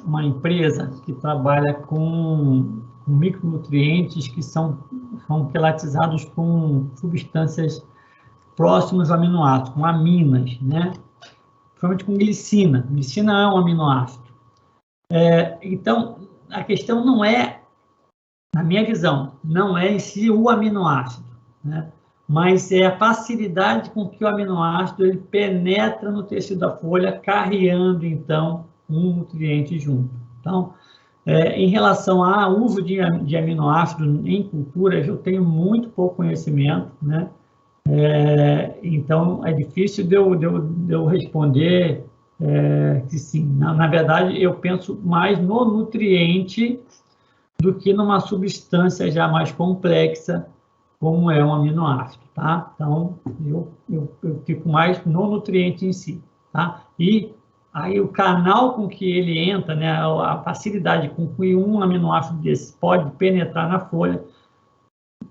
uma empresa que trabalha com micronutrientes que são quelatizados com substâncias próximas ao aminoácido, com aminas, né? Principalmente com glicina. Glicina é um aminoácido. Então, a questão não é, na minha visão, não é em si o aminoácido, né? Mas é a facilidade com que o aminoácido ele penetra no tecido da folha, carreando, então, um nutriente junto. Então, em relação ao uso de aminoácido em culturas, eu tenho muito pouco conhecimento, né? Então, é difícil de eu responder que sim. Na verdade, eu penso mais no nutriente do que numa substância já mais complexa, como é um aminoácido, tá? Então, eu fico mais no nutriente em si, tá? E aí o canal com que ele entra, né, a facilidade com que um aminoácido desse pode penetrar na folha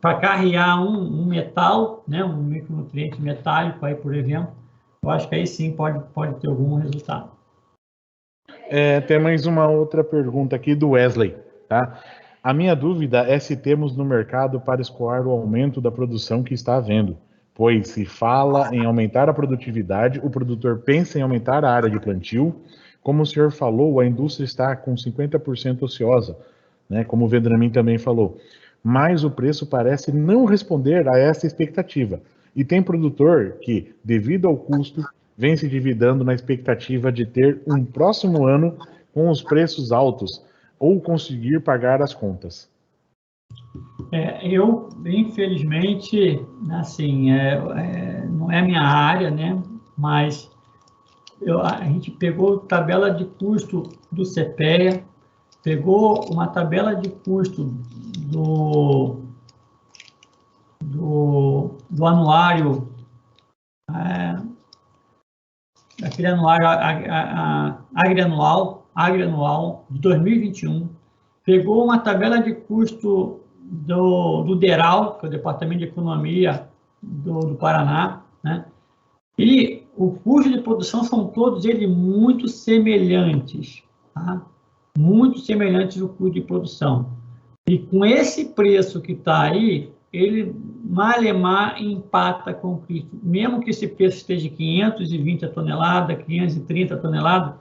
para carregar um metal, né, um micronutriente metálico, aí, por exemplo, eu acho que aí sim pode ter algum resultado. Tem mais uma outra pergunta aqui do Wesley, tá? A minha dúvida é se temos no mercado para escoar o aumento da produção que está havendo, pois se fala em aumentar a produtividade, o produtor pensa em aumentar a área de plantio. Como o senhor falou, a indústria está com 50% ociosa, né? Como o Vendramin também falou. Mas o preço parece não responder a essa expectativa. E tem produtor que, devido ao custo, vem se endividando na expectativa de ter um próximo ano com os preços altos ou conseguir pagar as contas. Eu, infelizmente, assim, não é a minha área, né? Mas a gente pegou tabela de custo do CPEA, pegou uma tabela de custo do anuário, daquele anuário agrianual de 2021, pegou uma tabela de custo do DERAL, que é o Departamento de Economia do Paraná, né? E o custo de produção são todos eles muito semelhantes, tá? Muito semelhantes ao custo de produção. E com esse preço que está aí, ele malemar empata com o custo. Mesmo que esse preço esteja 520 a tonelada, 530 a tonelada,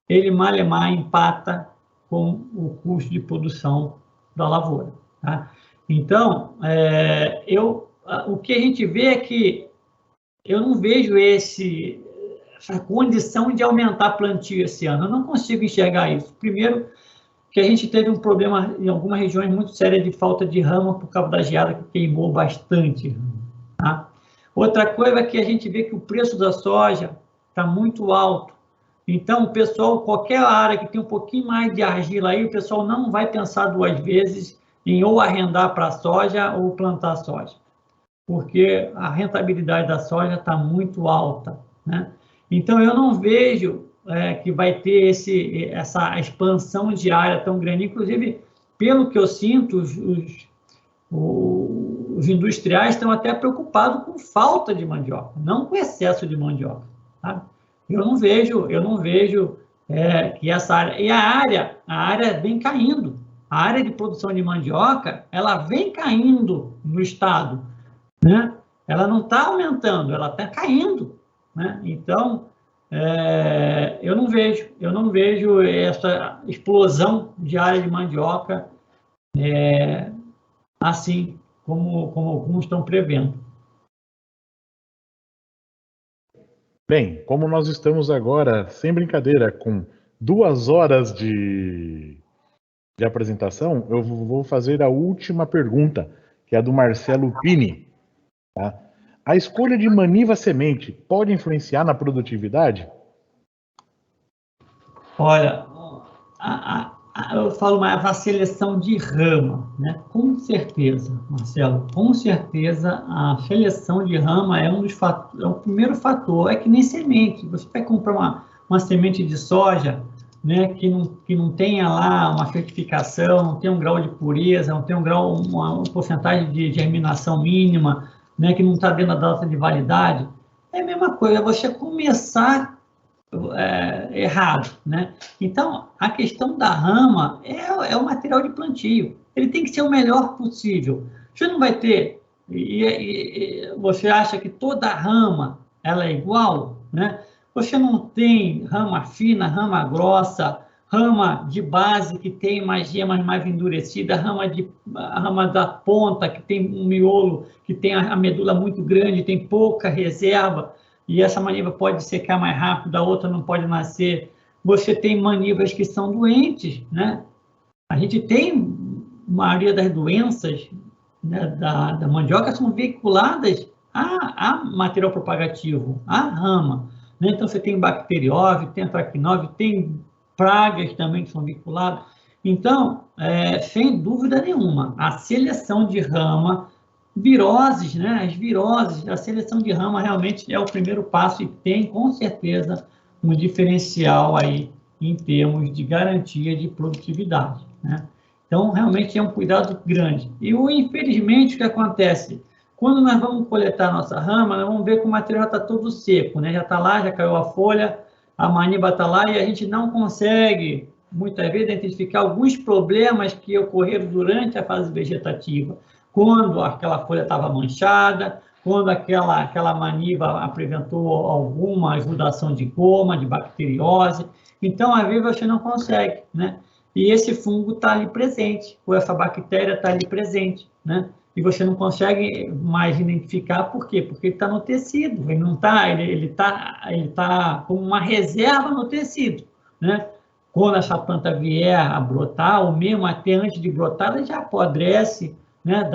ele malemar empata com o custo de produção da lavoura, tá? Então, o que a gente vê é que eu não vejo essa condição de aumentar plantio esse ano. Eu não consigo enxergar isso. Primeiro, que a gente teve um problema em algumas regiões muito sério de falta de rama por causa da geada que queimou bastante, tá? Outra coisa é que a gente vê que o preço da soja está muito alto. Então, o pessoal, qualquer área que tem um pouquinho mais de argila aí, o pessoal não vai pensar duas vezes em ou arrendar para soja ou plantar soja, porque a rentabilidade da soja está muito alta, né? Então, eu não vejo que vai ter essa expansão de área tão grande. Inclusive, pelo que eu sinto, os industriais estão até preocupados com falta de mandioca, não com excesso de mandioca, tá? Eu não vejo que essa área... E a área vem caindo. A área de produção de mandioca, ela vem caindo no estado, né? Ela não está aumentando, ela está caindo, né? Então, eu não vejo essa explosão de área de mandioca assim como alguns estão prevendo. Bem, como nós estamos agora, sem brincadeira, com 2 horas de apresentação, eu vou fazer a última pergunta, que é a do Marcelo Pini. Tá? A escolha de maniva semente pode influenciar na produtividade? Olha, eu falo mais a seleção de rama, né? Com certeza, Marcelo, com certeza a seleção de rama é é o primeiro fator. É que nem semente. Você vai comprar uma semente de soja, né? Que não tenha lá uma certificação, não tem um grau de pureza, não tem uma porcentagem de germinação mínima, né? Que não está dentro da data de validade. É a mesma coisa. É você começar errado, né? Então, a questão da rama é o material de plantio. Ele tem que ser o melhor possível. Você não vai ter... você acha que toda rama ela é igual, né? Você não tem rama fina, rama grossa, rama de base que tem mais gemas mais endurecidas, a rama da ponta que tem um miolo, que tem a medula muito grande, tem pouca reserva, e essa maniva pode secar mais rápido, a outra não pode nascer. Você tem manivas que são doentes, né? A gente tem, a maioria das doenças, né, da mandioca são veiculadas a material propagativo, a rama, né? Então, você tem bacteriose, tem antracnose, tem pragas também que são veiculadas. Então, sem dúvida nenhuma, a seleção de rama, viroses, né? As viroses, a seleção de rama realmente é o primeiro passo e tem, com certeza, um diferencial aí em termos de garantia de produtividade, né? Então, realmente é um cuidado grande. E, infelizmente, o que acontece? Quando nós vamos coletar a nossa rama, nós vamos ver que o material está todo seco, né? Já está lá, já caiu a folha, a maniva está lá e a gente não consegue, muitas vezes, identificar alguns problemas que ocorreram durante a fase vegetativa. Quando aquela folha estava manchada, quando aquela maniva apresentou alguma exudação de goma, de bacteriose. Então, às vezes, você não consegue, né? E esse fungo está ali presente, ou essa bactéria está ali presente, né? E você não consegue mais identificar por quê? Porque ele está no tecido, ele não está, ele tá como uma reserva no tecido, né? Quando essa planta vier a brotar, ou mesmo até antes de brotar, ela já apodrece, né?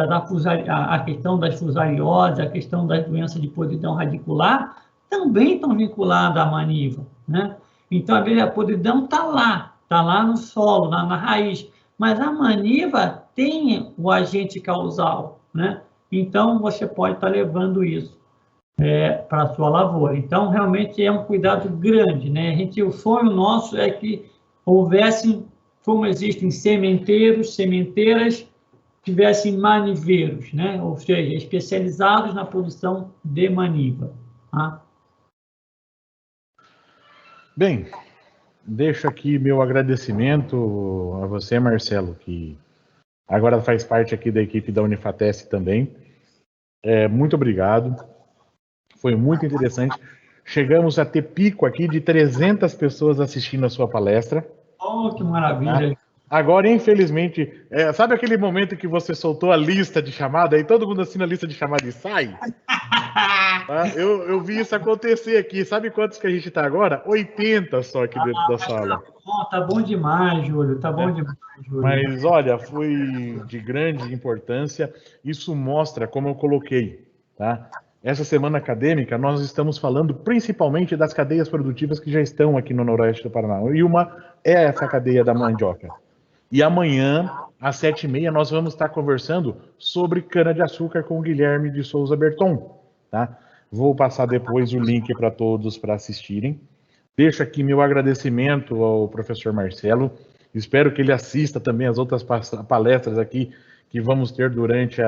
A questão das fusarioses, a questão das doenças de podridão radicular, também estão vinculadas à maniva, né? Então, às vezes, a podridão está lá no solo, na raiz, mas a maniva tem o agente causal, né? Então, você pode estar levando isso para a sua lavoura. Então, realmente é um cuidado grande, né? O sonho nosso é que houvessem, como existem sementeiros, sementeiras, tivessem maniveiros, né? Ou seja, especializados na produção de maniva. Tá? Bem, deixo aqui meu agradecimento a você, Marcelo, que agora faz parte aqui da equipe da Unifatesc também. Muito obrigado. Foi muito interessante. Chegamos a ter pico aqui de 300 pessoas assistindo a sua palestra. Oh, que maravilha! Tá? Agora, infelizmente, sabe aquele momento que você soltou a lista de chamada e todo mundo assina a lista de chamada e sai? Tá? Eu vi isso acontecer aqui. Sabe quantos que a gente está agora? 80 só aqui dentro da sala. Tá bom demais, Júlio. Tá bom demais, Júlio. Mas, olha, foi de grande importância. Isso mostra, como eu coloquei, tá? Essa semana acadêmica, nós estamos falando principalmente das cadeias produtivas que já estão aqui no Noroeste do Paraná. E uma é essa cadeia da mandioca. E amanhã, às 7h30, nós vamos estar conversando sobre cana-de-açúcar com o Guilherme de Souza Berton. Tá? Vou passar depois o link para todos para assistirem. Deixo aqui meu agradecimento ao professor Marcelo. Espero que ele assista também as outras palestras aqui que vamos ter durante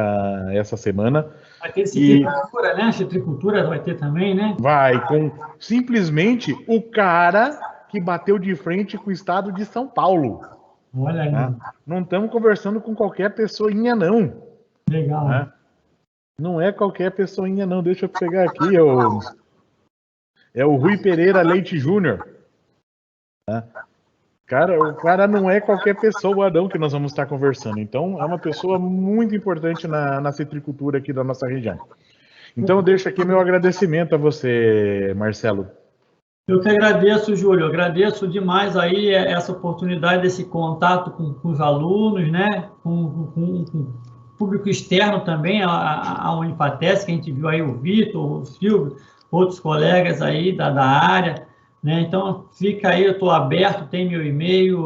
essa semana. Vai ter citricultura, né? Citricultura vai ter também, né? Vai, com simplesmente o cara que bateu de frente com o estado de São Paulo. Olha aí. Né? Não estamos conversando com qualquer pessoinha, não. Legal. Né? Não é qualquer pessoinha, não. Deixa eu pegar aqui. É o Rui Pereira Leite Júnior. Né? O cara não é qualquer pessoa, não, que nós vamos estar conversando. Então, é uma pessoa muito importante na citricultura aqui da nossa região. Então, eu deixo aqui meu agradecimento a você, Marcelo. Eu que agradeço, Júlio. Agradeço demais aí essa oportunidade desse contato com os alunos, né? Com o público externo também, a Unifatesc, que a gente viu aí o Vitor, o Silvio, outros colegas aí da área. Né? Então, fica aí, eu estou aberto, tem meu e-mail,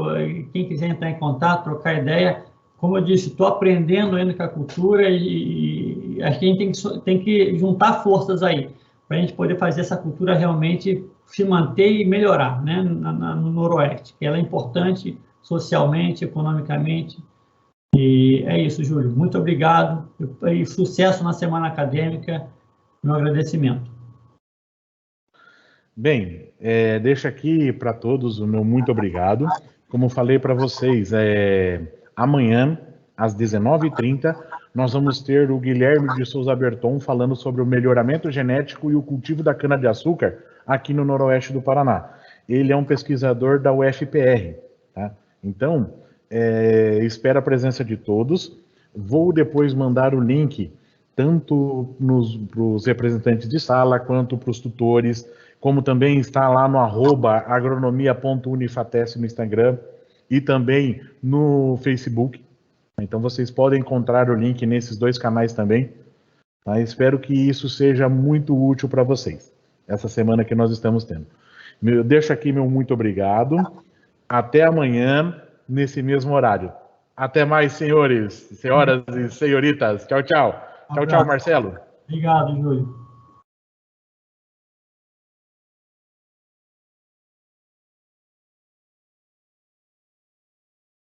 quem quiser entrar em contato, trocar ideia. Como eu disse, estou aprendendo ainda com a cultura e a gente tem que juntar forças aí, para a gente poder fazer essa cultura realmente se manter e melhorar, né? No Noroeste, que ela é importante socialmente, economicamente. E é isso, Júlio. Muito obrigado e sucesso na Semana Acadêmica. Meu agradecimento. Bem, deixo aqui para todos o meu muito obrigado. Como falei para vocês, amanhã, às 19h30, nós vamos ter o Guilherme de Souza Berton falando sobre o melhoramento genético e o cultivo da cana-de-açúcar aqui no Noroeste do Paraná. Ele é um pesquisador da UFPR. Tá? Então, espero a presença de todos. Vou depois mandar o link tanto para os representantes de sala quanto para os tutores, como também está lá no @agronomia.unifatesc no Instagram e também no Facebook. Então vocês podem encontrar o link nesses dois canais também. Tá? Espero que isso seja muito útil para vocês, essa semana que nós estamos tendo. Eu deixo aqui meu muito obrigado. Até amanhã, nesse mesmo horário. Até mais, senhores, senhoras e senhoritas. Tchau, tchau. Tchau, tchau, Marcelo. Obrigado, Júlio.